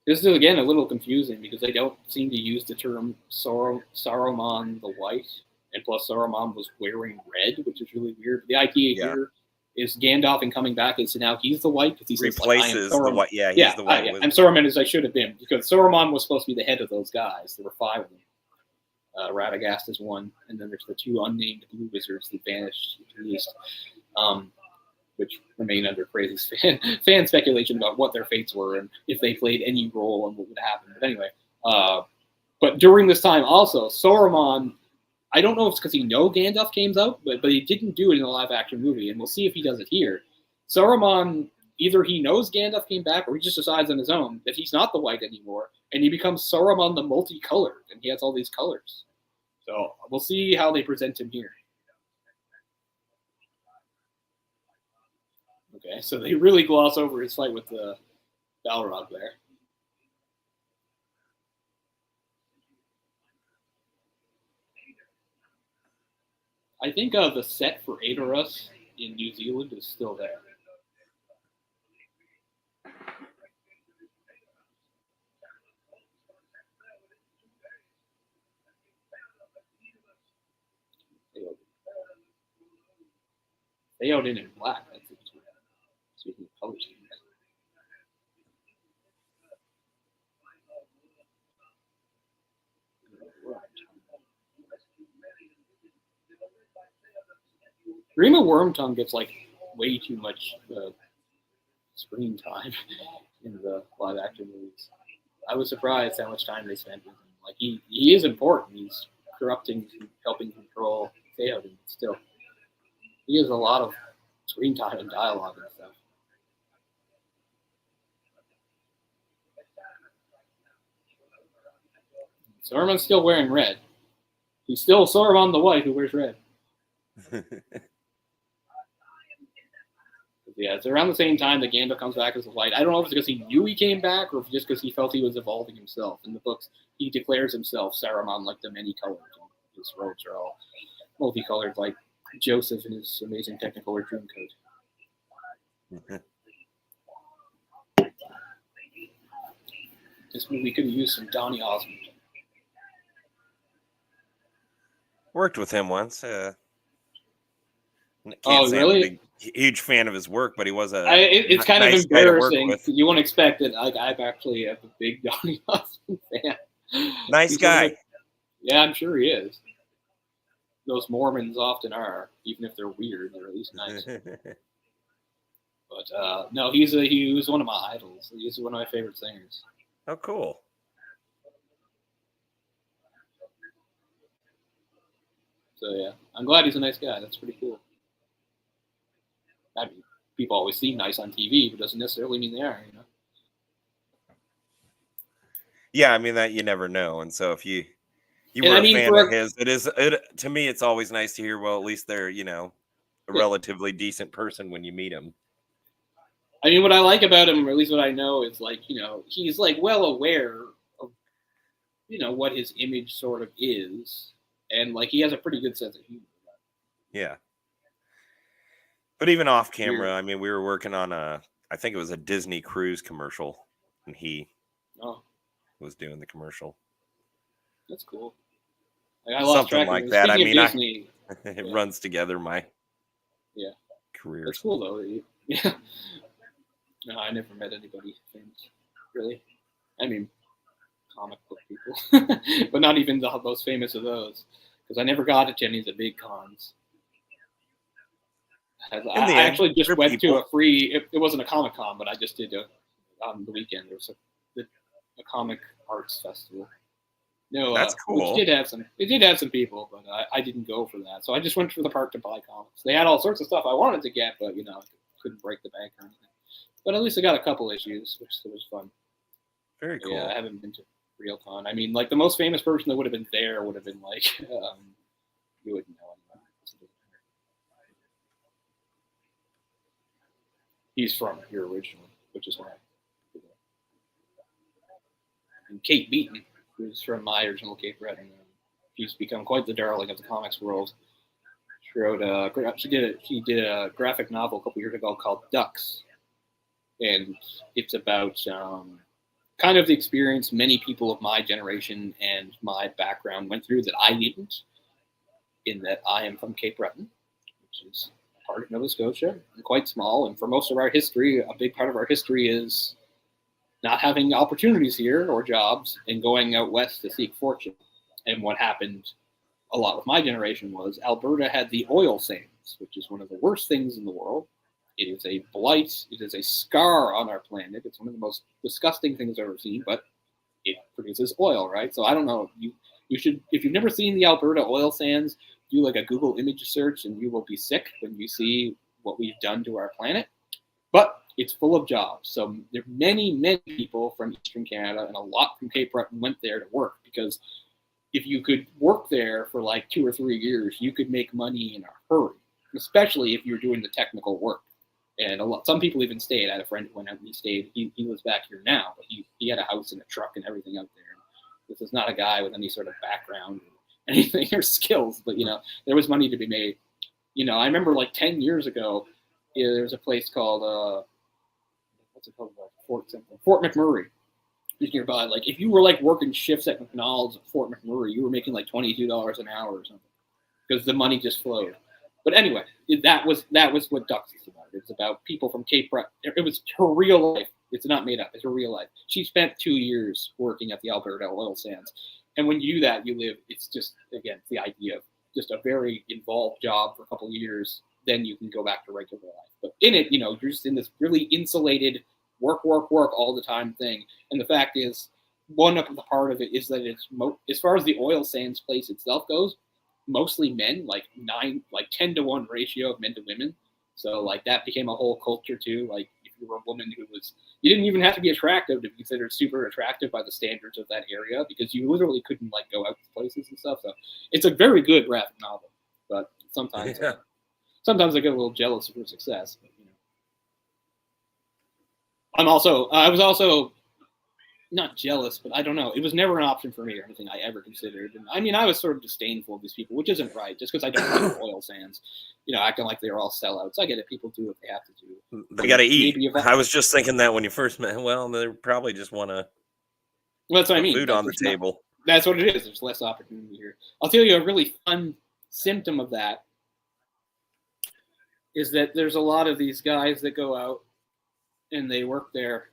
This is, again, a little confusing because they don't seem to use the term Saruman the White, and plus Saruman was wearing red, which is really weird. The idea here is Gandalf in coming back is now he's the White because he replaces the White. Yeah, he's the White. I'm Saruman as I should have been because Saruman was supposed to be the head of those guys. There were 5 of them. Radagast is one, and then there's the 2 unnamed blue wizards that vanished at least. Which remain under crazy fan speculation about what their fates were and if they played any role and what would happen. But anyway, but during this time also, Saruman, I don't know if it's because he know Gandalf came out, but he didn't do it in the live-action movie, and we'll see if he does it here. Saruman, either he knows Gandalf came back or he just decides on his own that he's not the White anymore, and he becomes Saruman the multicolored, and he has all these colors. So we'll see how they present him here. Okay, so they really gloss over his fight with the Balrog there. I think the set for Aedoras in New Zealand is still there. Theoden in black. That's it. Speaking of color schemes. Grima Wormtongue gets like way too much screen time in the live action movies. I was surprised how much time they spent with him. Like he is important. He's corrupting, helping control Theoden. Still, he has a lot of screen time and dialogue and stuff. Saruman's still wearing red. He's still Saruman the White who wears red. Yeah, it's around the same time that Gandalf comes back as the White. I don't know if it's because he knew he came back or if just because he felt he was evolving himself. In the books, he declares himself Saruman, like the many colors. His robes are all multicolored, like Joseph in his amazing Technicolor Dreamcoat. This movie could have used some Donny Osmond. Worked with him once. Can't Oh, say really? I'm a huge fan of his work, but he was it's kind nice of guy to work embarrassing. with. You won't expect it. I'm actually a big Donny Osmond fan. Nice guy. Yeah, I'm sure he is. Those Mormons often are, even if they're weird, they're at least nice. But no, he was one of my idols. He's one of my favorite singers. Oh, cool. So yeah, I'm glad he's a nice guy. That's pretty cool. I mean, people always seem nice on TV, but doesn't necessarily mean they are. You know. Yeah, I mean that you never know, and so if you were I a mean, fan of his, to me it's always nice to hear. Well, at least they're a relatively decent person when you meet him. I mean, what I like about him, or at least what I know, is like he's like well aware of what his image sort of is, and like he has a pretty good sense of humor. Yeah. But even off camera, I mean, we were working on I think it was a Disney cruise commercial, and he was doing the commercial. That's cool. I lost Something track like of that. I mean, Disney, it runs together my career. That's cool though. Yeah. No, I never met anybody famous, really. I mean, comic book people, but not even the most famous of those, because I never got to any of the big cons. I actually just went to a free. It wasn't a Comic Con, but I just did on the weekend. There was a comic arts festival. No, that's cool. It did have some people, but I didn't go for that. So I just went to the park to buy comics. They had all sorts of stuff I wanted to get, but couldn't break the bank or anything. But at least I got a couple issues, which was fun. Very cool. Yeah, I haven't been to real con. I mean, like the most famous person that would have been there would have been like you wouldn't know anyone. He's from here originally, which is why. And Kate Beaton, who's from my original Cape Breton, she's become quite the darling of the comics world. She did a graphic novel a couple years ago called Ducks, and it's about kind of the experience many people of my generation and my background went through that I didn't, in that I am from Cape Breton, which is part of Nova Scotia, and quite small. And for most of our history, a big part of our history is not having opportunities here or jobs and going out west to seek fortune. And what happened a lot with my generation was Alberta had the oil sands, which is one of the worst things in the world. It is a blight. It is a scar on our planet. It's one of the most disgusting things I've ever seen, but it produces oil, right? So I don't know. You should, if you've never seen the Alberta oil sands, do like a Google image search and you will be sick when you see what we've done to our planet. But it's full of jobs. So there are many, many people from Eastern Canada and a lot from Cape Breton went there to work, because if you could work there for like 2 or 3 years, you could make money in a hurry, especially if you're doing the technical work. And some people even stayed. I had a friend who went out and he stayed. He lives back here now, but he had a house and a truck and everything out there. This is not a guy with any sort of background, or anything, or skills, but there was money to be made. I remember like 10 years ago, there was a place called what's it called? Fort McMurray. Just nearby. Like if you were like working shifts at McDonald's at Fort McMurray, you were making like $22 an hour or something because the money just flowed. But anyway, that was what Ducks is about. It's about people from Cape Breton. It was her real life. It's not made up. It's her real life. She spent 2 years working at the Alberta oil sands, and when you do that, you live. It's just again the idea of just a very involved job for a couple of years. Then you can go back to regular life. But in it, you're just in this really insulated work all the time thing. And the fact is, one part of it is that it's as far as the oil sands place itself goes, mostly men, like 10 to 1 ratio of men to women. So like that became a whole culture too. Like if you were a woman you didn't even have to be attractive to be considered super attractive by the standards of that area, because you literally couldn't like go out to places and stuff. So it's a very good graphic novel, but sometimes I get a little jealous of her success. But, I was also not jealous, but I don't know. It was never an option for me or anything I ever considered. And I mean, I was sort of disdainful of these people, which isn't right, just because I don't like oil sands, acting like they're all sellouts. I get it. People do what they have to do. They got to eat. I was just thinking that when you first met. Well, they probably just want to that's what I mean. Food on the table. That's what it is. There's less opportunity here. I'll tell you a really fun symptom of that is that there's a lot of these guys that go out and they work there,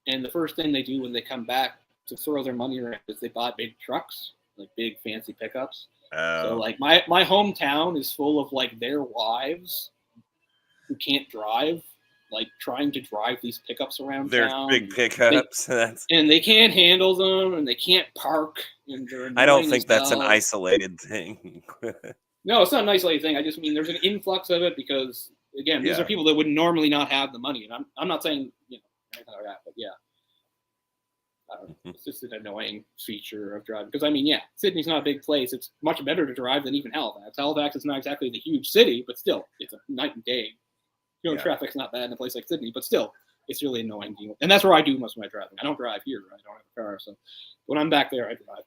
and the first thing they do when they come back to throw their money around is they buy big trucks, like big fancy pickups. So like my hometown is full of like their wives who can't drive, like trying to drive these pickups around town. They're big pickups. And they can't handle them, and they can't park. And I don't think that's an isolated thing. No, it's not an isolated thing. I just mean there's an influx of it because, again, these are people that would normally not have the money. And I'm not saying, anything like that, but yeah. It's just an annoying feature of driving. Because, I mean, yeah, Sydney's not a big place. It's much better to drive than even Halifax. Halifax is not exactly the huge city, but still, it's a night and day. Traffic's not bad in a place like Sydney, but still, it's really annoying. And that's where I do most of my driving. I don't drive here. I don't have a car. So when I'm back there, I drive.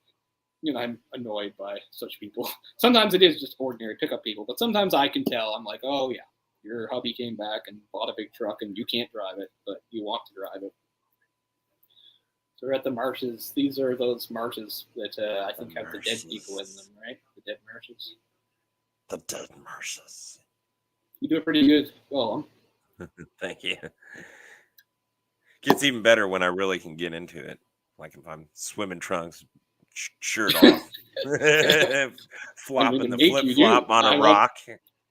I'm annoyed by such people. Sometimes it is just ordinary pickup people, but sometimes I can tell. I'm like, oh, yeah, your hubby came back and bought a big truck and you can't drive it, but you want to drive it. So we're at the marshes. These are those marshes that I think have the dead people in them, right? The dead marshes. The dead marshes. You do it pretty good. Well, thank you. Gets even better when I really can get into it. Like if I'm swimming trunks, shirt off, flopping the flip flop on a rock.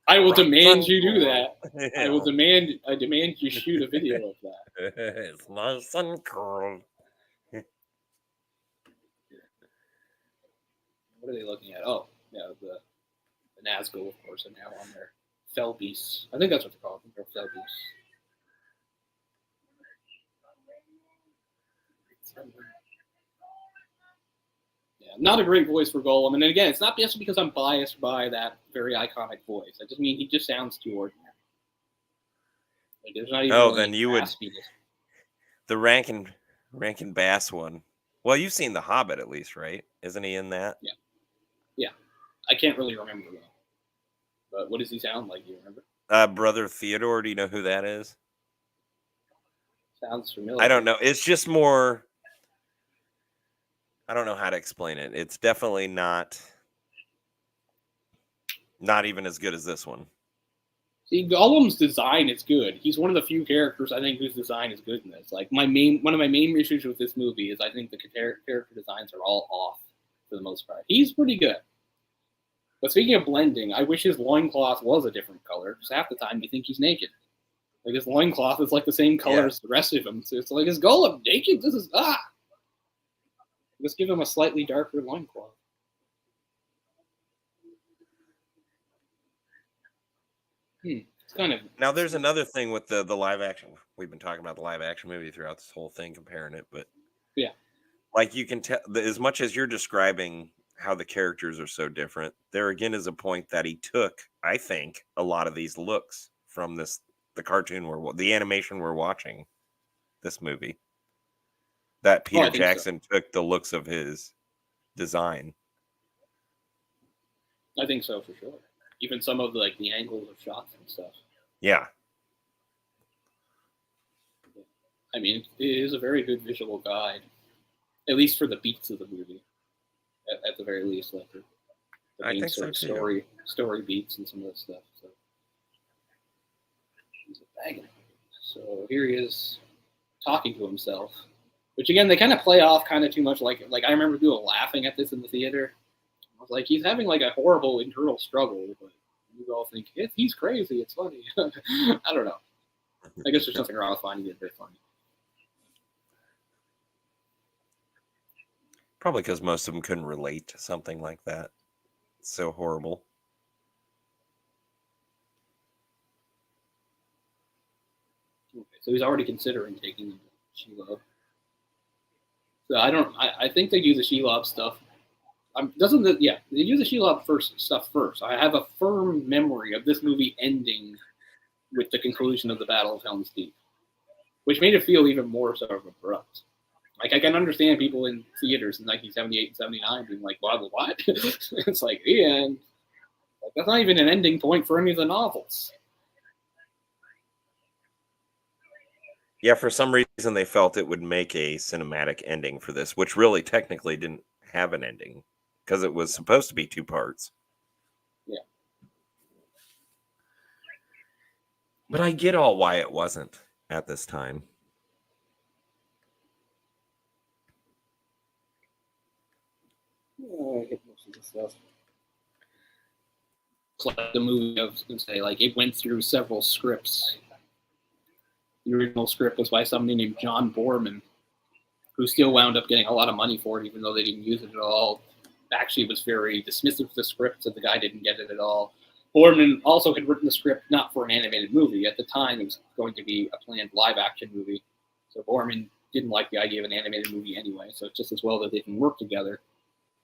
I will demand you do that. I demand you shoot a video of that. It's nice and cool. What are they looking at? Oh, yeah, the Nazgul, of course, are now on their fell beasts. I think that's what they're called. They're fell beasts. Yeah, not a great voice for Gollum. And then again, it's not just because I'm biased by that very iconic voice. I just mean he just sounds too ordinary. Like there's not even then you would the Rankin Bass one. Well, you've seen The Hobbit at least, right? Isn't he in that? Yeah. Yeah. I can't really remember though. But what does he sound like? Do you remember? Brother Theodore. Do you know who that is? Sounds familiar. I don't know. It's just more. I don't know how to explain it. It's definitely not even as good as this one. See, Gollum's design is good. He's one of the few characters I think whose design is good in this. Like one of my main issues with this movie is I think the character designs are all off for the most part. He's pretty good. But speaking of blending, I wish his loincloth was a different color, because half the time you think he's naked. Like his loincloth is like the same color as the rest of him. So it's like, is Gollum naked? Just give him a slightly darker loincloth. It's kind of... Now, there's another thing with the live action. We've been talking about the live action movie throughout this whole thing, comparing it. But yeah, like you can tell, as much as you're describing how the characters are so different, there again is a point that he took, I think, a lot of these looks from this the cartoon the animation we're watching this movie. That Peter Jackson took the looks of his design. I think so for sure. Even some of the angles of shots and stuff. Yeah. I mean, it is a very good visual guide, at least for the beats of the movie. At the very least, like the main sort of story beats and some of that stuff. So he's a Baggins. So here he is talking to himself, which again they kind of play off kind of too much. Like I remember people laughing at this in the theater. I was like, he's having like a horrible internal struggle, but you all think he's crazy. It's funny. I don't know. I guess there's nothing wrong with finding it very funny. Probably because most of them couldn't relate to something like that. It's so horrible. Okay, so he's already considering taking the Shelob. So I think they do the Shelob stuff. They do the Shelob stuff first. I have a firm memory of this movie ending with the conclusion of the Battle of Helm's Deep, which made it feel even more sort of abrupt. Like, I can understand people in theaters in 1978 and 79 being like, what? It's like, the end. Like, that's not even an ending point for any of the novels. Yeah, for some reason they felt it would make a cinematic ending for this, which really technically didn't have an ending because it was supposed to be 2 parts. Yeah. But I get all why it wasn't at this time. I get most of the stuff. It's like the movie, I was going to say, like, it went through several scripts. The original script was by somebody named John Boorman, who still wound up getting a lot of money for it, even though they didn't use it at all. Actually, was very dismissive of the script, so the guy didn't get it at all. Boorman also had written the script not for an animated movie. At the time, it was going to be a planned live-action movie. So Boorman didn't like the idea of an animated movie anyway, so it's just as well that they can work together.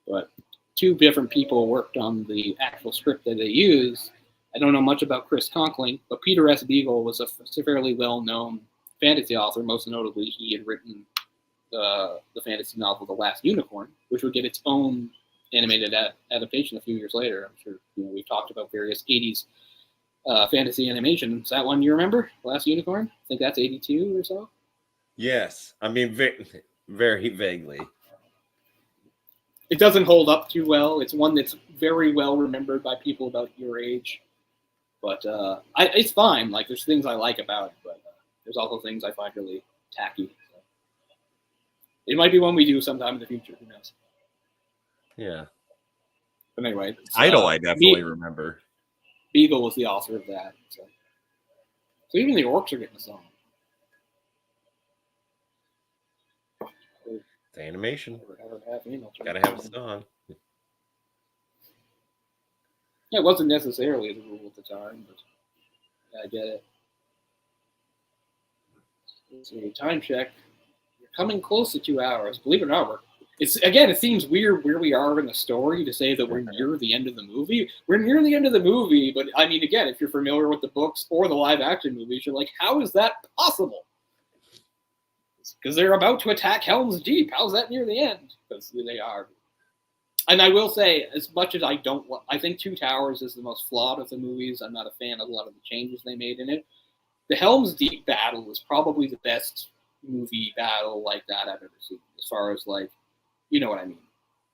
But 2 different people worked on the actual script that they used. I don't know much about Chris Conkling, but Peter S. Beagle was a fairly well-known fantasy author. Most notably, he had written the fantasy novel The Last Unicorn, which would get its own animated adaptation a few years later. I'm sure we've talked about various 80s fantasy animation. Is that one you remember? The Last Unicorn? I think that's 82 or so. Yes. I mean, very vaguely. It doesn't hold up too well. It's one that's very well remembered by people about your age. But it's fine. Like, there's things I like about it, but there's also things I find really tacky. So. It might be one we do sometime in the future. Who knows? Yeah. But anyway. Idol, I definitely remember. Beagle was the author of that. So even the orcs are getting a song. It's animation. Gotta have a song. Yeah, it wasn't necessarily the rule at the time, but yeah, I get it. Let's see, time check. You're coming close to 2 hours. Believe it or not, it seems weird where we are in the story to say that we're near the end of the movie. We're near the end of the movie, but I mean, again, if you're familiar with the books or the live-action movies, you're like, how is that possible? Because they're about to attack Helm's Deep. How's that near the end? Because they are. And I will say, as much as I think Two Towers is the most flawed of the movies. I'm not a fan of a lot of the changes they made in it. The Helm's Deep battle is probably the best movie battle like that I've ever seen. As far as, like, you know what I mean?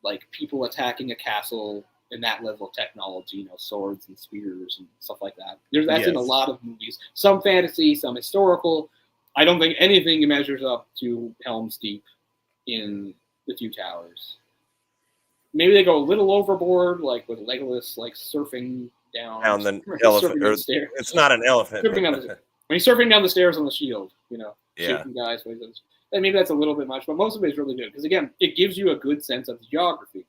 Like, people attacking a castle in that level of technology, swords and spears and stuff like that. That's in a lot of movies. Some fantasy, some historical. I don't think anything measures up to Helm's Deep in the Two Towers. Maybe they go a little overboard, like with Legolas, like surfing down the elephant. Down the stairs. It's not an elephant. When he's surfing down the stairs on the shield, shooting guys. And maybe that's a little bit much, but most of it is really good because, again, it gives you a good sense of the geography.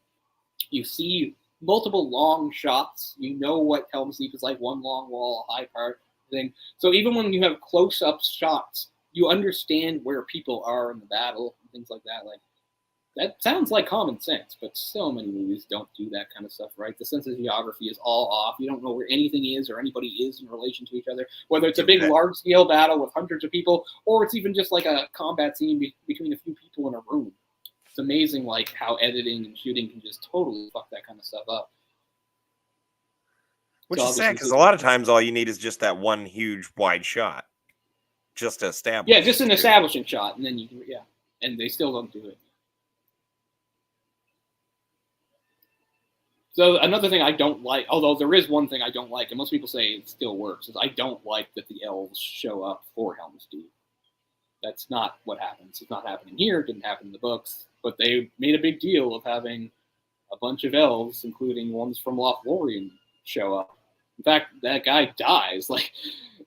You see multiple long shots. You know what Helm's Deep is like, one long wall, a high part thing. So even when you have close-up shots, you understand where people are in the battle and things like that. Like, that sounds like common sense, but so many movies don't do that kind of stuff, right? The sense of geography is all off. You don't know where anything is or anybody is in relation to each other, whether it's a big, large-scale battle with hundreds of people, or it's even just like a combat scene between a few people in a room. It's amazing, like, how editing and shooting can just totally fuck that kind of stuff up. Which is sad, because a lot of times all you need is just that one huge wide shot, just to establish. Yeah, just an establishing shot, and then you can, and they still don't do it. So another thing I don't like, although there is one thing I don't like, and most people say it still works, is I don't like that the elves show up for Helm's Deep. That's not what happens. It's not happening here. It didn't happen in the books. But they made a big deal of having a bunch of elves, including ones from Lothlorien, show up. In fact, that guy dies. Like,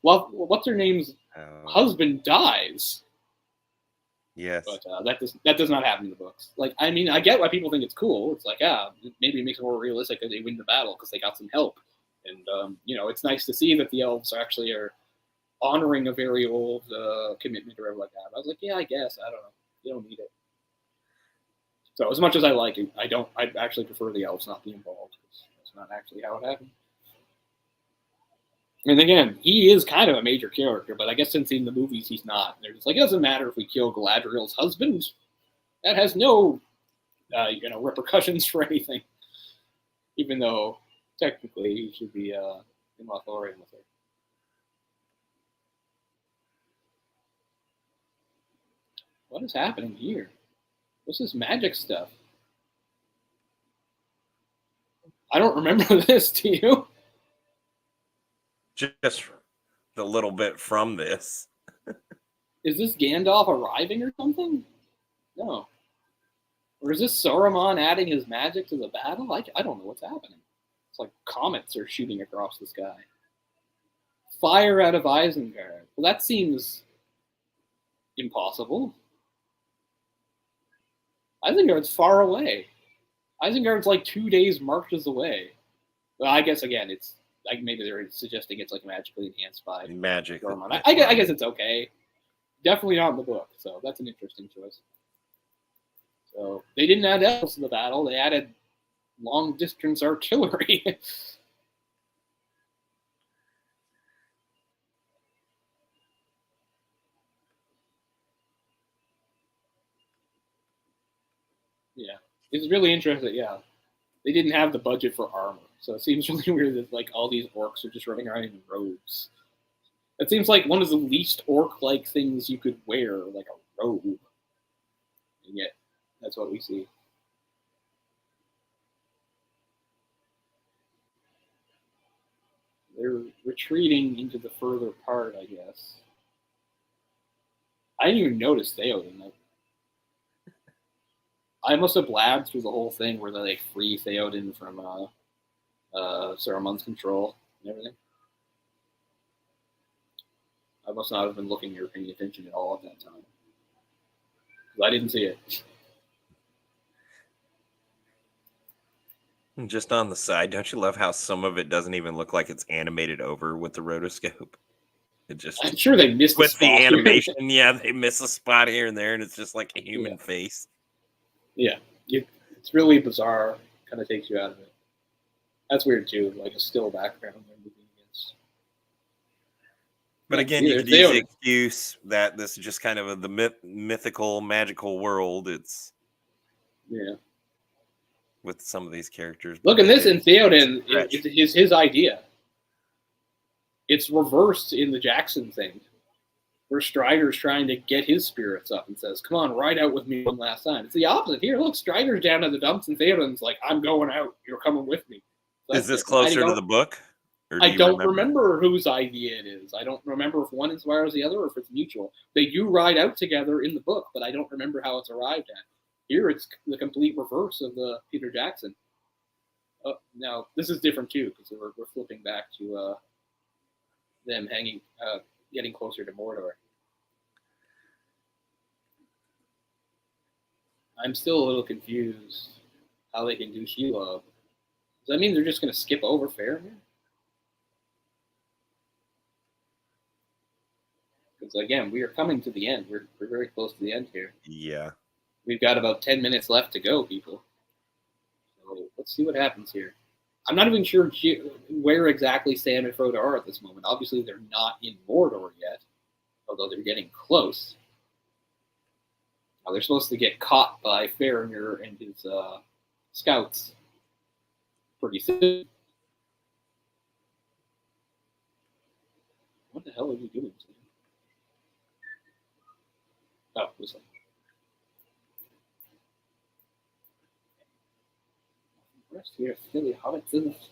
what's her name's husband dies. Yes. But that does not happen in the books. Like, I mean, I get why people think it's cool. It's like, maybe it makes it more realistic that they win the battle because they got some help. And, it's nice to see that the elves actually are honoring a very old commitment or whatever like that. I was like, yeah, I guess. I don't know. You don't need it. So as much as I like it, I actually prefer the elves not be involved. That's not actually how it happened. And again, he is kind of a major character, but I guess since in the movies he's not. They're just like, it doesn't matter if we kill Galadriel's husband. That has no, repercussions for anything. Even though technically he should be in Lothlorien with her. What is happening here? What's this magic stuff? I don't remember this, do you? Just the little bit from this. Is this Gandalf arriving or something? No. Or is this Saruman adding his magic to the battle? I don't know what's happening. It's like comets are shooting across the sky. Fire out of Isengard. Well, that seems impossible. Isengard's far away. Isengard's like 2 days marches away. Well, I guess, again, it's like maybe they're suggesting it's like magically enhanced by magic. I guess it's okay. Definitely not in the book, so that's an interesting choice. So they didn't add elves to the battle; they added long-distance artillery. Yeah, it's really interesting. Yeah, they didn't have the budget for armor, so it seems really weird that like all these orcs are just running around in robes. It seems like one of the least orc-like things you could wear, like a robe. And yet, that's what we see. They're retreating into the further part, I guess. I didn't even notice Theoden. I must have blabbed through the whole thing where they like free Theoden from Saruman's control and everything. I must not have been looking or paying attention at all at that time. Because I didn't see it. Just on the side, don't you love how some of it doesn't even look like it's animated over with the rotoscope? It just I'm sure they missed with the animation. Here. Yeah, they miss a spot here and there, and it's just like a human face. Yeah, it's really bizarre. Kind of takes you out of it. That's weird too, like a still background. But again, you could use the excuse that this is just kind of the mythical, magical world. It's with some of these characters. Look, at this in Theoden is his idea. It's reversed in the Jackson thing, where Strider's trying to get his spirits up and says, "Come on, ride out with me one last time." It's the opposite here. Look, Strider's down at the dumps, and Theoden's like, "I'm going out. You're coming with me." So is this closer to the book? I don't remember whose idea it is. I don't remember if one inspires the other or if it's mutual. They do ride out together in the book, but I don't remember how it's arrived at. Here, it's the complete reverse of the Peter Jackson. Now, this is different, too, because we're flipping back to them getting closer to Mordor. I'm still a little confused how they can do Shelob. Does that mean they're just going to skip over Faramir? Because again, we are coming to the end. We're very close to the end here. Yeah. We've got about 10 minutes left to go, people. So let's see what happens here. I'm not even sure where exactly Sam and Frodo are at this moment. Obviously, they're not in Mordor yet, although they're getting close. Now, they're supposed to get caught by Faramir and his scouts pretty soon. What the hell are you doing, Sam? Oh, this one. Rest here, silly hobbits in this.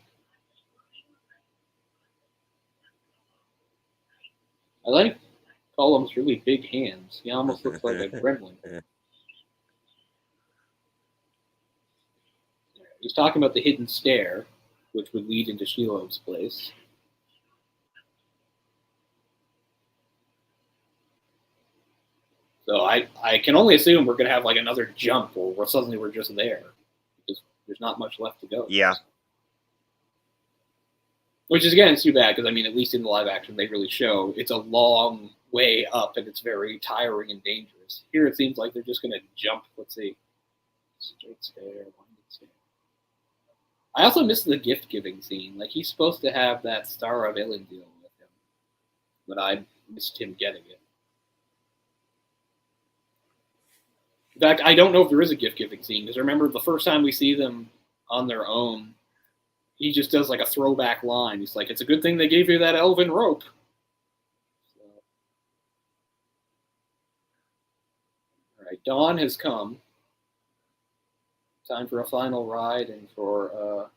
I like Gollum's really big hands. He almost looks like a gremlin. He's talking about the hidden stair, which would lead into Shelob's place. So I can only assume we're going to have like another jump, or suddenly we're just there. Because there's not much left to go. Yeah. Which is, again, it's too bad, because, I mean, at least in the live action, they really show it's a long way up, and it's very tiring and dangerous. Here, it seems like they're just going to jump, let's see, straight stair, winding stair. I also missed the gift-giving scene. Like, he's supposed to have that Star of Elendil with him, but I missed him getting it. In fact, I don't know if there is a gift-giving scene, because I remember the first time we see them on their own, he just does like a throwback line. He's like, it's a good thing they gave you that elven rope. So. All right, dawn has come. Time for a final ride and for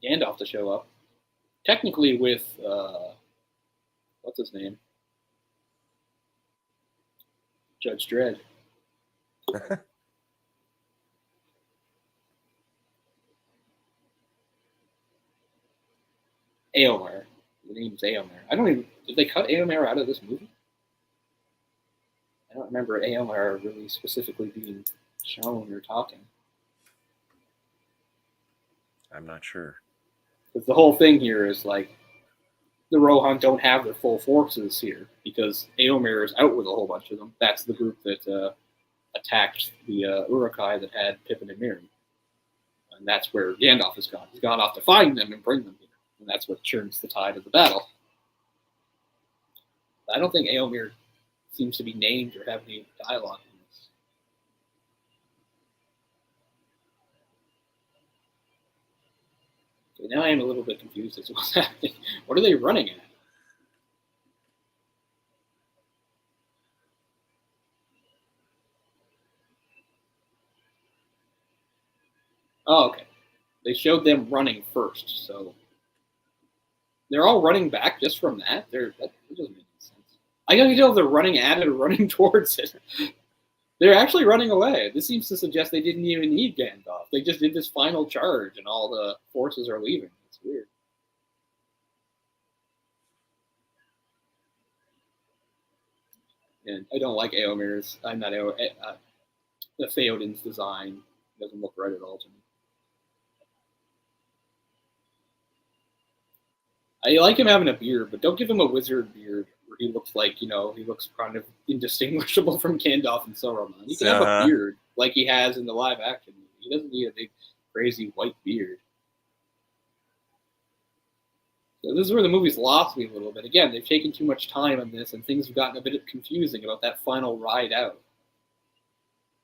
Gandalf to show up. Technically with, what's his name? Judge Dredd. Éomer. The name's Éomer. I don't even... Did they cut Éomer out of this movie? I don't remember Éomer really specifically being shown or talking. I'm not sure. Because the whole thing here is like, the Rohan don't have their full forces here, because Éomer is out with a whole bunch of them. That's the group that attacked the Uruk-hai that had Pippin and Merry. And that's where Gandalf has gone. He's gone off to find them and bring them here. And that's what turns the tide of the battle. I don't think Éomer seems to be named or have any dialogue in this. Okay, now I am a little bit confused as to what's happening. What are they running at? Oh, okay. They showed them running first, so they're all running back just from that. That doesn't make sense. I can't tell if they're running at it or running towards it. They're actually running away. This seems to suggest they didn't even need Gandalf. They just did this final charge, and all the forces are leaving. It's weird. And I don't like Éomer's. I'm not the Theoden's design. It doesn't look right at all to me. I like him having a beard, but don't give him a wizard beard where he looks like, he looks kind of indistinguishable from Gandalf and Sauron. He can have a beard like he has in the live action movie. He doesn't need a big, crazy white beard. So this is where the movie's lost me a little bit. Again, they've taken too much time on this, and things have gotten a bit confusing about that final ride out.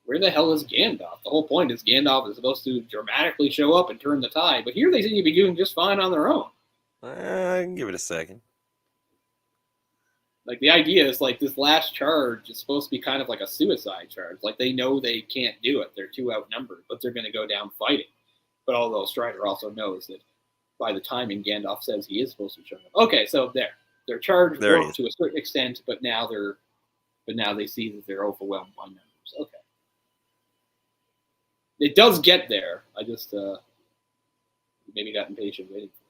Where the hell is Gandalf? The whole point is Gandalf is supposed to dramatically show up and turn the tide, but here they seem to be doing just fine on their own. I can give it a second. Like, the idea is, like, this last charge is supposed to be kind of like a suicide charge. Like, they know they can't do it. They're too outnumbered, but they're going to go down fighting. But although Strider also knows that by the timing Gandalf says he is supposed to show up. Okay, so their charge worked to a certain extent, but now they see that they're overwhelmed by numbers. Okay. It does get there. I just maybe got impatient waiting for it.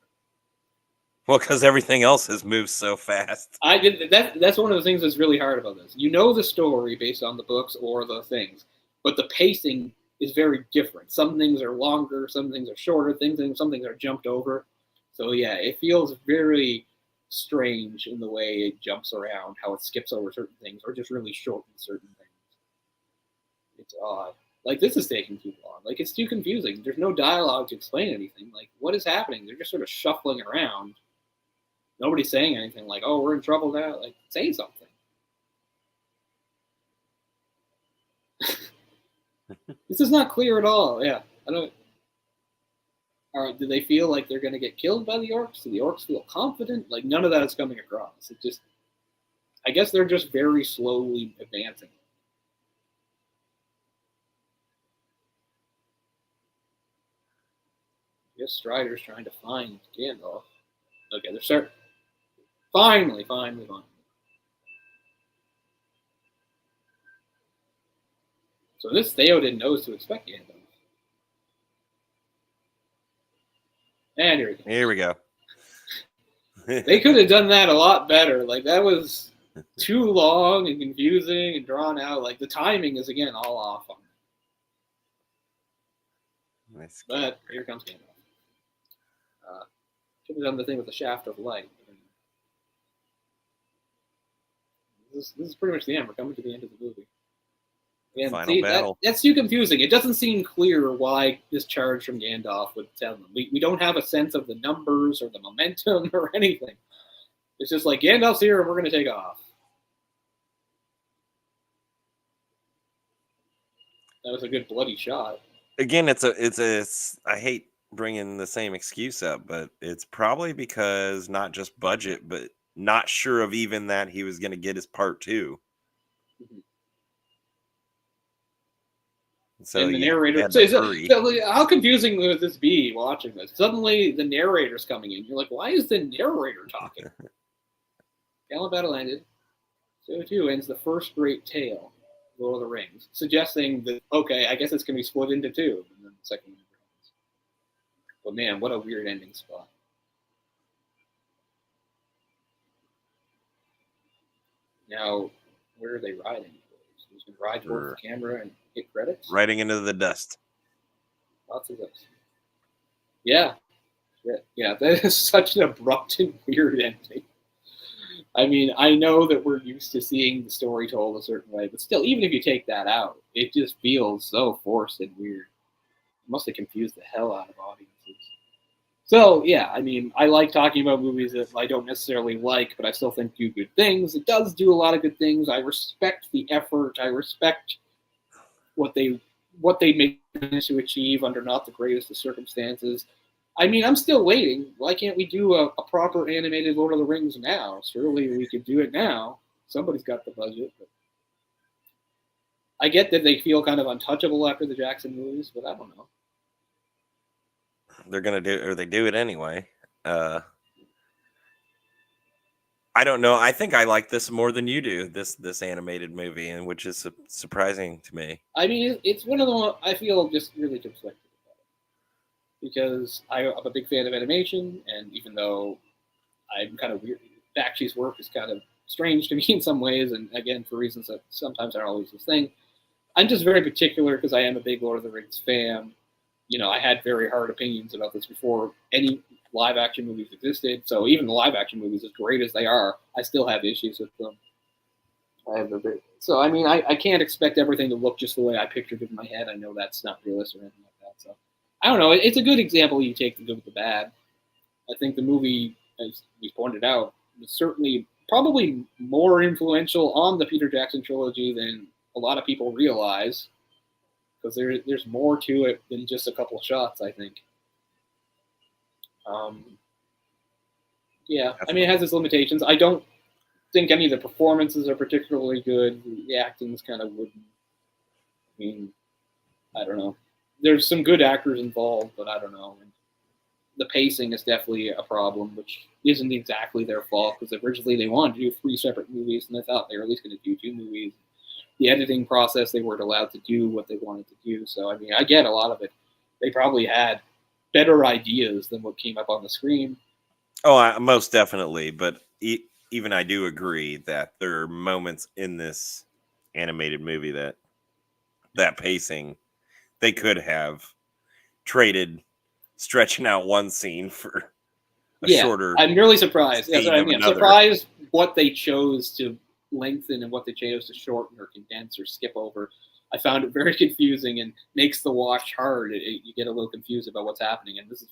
Well, because everything else has moved so fast. That's one of the things that's really hard about this. You know the story based on the books or the things, but the pacing is very different. Some things are longer, some things are shorter, some things are jumped over. So yeah, it feels very strange in the way it jumps around, how it skips over certain things or just really shortens certain things. It's odd. Like, this is taking too long. Like, it's too confusing. There's no dialogue to explain anything. Like, what is happening? They're just sort of shuffling around. Nobody's saying anything like, oh, we're in trouble now. Like, say something. This is not clear at all. Yeah. I don't. Do they feel like they're going to get killed by the orcs? Do the orcs feel confident? Like, none of that is coming across. It just. I guess they're just very slowly advancing. I guess Strider's trying to find Gandalf. Okay, they're starting. Finally. So this Theoden knows to expect Gandalf. And here we go. Here we go. They could have done that a lot better. Like, that was too long and confusing and drawn out. Like, the timing is, again, all off on it. Nice. But here comes Gandalf. Should have done the thing with the shaft of light. This is pretty much the end. We're coming to the end of the movie. And Final battle. That's too confusing. It doesn't seem clear why this charge from Gandalf would tell them. We don't have a sense of the numbers or the momentum or anything. It's just like, Gandalf's here and we're going to take off. That was a good bloody shot. Again, it's I hate bringing the same excuse up, but it's probably because not just budget, but not sure of even that he was going to get his part 2. Mm-hmm. So and the narrator. How confusing would this be watching this? Suddenly, the narrator's coming in. You're like, why is the narrator talking? Gallant battle ended. So too ends the first great tale, Lord of the Rings, suggesting that, okay, I guess it's going to be split into 2, and then the second one ends. But man, what a weird ending spot. Now, where are they riding? Who's going to ride towards the camera and get credits? Riding into the dust. Lots of those. Yeah. Yeah, that is such an abrupt and weird ending. I mean, I know that we're used to seeing the story told a certain way, but still, even if you take that out, it just feels so forced and weird. It must have confused the hell out of audiences. So, yeah, I mean, I like talking about movies that I don't necessarily like, but I still think do good things. It does do a lot of good things. I respect the effort. I respect what they managed to achieve under not the greatest of circumstances. I mean, I'm still waiting. Why can't we do a proper animated Lord of the Rings now? Surely we could do it now. Somebody's got the budget. But I get that they feel kind of untouchable after the Jackson movies, but I don't know. They're gonna do, or they do it anyway. I don't know. I think I like this more than you do. This animated movie, and which is surprising to me. I mean, it's one of the ones I feel just really conflicted about it, because I'm a big fan of animation, and even though I'm kind of weird, Bakshi's work is kind of strange to me in some ways, and again for reasons that sometimes aren't always the thing. I'm just very particular because I am a big Lord of the Rings fan. You know, I had very hard opinions about this before any live-action movies existed. So even the live-action movies, as great as they are, I still have issues with them. So, I mean, I can't expect everything to look just the way I pictured it in my head. I know that's not realistic or anything like that. So, I don't know. It's a good example you take the good with the bad. I think the movie, as we pointed out, was certainly probably more influential on the Peter Jackson trilogy than a lot of people realize. Because there's more to it than just a couple shots, I think. Yeah, I mean, it has its limitations. I don't think any of the performances are particularly good. The acting's kind of wooden. I mean, I don't know. There's some good actors involved, but I don't know. And the pacing is definitely a problem, which isn't exactly their fault, because originally they wanted to do 3 separate movies, and they thought they were at least going to do 2 movies. The editing process, they weren't allowed to do what they wanted to do. So, I mean, I get a lot of it. They probably had better ideas than what came up on the screen. Oh, most definitely. But even I do agree that there are moments in this animated movie that pacing, they could have traded stretching out one scene for a shorter. I'm really surprised. Yeah, I'm surprised what they chose to lengthen and what they chose to shorten or condense or skip over. I found it very confusing and makes the watch hard. You get a little confused about what's happening, and this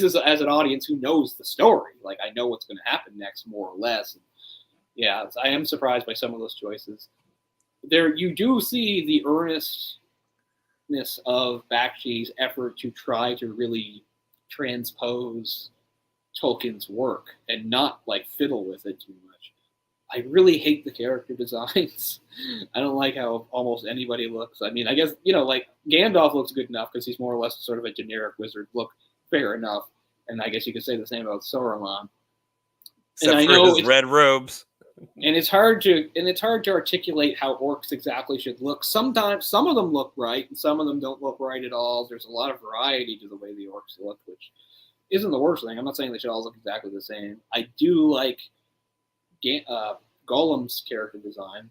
is as an audience who knows the story. Like I know what's going to happen next, more or less. And yeah, I am surprised by some of those choices. There, you do see the earnestness of Bakshi's effort to try to really transpose Tolkien's work and not like fiddle with it too much. I really hate the character designs. I don't like how almost anybody looks. I mean, I guess, like Gandalf looks good enough because he's more or less sort of a generic wizard look, fair enough. And I guess you could say the same about Sauron. Except and I for know his red robes. And it's hard to articulate how orcs exactly should look. Sometimes some of them look right and some of them don't look right at all. There's a lot of variety to the way the orcs look, which isn't the worst thing. I'm not saying they should all look exactly the same. I do like Gollum's character design.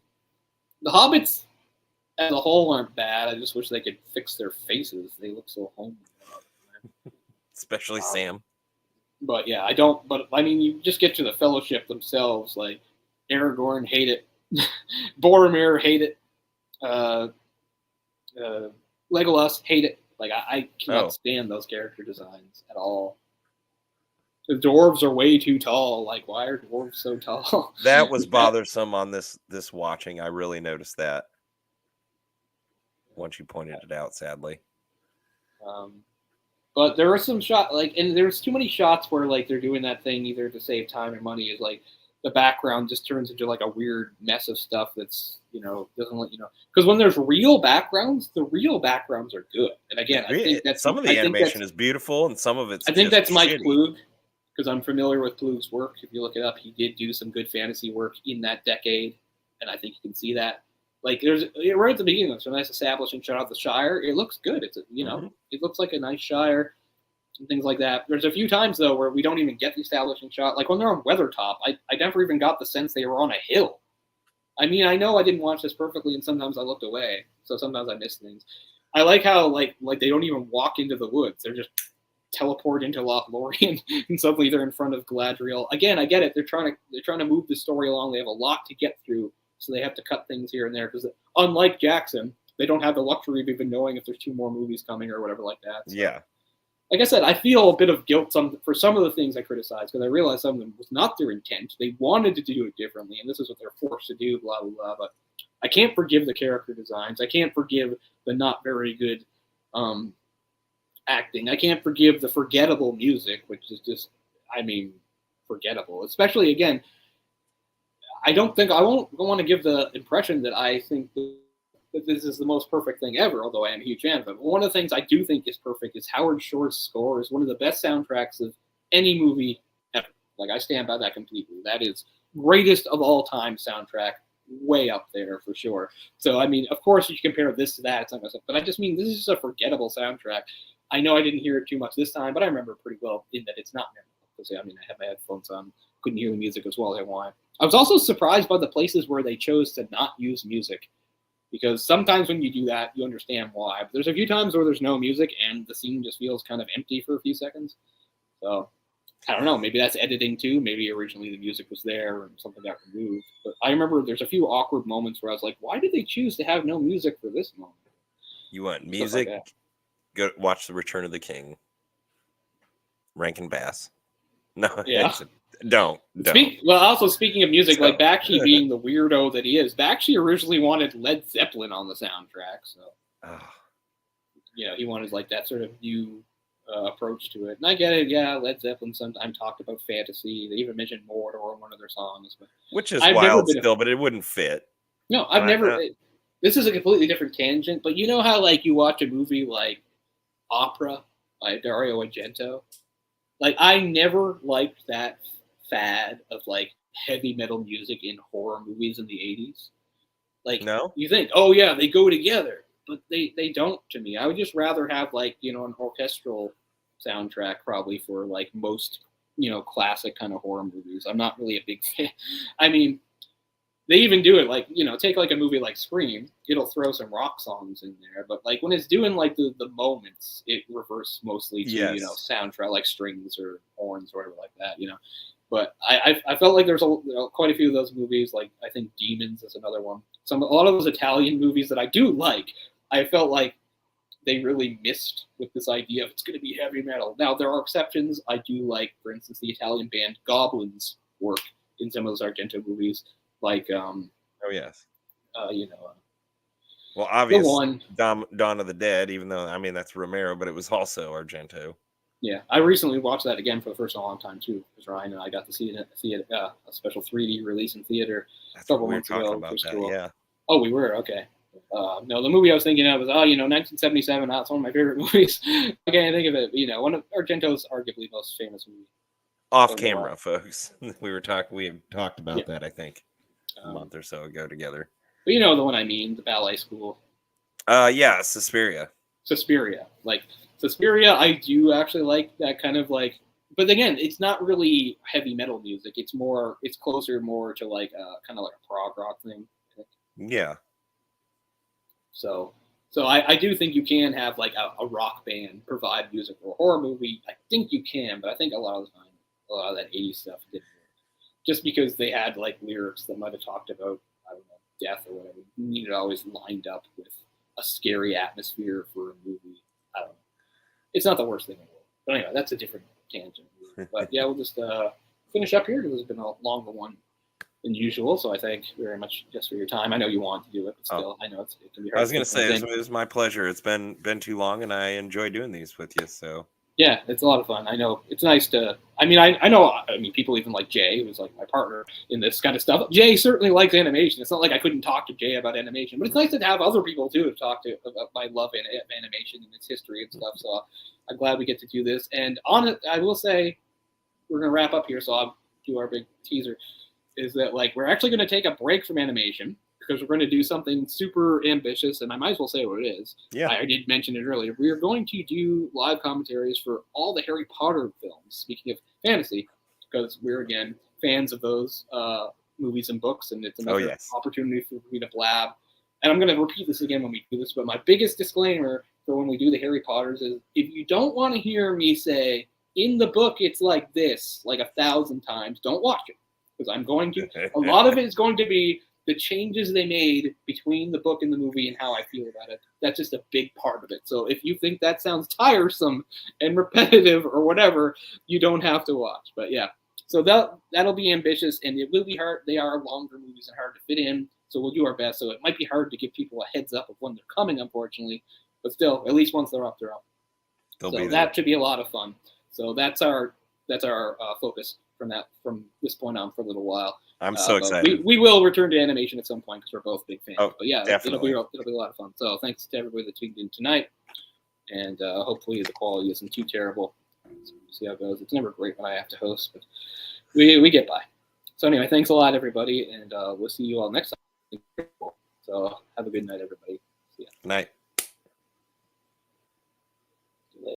The Hobbits as a whole aren't bad. I just wish they could fix their faces. They look so homely. Especially Sam. But yeah, I don't. But I mean, you just get to the Fellowship themselves. Like Aragorn, hate it. Boromir, hate it. Legolas, hate it. Like I cannot stand those character designs at all. The dwarves are way too tall. Like, why are dwarves so tall? That was bothersome on this watching. I really noticed that once you pointed it out, sadly. But there are some shots, and there's too many shots where, they're doing that thing either to save time or money, is, the background just turns into, a weird mess of stuff that's, doesn't let you know. Because when there's real backgrounds, the real backgrounds are good. And again, I think that's... Some of the animation is beautiful, and some of it's I think that's Mike shitty. Ploog, because I'm familiar with Ploog's work. If you look it up, he did do some good fantasy work in that decade, and I think you can see that. There's right at the beginning, there's a nice establishing shot of the Shire. It looks good. It's It looks like a nice Shire and things like that. There's a few times though where we don't even get the establishing shot. Like when they're on Weathertop, I never even got the sense they were on a hill. I mean, I know I didn't watch this perfectly, and sometimes I looked away, so sometimes I missed things. I like how like they don't even walk into the woods; they're just teleport into Lothlorien, and suddenly they're in front of Galadriel. Again, I get it. They're trying to move the story along. They have a lot to get through. So they have to cut things here and there because, unlike Jackson, they don't have the luxury of even knowing if there's 2 more movies coming or whatever like that. So, yeah. Like I said, I feel a bit of guilt for some of the things I criticized because I realized some of them was not their intent. They wanted to do it differently, and this is what they're forced to do, blah, blah, blah. But I can't forgive the character designs. I can't forgive the not very good acting. I can't forgive the forgettable music, which is just, forgettable. Especially, again, I won't want to give the impression that I think that this is the most perfect thing ever, although I am a huge fan of it. But one of the things I do think is perfect is Howard Shore's score is one of the best soundtracks of any movie ever. I stand by that completely. That is greatest of all time soundtrack, way up there for sure. So, of course, you compare this to that, it's not myself, but I just mean this is just a forgettable soundtrack. I know I didn't hear it too much this time, but I remember it pretty well in that it's not memorable. Because, I had my headphones on, couldn't hear the music as well as I wanted. I was also surprised by the places where they chose to not use music, because sometimes when you do that, you understand why. But there's a few times where there's no music and the scene just feels kind of empty for a few seconds. So, I don't know. Maybe that's editing too. Maybe originally the music was there and something got removed. But I remember there's a few awkward moments where I was like, why did they choose to have no music for this moment? You want music? Like go watch The Return of the King. Rankin Bass. No, yeah. Don't. Also, speaking of music, like Bakshi being the weirdo that he is, Bakshi originally wanted Led Zeppelin on the soundtrack. So, he wanted that sort of new approach to it. And I get it. Yeah, Led Zeppelin sometimes talked about fantasy. They even mentioned Mordor in one of their songs. But which is wild still, but it wouldn't fit. No, I've never. This is a completely different tangent, but you know how you watch a movie like Opera by Dario Argento? I never liked that fad of heavy metal music in horror movies in the 80s. No? You think, oh yeah, they go together, but they don't to me. I would just rather have an orchestral soundtrack probably for most classic kind of horror movies. I'm not really a big fan. they even do it like, take like a movie like Scream, it'll throw some rock songs in there, but like when it's doing like the moments, it reverts mostly to Yes. soundtrack like strings or horns or whatever like that. But I felt like there's quite a few of those movies. Like I think Demons is another one. A lot of those Italian movies that I do like, I felt like they really missed with this idea of it's going to be heavy metal. Now there are exceptions. I do like, for instance, the Italian band Goblin's work in some of those Argento movies, like Oh yes. Well, the obvious one. Dawn of the Dead, even though I mean that's Romero, but it was also Argento. Yeah, I recently watched that again for the first time in a long time too, because Ryan and I got to see it at a special 3D release in theater That's a couple what we were months talking ago, about. which was That, cool. yeah. Oh, we were? Okay. No, the movie I was thinking of was 1977. That's one of my favorite movies. I can't think of it. One of Argento's arguably most famous movie. Off camera, folks. We had talked about Yeah. that, I think, a month or so ago together. But you know the one I mean, the ballet school. Yeah, Suspiria. Like Suspiria, I do actually like that kind of like. But again, it's not really heavy metal music. It's closer more to like kind of like a prog rock thing. Yeah. So I do think you can have like a rock band provide music for a horror movie. I think you can, but I think a lot of the time, a lot of that 80s stuff didn't work. Just because they had like lyrics that might have talked about, I don't know, death or whatever. You needed always lined up with a scary atmosphere for a movie. I don't know. It's not the worst thing in the world. But anyway, that's a different tangent. But yeah, we'll just finish up here because it's been a longer one than usual. So I thank very much just for your time. I know you want to do it, but still, I know it can be hard. I was going to say, it was my pleasure. It's been too long, and I enjoy doing these with you. So yeah, it's a lot of fun. I know it's nice to. I know. People even like Jay, who's like my partner in this kind of stuff. Jay certainly likes animation. It's not like I couldn't talk to Jay about animation, but it's nice to have other people too to talk to about my love of animation and its history and stuff. So I'm glad we get to do this. And on it, I will say, we're gonna wrap up here. So I'll do our big teaser. Is that like we're actually going to take a break from animation because we're going to do something super ambitious, and I might as well say what it is. Yeah, I did mention it earlier. We are going to do live commentaries for all the Harry Potter films. Speaking of fantasy, because we're again fans of those movies and books, and it's another opportunity for me to blab. And I'm going to repeat this again when we do this, but my biggest disclaimer for when we do the Harry Potters is if you don't want to hear me say in the book it's like this like 1,000 times, don't watch it. Because I'm going to, a lot of it is going to be the changes they made between the book and the movie and how I feel about it. That's just a big part of it. So if you think that sounds tiresome and repetitive or whatever, you don't have to watch. But yeah, so that'll be ambitious and it will be hard. They are longer movies and hard to fit in. So we'll do our best. So it might be hard to give people a heads up of when they're coming, unfortunately. But still, at least once they're up, they're up. So that should be a lot of fun. So that's our focus from this point on for a little while. I'm so excited. We will return to animation at some point because we're both big fans. Oh, but yeah, definitely. it'll be a lot of fun. So thanks to everybody that tuned in tonight, and hopefully the quality isn't too terrible. So we'll see how it goes. It's never great when I have to host, but we get by. So anyway, thanks a lot, everybody, and we'll see you all next time. So have a good night, everybody. See ya. Night.